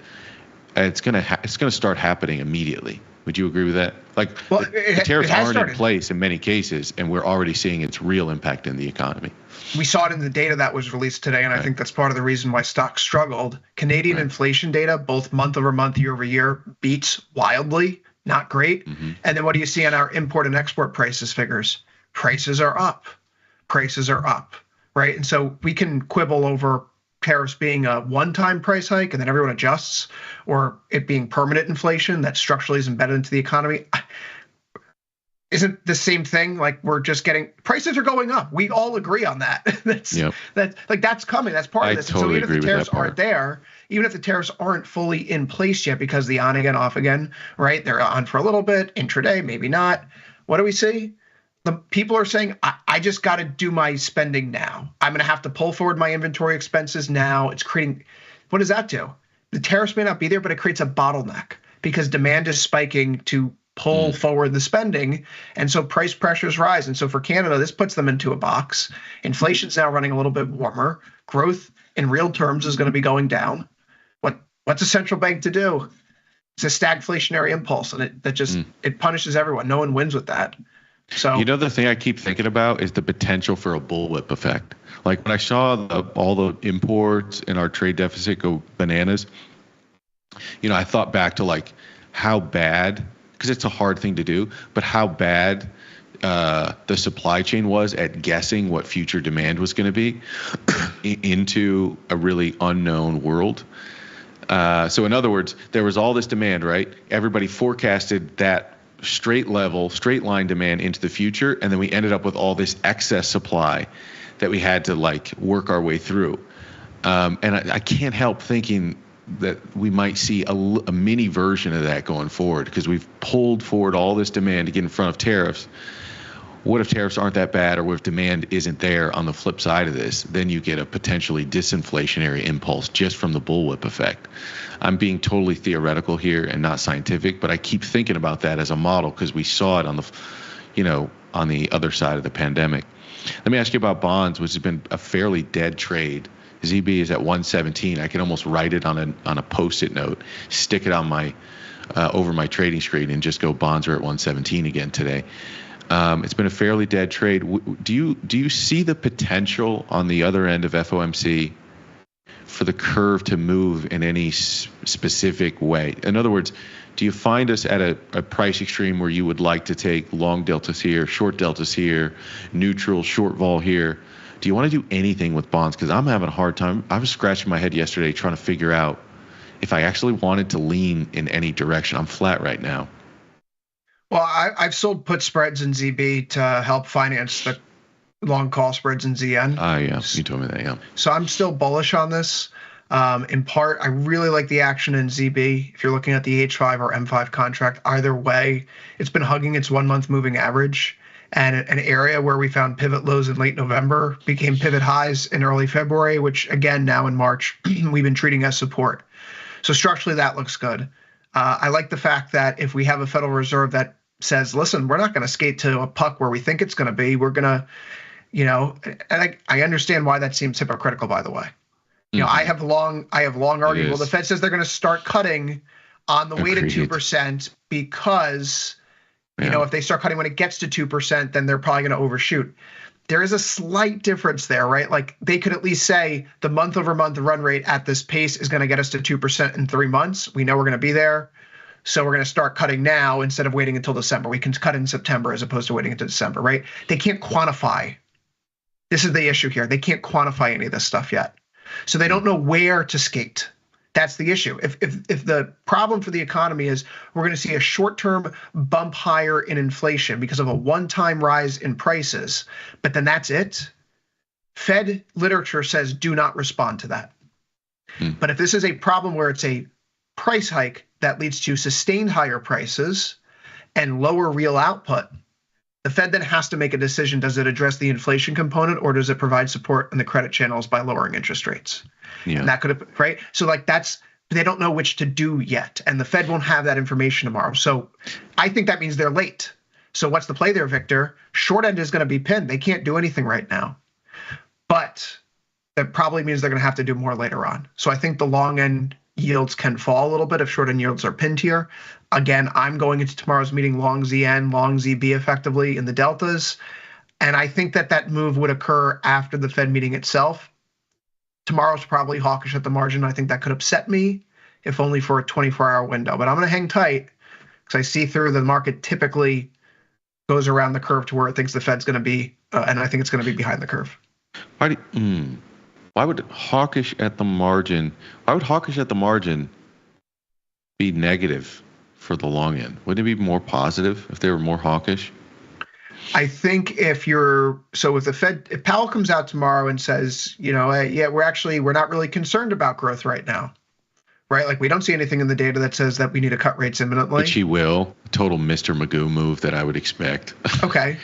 it's going to start happening immediately. Would you agree with that? The tariffs aren't in place in many cases, and we're already seeing its real impact in the economy. We saw it in the data that was released today, and I think that's part of the reason why stocks struggled. Canadian inflation data, both month over month, year over year, beats wildly, not great. Mm-hmm. And then what do you see on our import and export prices figures? Prices are up, right? And so we can quibble over tariffs being a one-time price hike and then everyone adjusts, or it being permanent inflation that structurally is embedded into the economy. Isn't the same thing? Like, we're just getting prices are going up. We all agree on that. That's coming. That's part of this. Totally and so even if the tariffs aren't there, even if the tariffs aren't fully in place yet, because the on again, off again, right? They're on for a little bit, intraday, maybe not. What do we see? The people are saying, I just got to do my spending now. I'm going to have to pull forward my inventory expenses now. It's creating, what does that do? The tariffs may not be there, but it creates a bottleneck because demand is spiking to pull forward the spending. And so price pressures rise. And so for Canada, this puts them into a box. Inflation's now running a little bit warmer. Growth in real terms is going to be going down. What's a central bank to do? It's a stagflationary impulse, and it punishes everyone. No one wins with that. So, you know, the thing I keep thinking about is the potential for a bullwhip effect. Like when I saw all the imports in our trade deficit go bananas, you know, I thought back to like how bad, because it's a hard thing to do, but how bad the supply chain was at guessing what future demand was going to be into a really unknown world. So in other words, there was all this demand, right? Everybody forecasted that straight line demand into the future, and then we ended up with all this excess supply that we had to like work our way through. And I can't help thinking that we might see a mini version of that going forward, because we've pulled forward all this demand to get in front of tariffs. What if tariffs aren't that bad, or what if demand isn't there on the flip side of this? Then you get a potentially disinflationary impulse just from the bullwhip effect. I'm being totally theoretical here and not scientific, but I keep thinking about that as a model because we saw it on the other side of the pandemic. Let me ask you about bonds, which has been a fairly dead trade. ZB is at 117. I can almost write it on a Post-it note, stick it on my over my trading screen, and just go bonds are at 117 again today. It's been a fairly dead trade. Do you see the potential on the other end of FOMC for the curve to move in any specific way? In other words, do you find us at a price extreme where you would like to take long deltas here, short deltas here, neutral, short vol here? Do you want to do anything with bonds? Because I'm having a hard time. I was scratching my head yesterday trying to figure out if I actually wanted to lean in any direction. I'm flat right now. Well, I've sold put spreads in ZB to help finance the long call spreads in ZN. Yeah, you told me that, yeah. So I'm still bullish on this. In part, I really like the action in ZB. If you're looking at the H5 or M5 contract, either way, it's been hugging its 1 month moving average. And an area where we found pivot lows in late November became pivot highs in early February, which again, now in March, we've been treating as support. So structurally, that looks good. I like the fact that if we have a Federal Reserve that says, listen, we're not going to skate to a puck where we think it's going to be. We're going to, and I understand why that seems hypocritical, by the way. I have long argued, well, the Fed says they're going to start cutting on the way to 2% because, if they start cutting when it gets to 2%, then they're probably going to overshoot. There is a slight difference there, right? Like they could at least say the month over month run rate at this pace is going to get us to 2% in 3 months. We know we're going to be there. So we're going to start cutting now instead of waiting until December. We can cut in September as opposed to waiting until December, right? They can't quantify. This is the issue here. They can't quantify any of this stuff yet. So they don't know where to skate. That's the issue. If the problem for the economy is we're going to see a short-term bump higher in inflation because of a one-time rise in prices, but then that's it, Fed literature says do not respond to that. But if this is a problem where it's a price hike that leads to sustained higher prices and lower real output, the Fed then has to make a decision. Does it address the inflation component, or does it provide support in the credit channels by lowering interest rates? Yeah. And that could have, right? So like they don't know which to do yet, and the Fed won't have that information tomorrow. So I think that means they're late. So what's the play there, Victor? Short end is going to be pinned. They can't do anything right now. But that probably means they're going to have to do more later on. So I think the long end yields can fall a little bit if short end yields are pinned here. Again, I'm going into tomorrow's meeting long ZN, long ZB effectively in the deltas. And I think that move would occur after the Fed meeting itself. Tomorrow's probably hawkish at the margin. I think that could upset me, if only for a 24-hour window. But I'm going to hang tight because I see through the market typically goes around the curve to where it thinks the Fed's going to be, and I think it's going to be behind the curve. Why would hawkish at the margin? Why would hawkish at the margin be negative for the long end? Wouldn't it be more positive if they were more hawkish? I think if Powell comes out tomorrow and says, we're not really concerned about growth right now, right? Like we don't see anything in the data that says that we need to cut rates imminently. Which he will. Total Mr. Magoo move that I would expect. Okay.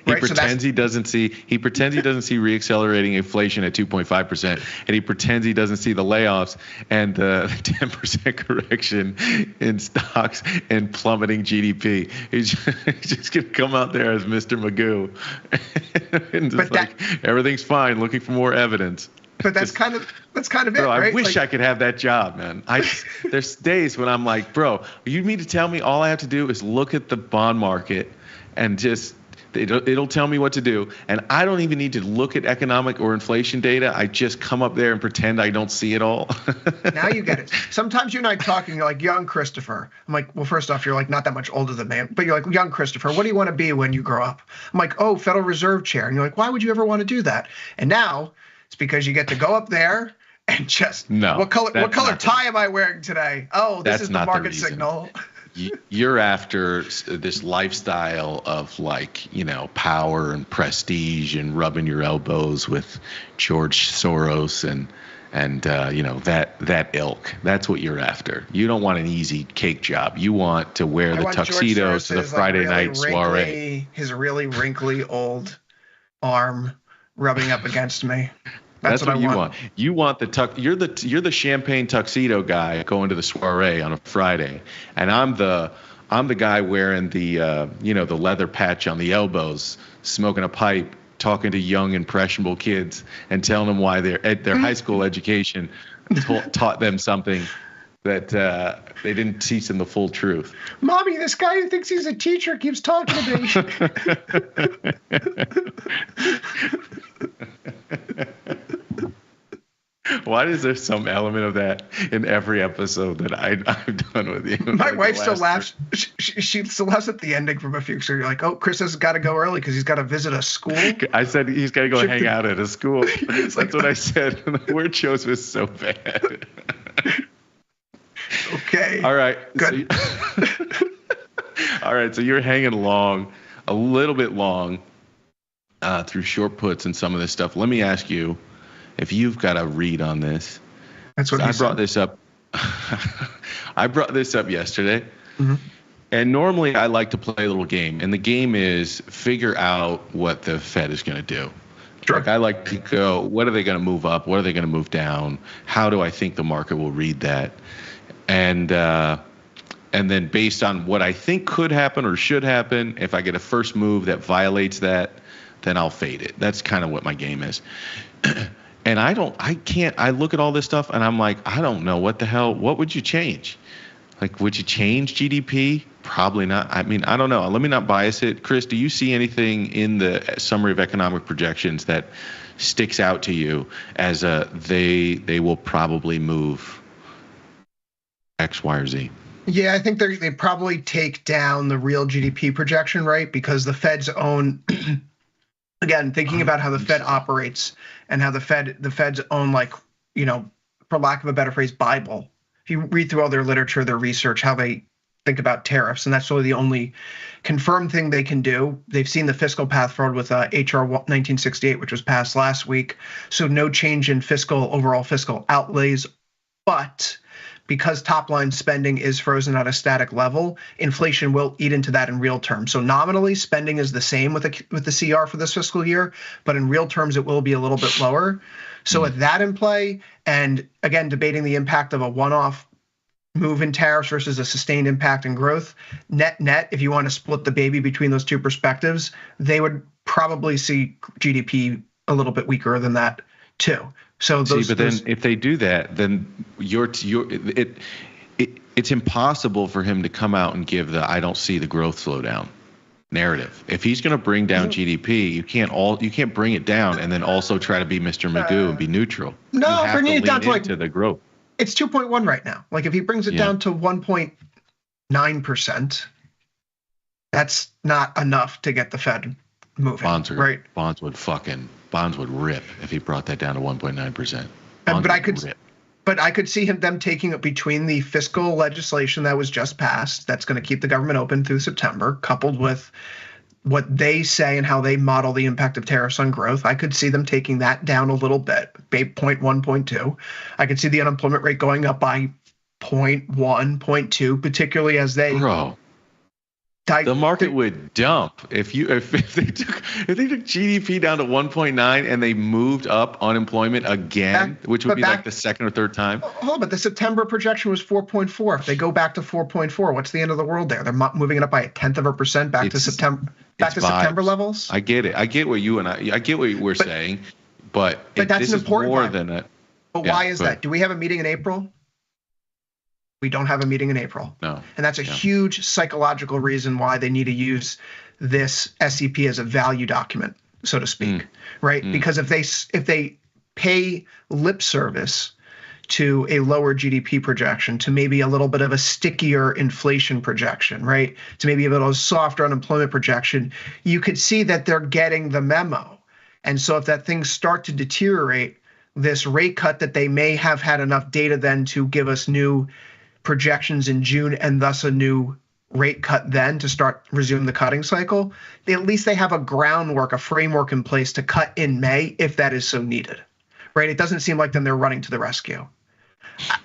He pretends he doesn't see reaccelerating inflation at 2.5%, and he pretends he doesn't see the layoffs and the 10% correction in stocks and plummeting GDP. He's just going to come out there as Mr. Magoo and everything's fine, looking for more evidence. But that's kind of it, bro, right? I wish I could have that job, man. There's days when I'm like, bro, you mean to tell me all I have to do is look at the bond market and just It'll tell me what to do, and I don't even need to look at economic or inflation data. I just come up there and pretend I don't see it all. Now you get it. Sometimes you and I talking, you're like, young Christopher. I'm like, well, first off, you're like not that much older than me, but you're like, young Christopher, what do you want to be when you grow up? I'm like, oh, Federal Reserve Chair. And you're like, why would you ever want to do that? And now it's because you get to go up there and just, what color tie am I wearing today? Oh, this is the market signal. You're after this lifestyle of power and prestige and rubbing your elbows with George Soros and that ilk. That's what you're after. You don't want an easy cake job. You want to wear the tuxedos to the Friday night soiree. His really wrinkly old arm rubbing up against me. That's what you want. You want you're the champagne tuxedo guy going to the soiree on a Friday, and I'm the guy wearing the the leather patch on the elbows, smoking a pipe, talking to young impressionable kids, and telling them why their high school education taught them something that they didn't teach them the full truth. Mommy, this guy who thinks he's a teacher keeps talking to me. Why is there some element of that in every episode that I've done with you? My wife still laughs. She still laughs at the ending from a few. So you're like, oh, Chris has got to go early because he's got to visit a school. I said he's got to go hang out at a school. That's what I said. The word choice was so bad. Okay. All right. Good. All right. So you're hanging along a little bit long through short puts and some of this stuff. Let me ask you, if you've got a read on this. That's what I brought this up. I brought this up yesterday. Mm-hmm. And normally I like to play a little game. And the game is figure out what the Fed is going to do. Sure. Like I like to go, what are they going to move up? What are they going to move down? How do I think the market will read that? And then based on what I think could happen or should happen, if I get a first move that violates that, then I'll fade it. That's kind of what my game is. And I look at all this stuff and I'm like, I don't know what would you change? Like, would you change GDP? Probably not. I mean, I don't know. Let me not bias it. Chris, do you see anything in the summary of economic projections that sticks out to you as they will probably move X, Y, or Z? Yeah, I think they probably take down the real GDP projection, right? Because the Fed's own again, thinking about how the Fed operates and how the Fed's own, for lack of a better phrase, Bible. If you read through all their literature, their research, how they think about tariffs, and that's really the only confirmed thing they can do. They've seen the fiscal path forward with HR 1968, which was passed last week. So no change in overall fiscal outlays, but because top line spending is frozen at a static level, inflation will eat into that in real terms. So nominally, spending is the same with the CR for this fiscal year, but in real terms, it will be a little bit lower. So with that in play, and again, debating the impact of a one-off move in tariffs versus a sustained impact in growth, net, if you want to split the baby between those two perspectives, they would probably see GDP a little bit weaker than that too. So then if they do that, then it's impossible for him to come out and give the I don't see the growth slowdown narrative. If he's going to bring down GDP, you can't bring it down and then also try to be Mr. Magoo and be neutral. No, bringing it down to the growth. It's 2.1 right now. Like if he brings it down to 1.9%, that's not enough to get the Fed moving. Bonds would rip if he brought that down to 1.9%. But I could see them taking it between the fiscal legislation that was just passed, that's going to keep the government open through September, coupled with what they say and how they model the impact of tariffs on growth. I could see them taking that down a little bit, 0.1, 0.2. I could see the unemployment rate going up by 0.1, 0.2, particularly as they the market would dump if they took GDP down to 1.9 and they moved up unemployment again, which would be like the second or third time. Hold on, but the September projection was 4.4. If they go back to 4.4, what's the end of the world there? They're moving it up by 0.1% back to September levels. I get it. I get what we're saying, but that's this an important is more one. than that. But why is that? Do we have a meeting in April? We don't have a meeting in April. No. And that's a huge psychological reason why they need to use this SEP as a value document, so to speak, right? Because if they pay lip service to a lower GDP projection, to maybe a little bit of a stickier inflation projection, right? To maybe a little softer unemployment projection, you could see that they're getting the memo. And so if that things start to deteriorate, this rate cut that they may have had enough data then to give us new projections in June and thus a new rate cut then to resume the cutting cycle, at least they have a groundwork, a framework in place to cut in May if that is so needed, right? It doesn't seem like then they're running to the rescue.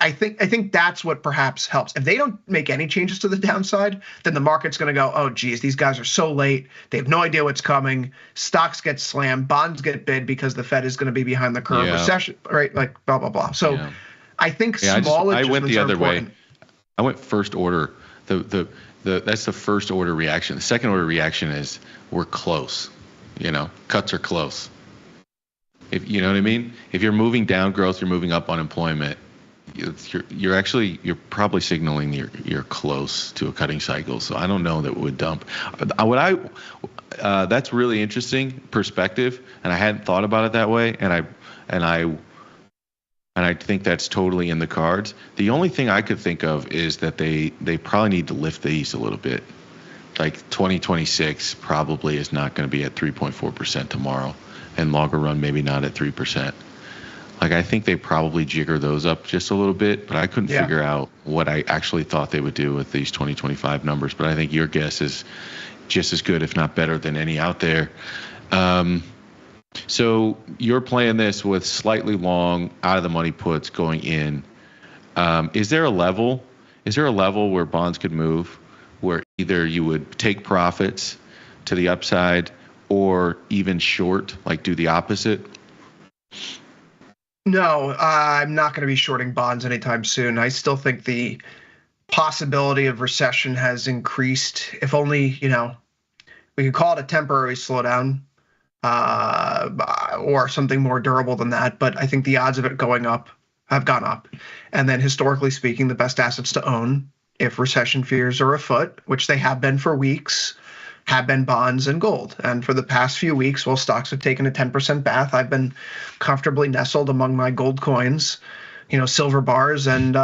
I think that's what perhaps helps. If they don't make any changes to the downside, then the market's going to go, oh, geez, these guys are so late. They have no idea what's coming. Stocks get slammed. Bonds get bid because the Fed is going to be the curve. Recession, right? Like blah, blah, blah. So I think small adjustments I went the are other important. way. I went first order. That's the first order reaction. The second order reaction is we're close. Cuts are close. If you know what I mean? If you're moving down growth, you're moving up unemployment. You're probably signaling you're close to a cutting cycle. So I don't know that it would dump. That's really interesting perspective, and I hadn't thought about it that way. And I think that's totally in the cards. The only thing I could think of is that they probably need to lift these a little bit. Like 2026 probably is not going to be at 3.4% tomorrow, and longer run maybe not at 3%. Like I think they probably jigger those up just a little bit, but I couldn't figure out what I actually thought they would do with these 2025 numbers. But I think your guess is just as good, if not better, than any out there. So you're playing this with slightly long, out of the money puts going in. Is there a level where bonds could move, where either you would take profits to the upside or even short, like do the opposite? No, I'm not going to be shorting bonds anytime soon. I still think the possibility of recession has increased. If only, we could call it a temporary slowdown or something more durable than that. But I think the odds of it going up have gone up. And then historically speaking, the best assets to own if recession fears are afoot, which they have been for weeks, have been bonds and gold. And for the past few weeks, while stocks have taken a 10% bath, I've been comfortably nestled among my gold coins, silver bars and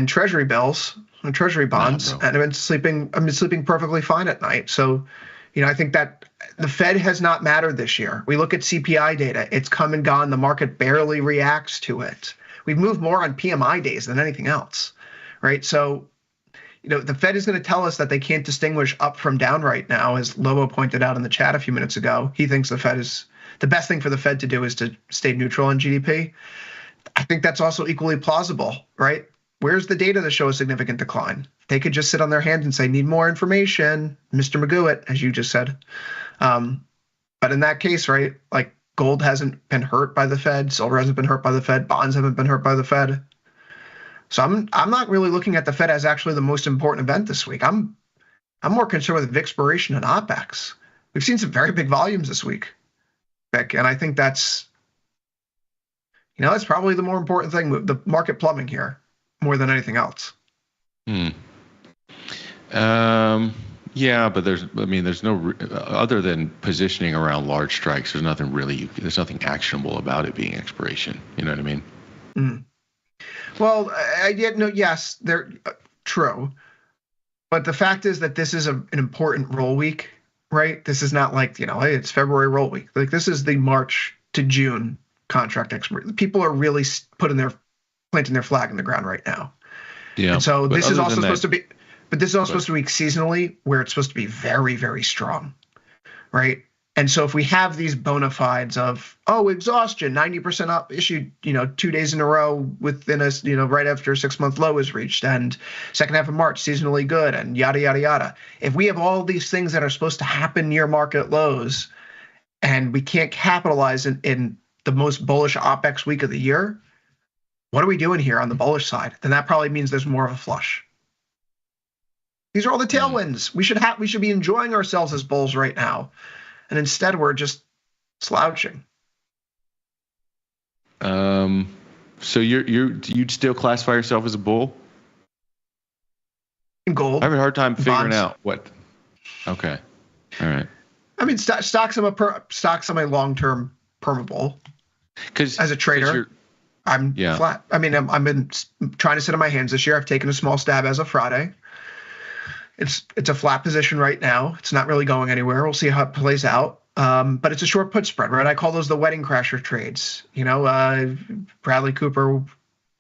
treasury bills and treasury bonds. And I've been sleeping perfectly fine at night. So, I think that the Fed has not mattered this year. We look at CPI data, it's come and gone. The market barely reacts to it. We've moved more on PMI days than anything else, right? So, the Fed is going to tell us that they can't distinguish up from down right now, as Lobo pointed out in the chat a few minutes ago. He thinks the best thing for the Fed to do is to stay neutral on GDP. I think that's also equally plausible, right? Where's the data that show a significant decline? They could just sit on their hands and say, need more information, Mr. Magoo, as you just said. But in that case, right, like gold hasn't been hurt by the Fed, silver hasn't been hurt by the Fed, bonds haven't been hurt by the Fed. So I'm not really looking at the Fed as actually the most important event this week. I'm more concerned with expiration and OPEX. We've seen some very big volumes this week, Vic, and I think that's probably the more important thing, the market plumbing here, more than anything else. Yeah, but there's no other than positioning around large strikes. There's nothing actionable about it being expiration. You know what I mean? Well, yes, they're true. But the fact is that this is an important roll week, right? This is not like, hey, it's February roll week. Like this is the March to June contract expiry. People are really planting their flag in the ground right now. Yeah. And so this is also supposed to be seasonally where it's supposed to be very, very strong, right? And so if we have these bona fides of, exhaustion, 90% up issued, 2 days in a row within us, right after a 6-month low is reached, and second half of March, seasonally good, and yada, yada, yada. If we have all these things that are supposed to happen near market lows and we can't capitalize in the most bullish OPEX week of the year, what are we doing here on the bullish side? Then that probably means there's more of a flush. These are all the tailwinds. We should be enjoying ourselves as bulls right now. And instead, we're just slouching. So you'd still classify yourself as a bull? Gold. I have a hard time figuring bonds. out what. Okay. All right. I mean, stocks. I'm a long-term permable. Because as a trader, I'm flat. I mean, I've been trying to sit on my hands this year. I've taken a small stab as of Friday. It's a flat position right now. It's not really going anywhere. We'll see how it plays out. But it's a short put spread, right? I call those the wedding crasher trades. You know, Bradley Cooper,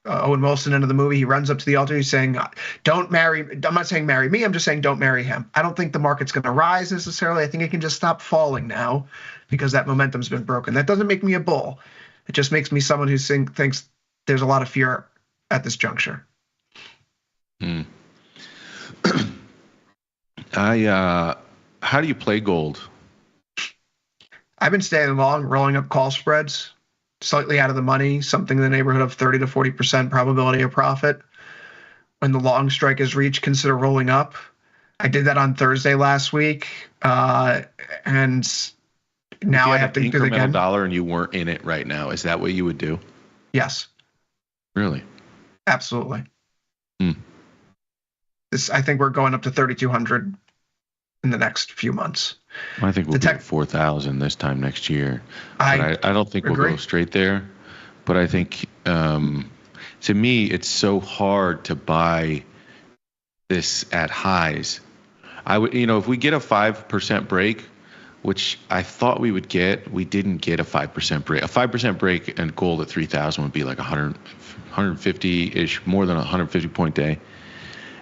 Owen Wilson into the movie, he runs up to the altar. He's saying, don't marry. I'm not saying marry me. I'm just saying don't marry him. I don't think the market's going to rise necessarily. I think it can just stop falling now because that momentum's been broken. That doesn't make me a bull. It just makes me someone who thinks there's a lot of fear at this juncture. How do you play gold? I've been staying long, rolling up call spreads, slightly out of the money, something in the neighborhood of 30 to 40% probability of profit. When the long strike is reached, consider rolling up. I did that on Thursday last week, and now I have to do it again. $1 and you weren't in it right now. Is that what you would do? Yes. Really? Absolutely. I think we're going up to 3,200 in the next few months. I think we'll be at 4,000 this time next year. I don't think we'll go straight there. But I think, to me, it's so hard to buy this at highs. If we get a 5% break, which I thought we would get, we didn't get a 5% break. A 5% break and gold at 3,000 would be like 150-ish, more than a 150-point day.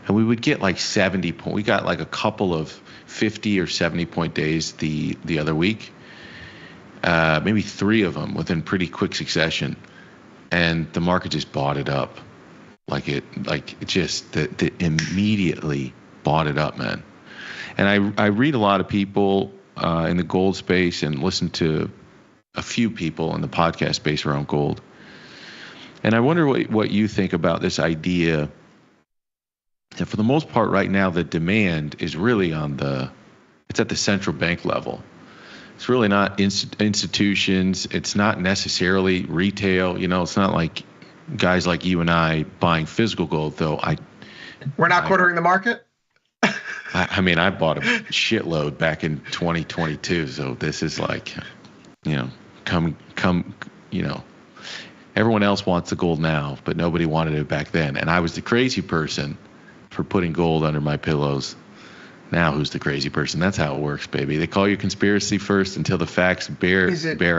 And we would get like 70 point. We got like a couple of 50 or 70-point days the other week, maybe 3 of them within pretty quick succession, and the market just bought it up, it immediately bought it up, man. And I read a lot of people in the gold space and listen to a few people in the podcast space around gold, and I wonder what you think about this idea. And for the most part right now, the demand is really it's at the central bank level. It's really not institutions. It's not necessarily retail. It's not like guys like you and I buying physical gold, though. We're not quartering the market? I mean, I bought a shitload back in 2022. So this is like, everyone else wants the gold now, but nobody wanted it back then. And I was the crazy person for putting gold under my pillows. Now who's the crazy person? That's how it works, baby. They call you conspiracy first until the facts bear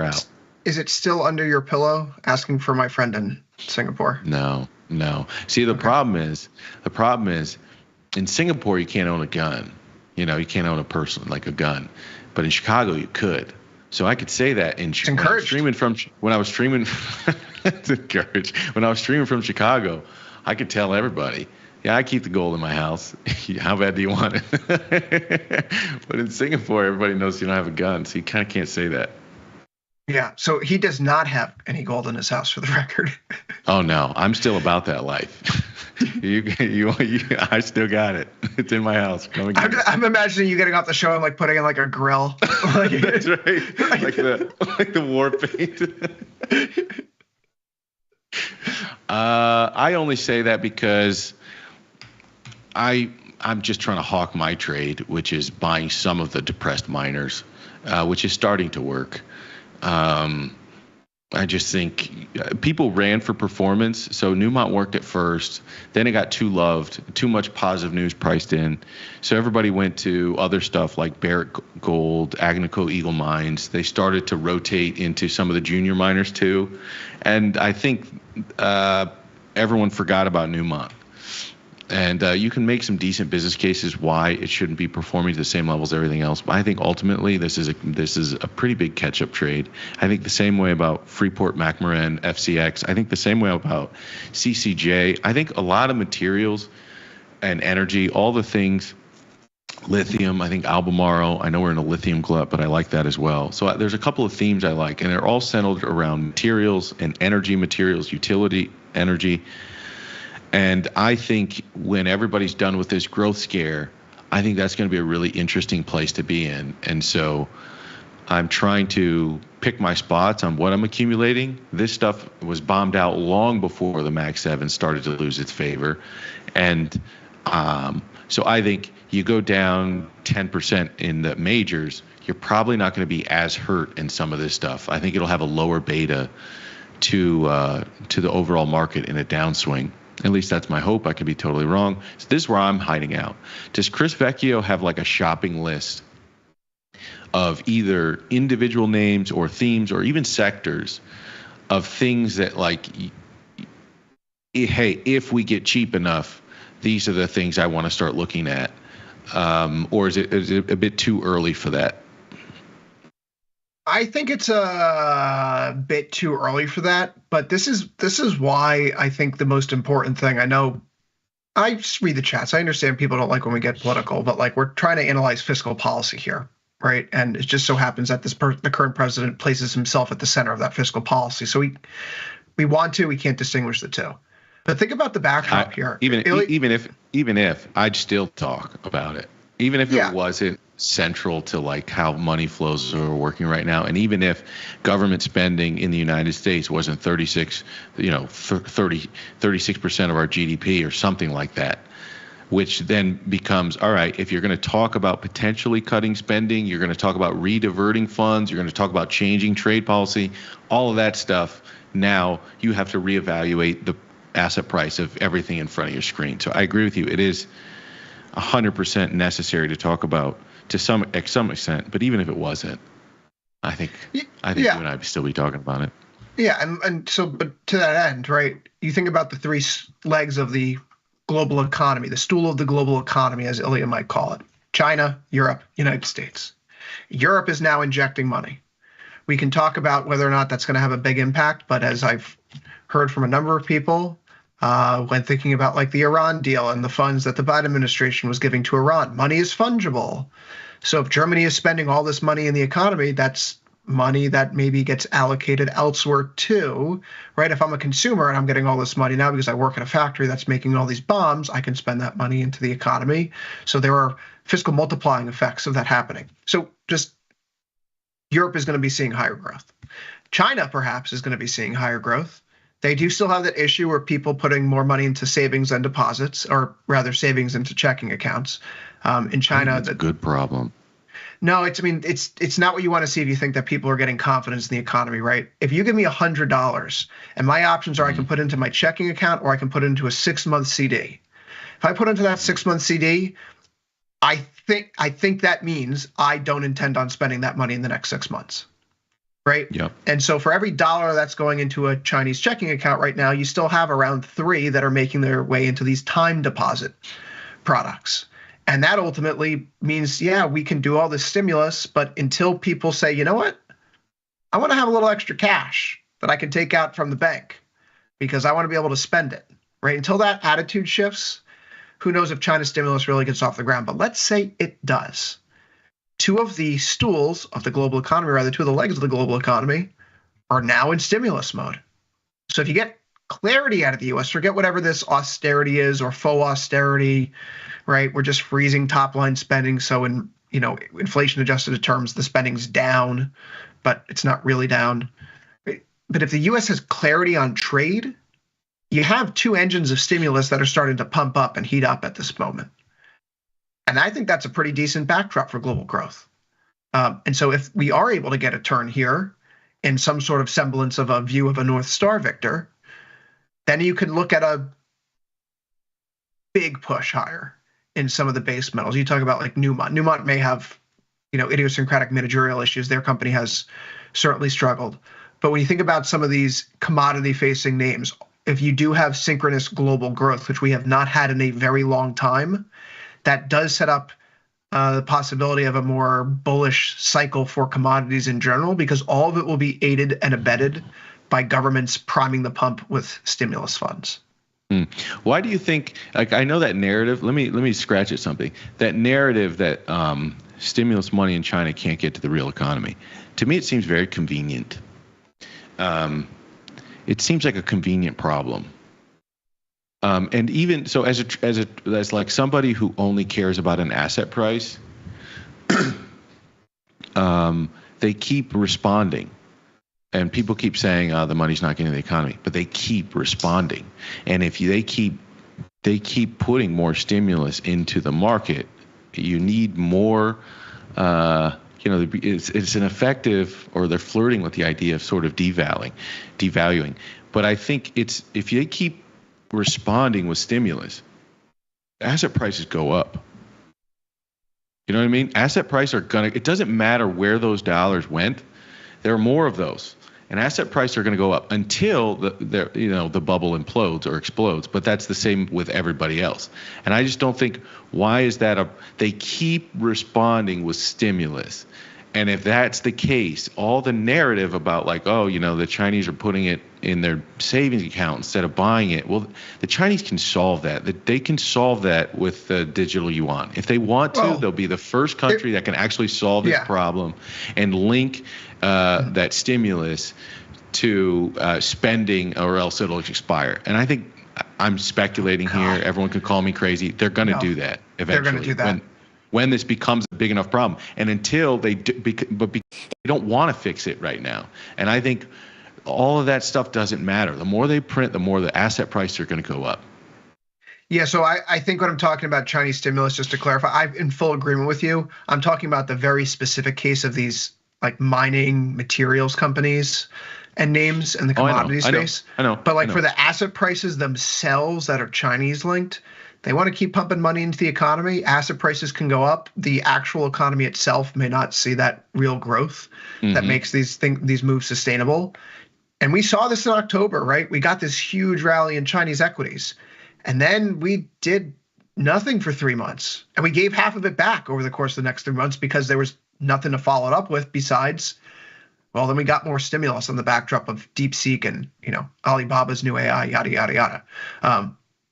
out. Is it still under your pillow? Asking for my friend in Singapore. No. See, the problem is in Singapore you can't own a gun. You can't own a person like a gun. But in Chicago you could. So I could say that it's when I was streaming it's encouraged. When I was streaming from Chicago, I could tell everybody, yeah, I keep the gold in my house. How bad do you want it? But in Singapore, everybody knows you don't have a gun, so you kind of can't say that. Yeah, so he does not have any gold in his house, for the record. Oh no, I'm still about that life. I still got it. It's in my house. I'm imagining you getting off the show and putting in a grill. That's right, like the war paint. I only say that because I'm just trying to hawk my trade, which is buying some of the depressed miners, which is starting to work. I just think people ran for performance. So Newmont worked at first, then it got too loved, too much positive news priced in. So everybody went to other stuff like Barrick Gold, Agnico Eagle Mines. They started to rotate into some of the junior miners too. And I think everyone forgot about Newmont. And you can make some decent business cases why it shouldn't be performing to the same levels as everything else. But I think ultimately this is a pretty big catch-up trade. I think the same way about Freeport-McMoRan, FCX. I think the same way about CCJ. I think a lot of materials and energy, all the things, lithium. I think Albemarle. I know we're in a lithium glut, but I like that as well. So there's a couple of themes I like, and they're all centered around materials and energy materials, utility energy. And I think when everybody's done with this growth scare, I think that's going to be a really interesting place to be in. And so I'm trying to pick my spots on what I'm accumulating. This stuff was bombed out long before the Mag 7 started to lose its favor. And So I think you go down 10% in the majors, you're probably not going to be as hurt in some of this stuff. I think it'll have a lower beta to the overall market in a downswing. At least that's my hope. I could be totally wrong. So this is where I'm hiding out. Does Chris Vecchio have like a shopping list of either individual names or themes or even sectors of things that like, hey, if we get cheap enough, these are the things I want to start looking at? Or is it a bit too early for that? I think it's a bit too early for that, but this is why I think the most important thing. I know I just read the chats. I understand people don't like when we get political, but like we're trying to analyze fiscal policy here, right? And it just so happens that the current president places himself at the center of that fiscal policy. So we can't distinguish the two. But think about the backdrop here. Even if I'd still talk about it, even if it wasn't central to like how money flows are working right now, and even if government spending in the United States wasn't 36% of our GDP or something like that, which then becomes, all right, if you're going to talk about potentially cutting spending, you're going to talk about rediverting funds, you're going to talk about changing trade policy, all of that stuff. Now you have to reevaluate the asset price of everything in front of your screen. So I agree with you. It is 100% necessary to talk about to some extent, but even if it wasn't, I think you and I would still be talking about it. Yeah, and so, but to that end, right, you think about the three legs of the global economy, the stool of the global economy, as Ilya might call it: China, Europe, United States. Europe is now injecting money. We can talk about whether or not that's going to have a big impact, but as I've heard from a number of people, when thinking about like the Iran deal and the funds that the Biden administration was giving to Iran, money is fungible. So if Germany is spending all this money in the economy, that's money that maybe gets allocated elsewhere too, right? If I'm a consumer and I'm getting all this money now because I work at a factory that's making all these bombs, I can spend that money into the economy. So there are fiscal multiplying effects of that happening. So just Europe is going to be seeing higher growth. China perhaps is going to be seeing higher growth. They do still have that issue where people putting more money into savings and deposits, or rather savings into checking accounts. In China, that's a good problem. No, it's not what you want to see if you think that people are getting confidence in the economy, right? If you give me $100 and my options are I can put into my checking account or I can put into a 6-month CD. If I put into that 6-month CD, I think that means I don't intend on spending that money in the next 6 months. Right? Yep. And so for every dollar that's going into a Chinese checking account right now, you still have around 3 that are making their way into these time deposit products. And that ultimately means, we can do all this stimulus, but until people say, you know what, I want to have a little extra cash that I can take out from the bank because I want to be able to spend it, right? Until that attitude shifts, who knows if China's stimulus really gets off the ground. But let's say it does. 2 of the stools of the global economy, or rather 2 of the legs of the global economy, are now in stimulus mode. So if you get clarity out of the U.S., forget whatever this austerity is or faux austerity, right? We're just freezing top line spending. So in inflation adjusted terms, the spending's down, but it's not really down. But if the U.S. has clarity on trade, you have 2 engines of stimulus that are starting to pump up and heat up at this moment. And I think that's a pretty decent backdrop for global growth. And so if we are able to get a turn here in some sort of semblance of a view of a North Star victor, then you can look at a big push higher in some of the base metals. You talk about like Newmont. Newmont may have, idiosyncratic managerial issues. Their company has certainly struggled. But when you think about some of these commodity-facing names, if you do have synchronous global growth, which we have not had in a very long time, that does set up the possibility of a more bullish cycle for commodities in general, because all of it will be aided and abetted by governments priming the pump with stimulus funds. Why do you think, like, I know that narrative, let me scratch at something. That narrative that stimulus money in China can't get to the real economy, to me it seems very convenient. It seems like a convenient problem. And even so, as like somebody who only cares about an asset price, they keep responding, and people keep saying the money's not getting to the economy, but they keep responding. And if they keep they keep putting more stimulus into the market. You need more, it's an effective, or they're flirting with the idea of sort of devaluing. But I think if they keep responding with stimulus, asset prices go up. You know what I mean? Asset prices it doesn't matter where those dollars went. There are more of those. And asset prices are going to go up until the bubble implodes or explodes. But that's the same with everybody else. And I just don't think, why is that they keep responding with stimulus. And if that's the case, all the narrative about the Chinese are putting it in their savings account instead of buying it. Well, the Chinese can solve that. They can solve that with the digital yuan. If they want to, they'll be the first country that can actually solve this problem and link that stimulus to spending, or else it'll expire. And I think I'm speculating here. Everyone can call me crazy. They're going to do that eventually. They're going to do that. When this becomes a big enough problem. And until they don't want to fix it right now. And I think all of that stuff doesn't matter. The more they print, the more the asset prices are going to go up. Yeah, so I think when I'm talking about Chinese stimulus, just to clarify, I'm in full agreement with you. I'm talking about the very specific case of these mining materials companies and names in the commodity space. I know. But for the asset prices themselves that are Chinese linked, they want to keep pumping money into the economy. Asset prices can go up. The actual economy itself may not see that real growth that makes these moves sustainable. And we saw this in October, right? We got this huge rally in Chinese equities. And then we did nothing for 3 months. And we gave half of it back over the course of the next 3 months because there was nothing to follow it up with besides, well, then we got more stimulus on the backdrop of DeepSeek and, Alibaba's new AI, yada, yada, yada.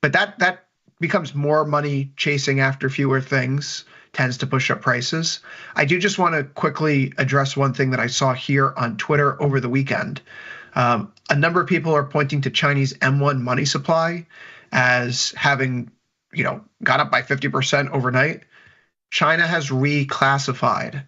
But that becomes more money chasing after fewer things, tends to push up prices. I do just want to quickly address one thing that I saw here on Twitter over the weekend. A number of people are pointing to Chinese M1 money supply as having, gone up by 50% overnight. China has reclassified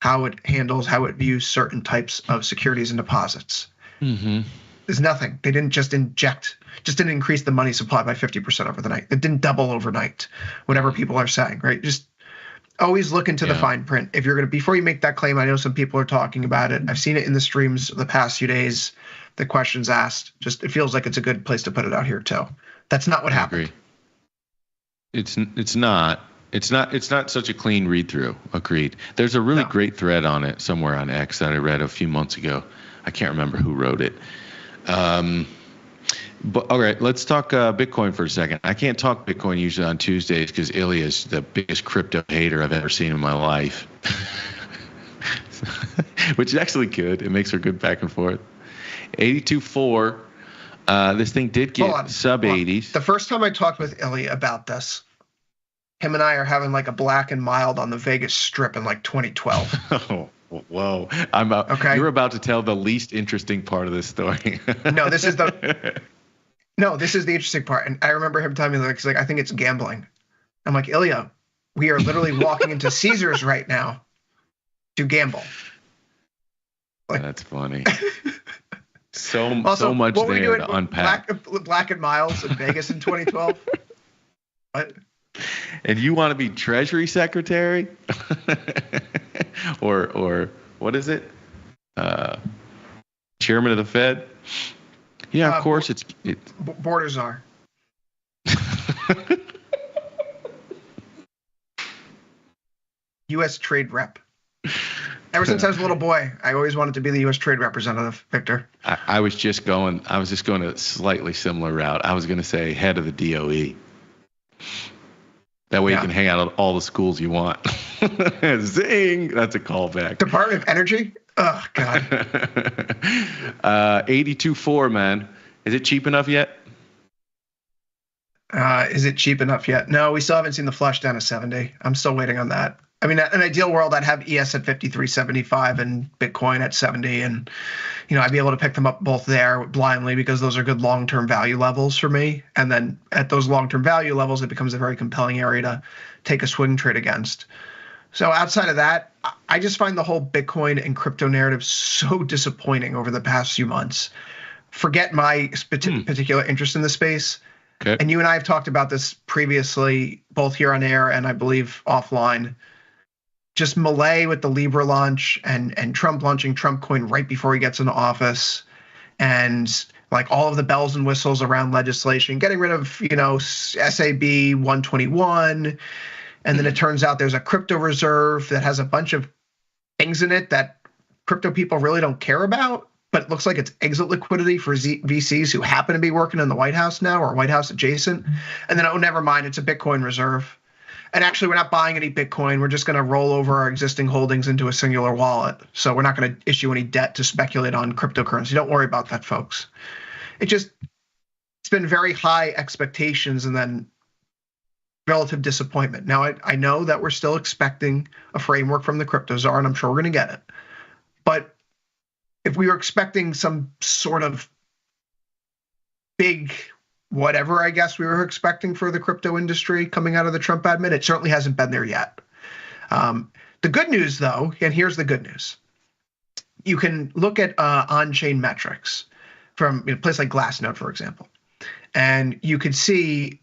how it views certain types of securities and deposits. There's nothing. They didn't just didn't increase the money supply by 50% over the night. It didn't double overnight, whatever people are saying, right? Just always look into the fine print. If you're before you make that claim, I know some people are talking about it. I've seen it in the streams the past few days, the questions asked. Just, it feels like it's a good place to put it out here too. That's not what happened. Agree. It's not such a clean read through. Agreed. There's a really great thread on it somewhere on X that I read a few months ago. I can't remember who wrote it. But all right, let's talk Bitcoin for a second. I can't talk Bitcoin usually on Tuesdays because Ilya is the biggest crypto hater I've ever seen in my life, which is actually good. It makes for good back and forth. 82.4. This thing did get sub 80s. The first time I talked with Ilya about this, him and I are having a black and mild on the Vegas Strip in 2012. Oh, whoa. Okay. You're about to tell the least interesting part of this story. No, this is the interesting part. And I remember him telling me, he's like, I think it's gambling. I'm like, Ilya, we are literally walking into Caesars right now to gamble. That's funny. So much there to unpack. Black and miles in Vegas in 2012. What? And you want to be Treasury Secretary? or what is it? Chairman of the Fed? Yeah, of course it's border czar. U.S. trade rep. Ever since I was a little boy, I always wanted to be the U.S. trade representative, Victor. I was just going a slightly similar route. I was going to say head of the DOE. That way you can hang out at all the schools you want. Zing! That's a callback. Department of Energy? Oh, God. 82.4, man. Is it cheap enough yet? Is it cheap enough yet? No, we still haven't seen the flush down to 70. I'm still waiting on that. I mean, in an ideal world, I'd have ES at 53.75 and Bitcoin at 70. And, I'd be able to pick them up both there blindly because those are good long-term value levels for me. And then at those long-term value levels, it becomes a very compelling area to take a swing trade against. So outside of that, I just find the whole Bitcoin and crypto narrative so disappointing over the past few months. Forget my particular interest in the space. Okay. And you and I have talked about this previously, both here on air and I believe offline. Just melee with the Libra launch and Trump launching Trump coin right before he gets into office, and like all of the bells and whistles around legislation, getting rid of, SAB 121. And then it turns out there's a crypto reserve that has a bunch of things in it that crypto people really don't care about, but it looks like it's exit liquidity for VCs who happen to be working in the White House now or White House adjacent. And then, oh, never mind, it's a Bitcoin reserve. And actually, we're not buying any Bitcoin. We're just going to roll over our existing holdings into a singular wallet. So we're not going to issue any debt to speculate on cryptocurrency. Don't worry about that, folks. It's been very high expectations and then relative disappointment. Now, I know that we're still expecting a framework from the crypto czar, and I'm sure we're going to get it. But if we were expecting some sort of big whatever, I guess we were expecting for the crypto industry coming out of the Trump admin, it certainly hasn't been there yet. The good news, though, and here's the good news. You can look at on-chain metrics from a place like Glassnode, for example, and you could see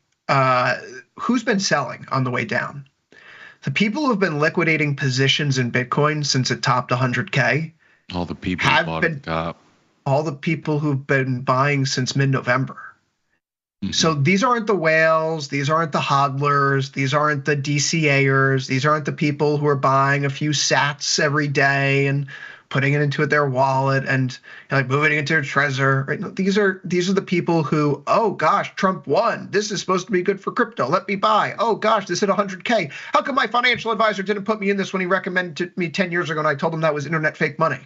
who's been selling on the way down. The people who have been liquidating positions in Bitcoin since it topped 100K. All the people who bought at the top. All the people who've been buying since mid-November. So these aren't the whales, these aren't the hodlers, these aren't the DCAers, these aren't the people who are buying a few sats every day and putting it into their wallet and moving it into their Trezor. Right? No, these are the people who, oh gosh, Trump won. This is supposed to be good for crypto. Let me buy. Oh gosh, this hit 100K. How come my financial advisor didn't put me in this when he recommended to me 10 years ago and I told him that was internet fake money?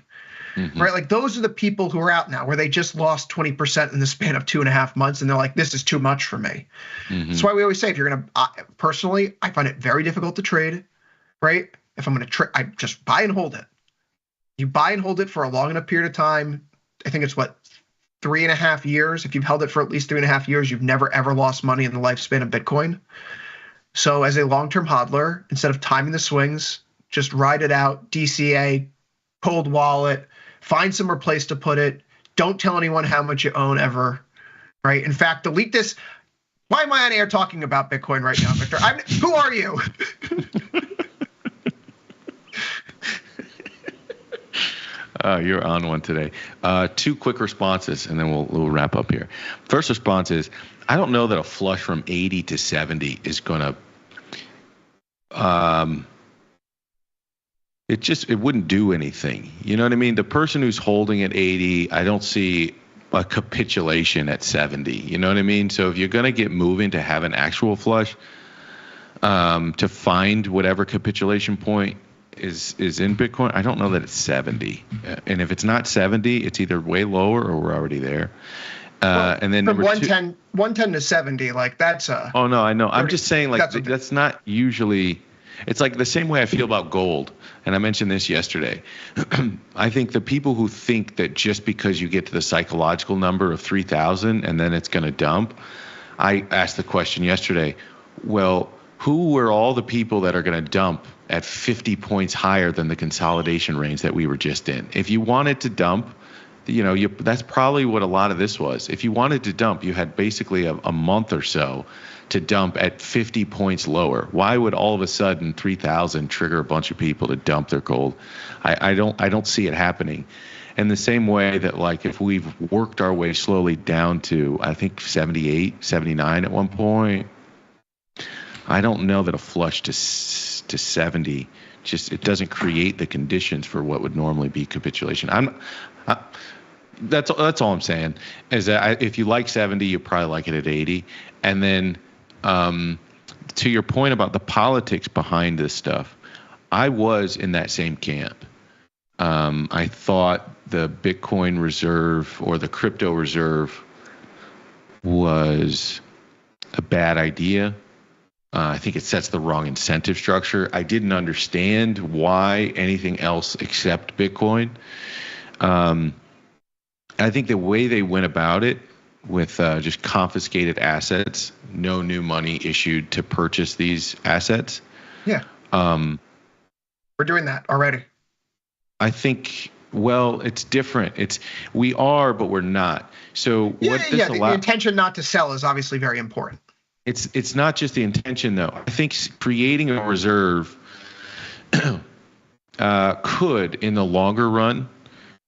Right? Like those are the people who are out now where they just lost 20% in the span of 2.5 months. And they're like, this is too much for me. That's why we always say, if you're going to, personally, I find it very difficult to trade, right? If I'm going to trade, I just buy and hold it. You buy and hold it for a long enough period of time. I think it's 3.5 years. If you've held it for at least 3.5 years, you've never, ever lost money in the lifespan of Bitcoin. So as a long-term hodler, instead of timing the swings, just ride it out, DCA, cold wallet, find somewhere place to put it. Don't tell anyone how much you own ever, right? In fact, delete this. Why am I on air talking about Bitcoin right now, Victor? Who are you? You're on one today. 2 quick responses, and then we'll wrap up here. First response is, I don't know that a flush from 80 to 70 is going to it wouldn't do anything. You know what I mean? The person who's holding at 80, I don't see a capitulation at 70. You know what I mean? So if you're going to get moving to have an actual flush, to find whatever capitulation point is in Bitcoin, I don't know that it's 70. And if it's not 70, it's either way lower or we're already there. And then from 110 to 70, like that's a. Oh no, I know. I'm just saying, like that's not usually. It's like the same way I feel about gold, and I mentioned this yesterday. I think the people who think that just because you get to the psychological number of 3,000 and then it's going to dump, I asked the question yesterday, well, who were all the people that are going to dump at 50 points higher than the consolidation range that we were just in? If you wanted to dump, that's probably what a lot of this was. If you wanted to dump, you had basically a month or so to dump at 50 points lower. Why would all of a sudden 3,000 trigger a bunch of people to dump their gold? I don't see it happening. In the same way that, like, if we've worked our way slowly down to, I think 78, 79 at one point, I don't know that a flush to 70 it doesn't create the conditions for what would normally be capitulation. That's all I'm saying is that if you like 70, you probably like it at 80. And then to your point about the politics behind this stuff, I was in that same camp. I thought the Bitcoin reserve or the crypto reserve was a bad idea. I think it sets the wrong incentive structure. I didn't understand why anything else except Bitcoin. I think the way they went about it with just confiscated assets, no new money issued to purchase these assets. Yeah. We're doing that already. I think Well, it's different. We are, but we're not. So the intention not to sell is obviously very important. It's not just the intention, though. I think creating a reserve could, in the longer run,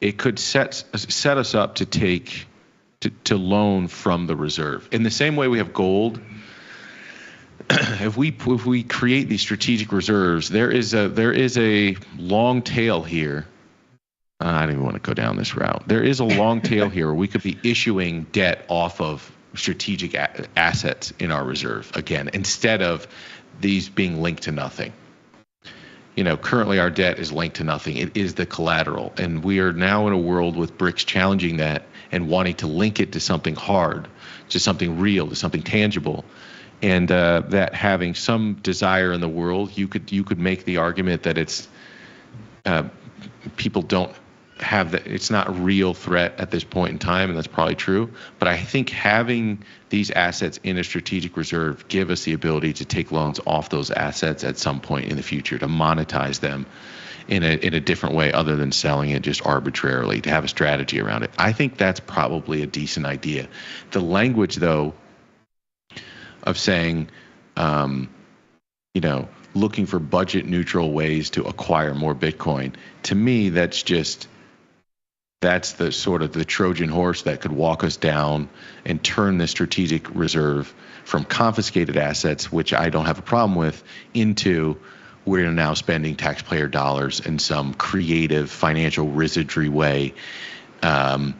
it could set us up to loan from the reserve. In the same way we have gold, if we create these strategic reserves, there is a long tail here. I don't even want to go down this route. There is a long tail here where we could be issuing debt off of strategic assets in our reserve again, instead of these being linked to nothing. Currently our debt is linked to nothing. It is the collateral. And we are now in a world with BRICS challenging that and wanting to link it to something hard, to something real, to something tangible. And that having some desire in the world, you could make the argument that it's people don't have that. It's not a real threat at this point in time, and that's probably true. But I think having these assets in a strategic reserve give us the ability to take loans off those assets at some point in the future, to monetize them in a different way other than selling it just arbitrarily, to have a strategy around it. I think that's probably a decent idea. The language, though, of saying, looking for budget neutral ways to acquire more Bitcoin, to me, that's the sort of the Trojan horse that could walk us down and turn the strategic reserve from confiscated assets, which I don't have a problem with, into we're now spending taxpayer dollars in some creative financial wizardry way to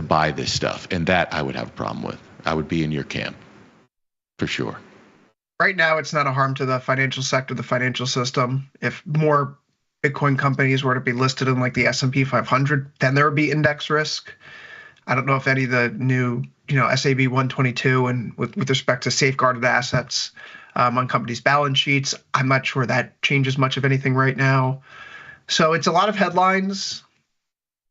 buy this stuff. And that I would have a problem with. I would be in your camp, for sure. Right now, it's not a harm to the financial sector, the financial system. If more Bitcoin companies were to be listed in like the S&P 500, then there would be index risk. I don't know if any of the new, SAB 122 and with respect to safeguarded assets on companies' balance sheets, I'm not sure that changes much of anything right now. So it's a lot of headlines.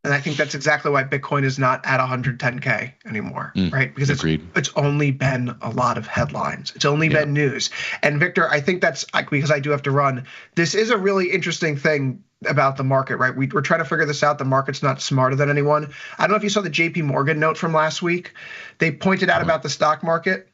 And I think that's exactly why Bitcoin is not at 110K anymore, right? Because it's only been a lot of headlines. It's only been news. And Victor, I think that's because I do have to run. This is a really interesting thing about the market, right? We're trying to figure this out. The market's not smarter than anyone. I don't know if you saw the JP Morgan note from last week. They pointed out about the stock market.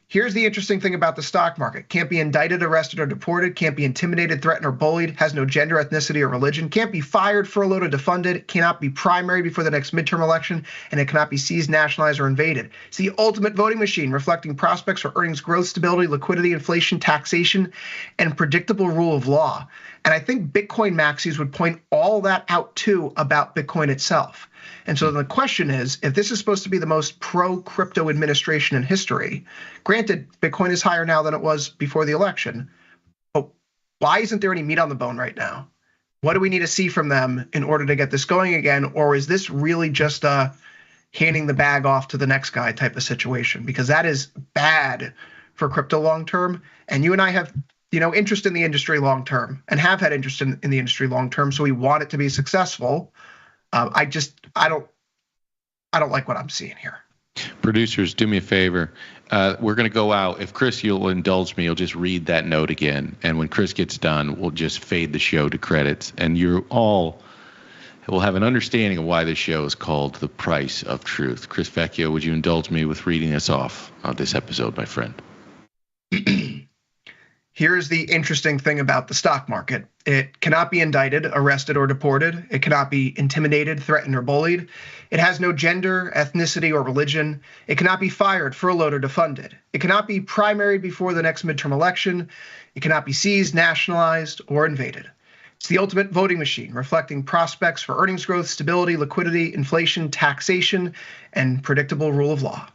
Here's the interesting thing about the stock market. Can't be indicted, arrested, or deported. Can't be intimidated, threatened, or bullied. Has no gender, ethnicity, or religion. Can't be fired, furloughed, or defunded. Cannot be primary before the next midterm election. And it cannot be seized, nationalized, or invaded. It's the ultimate voting machine, reflecting prospects for earnings growth, stability, liquidity, inflation, taxation, and predictable rule of law. And I think Bitcoin maxis would point all that out too about Bitcoin itself. And so the question is, if this is supposed to be the most pro-crypto administration in history, granted, Bitcoin is higher now than it was before the election, but why isn't there any meat on the bone right now? What do we need to see from them in order to get this going again? Or is this really just a handing the bag off to the next guy type of situation? Because that is bad for crypto long term. And you and I have interest in the industry long term and have had interest in the industry long term. So we want it to be successful. I don't like what I'm seeing here. Producers, do me a favor. We're going to go out. If Chris, you'll indulge me, you'll just read that note again. And when Chris gets done, we'll just fade the show to credits. And you all will have an understanding of why this show is called The Price of Truth. Chris Vecchio, would you indulge me with reading us off on this episode, my friend? Here's the interesting thing about the stock market. It cannot be indicted, arrested, or deported. It cannot be intimidated, threatened, or bullied. It has no gender, ethnicity, or religion. It cannot be fired, furloughed, or defunded. It cannot be primaried before the next midterm election. It cannot be seized, nationalized, or invaded. It's the ultimate voting machine, reflecting prospects for earnings growth, stability, liquidity, inflation, taxation, and predictable rule of law.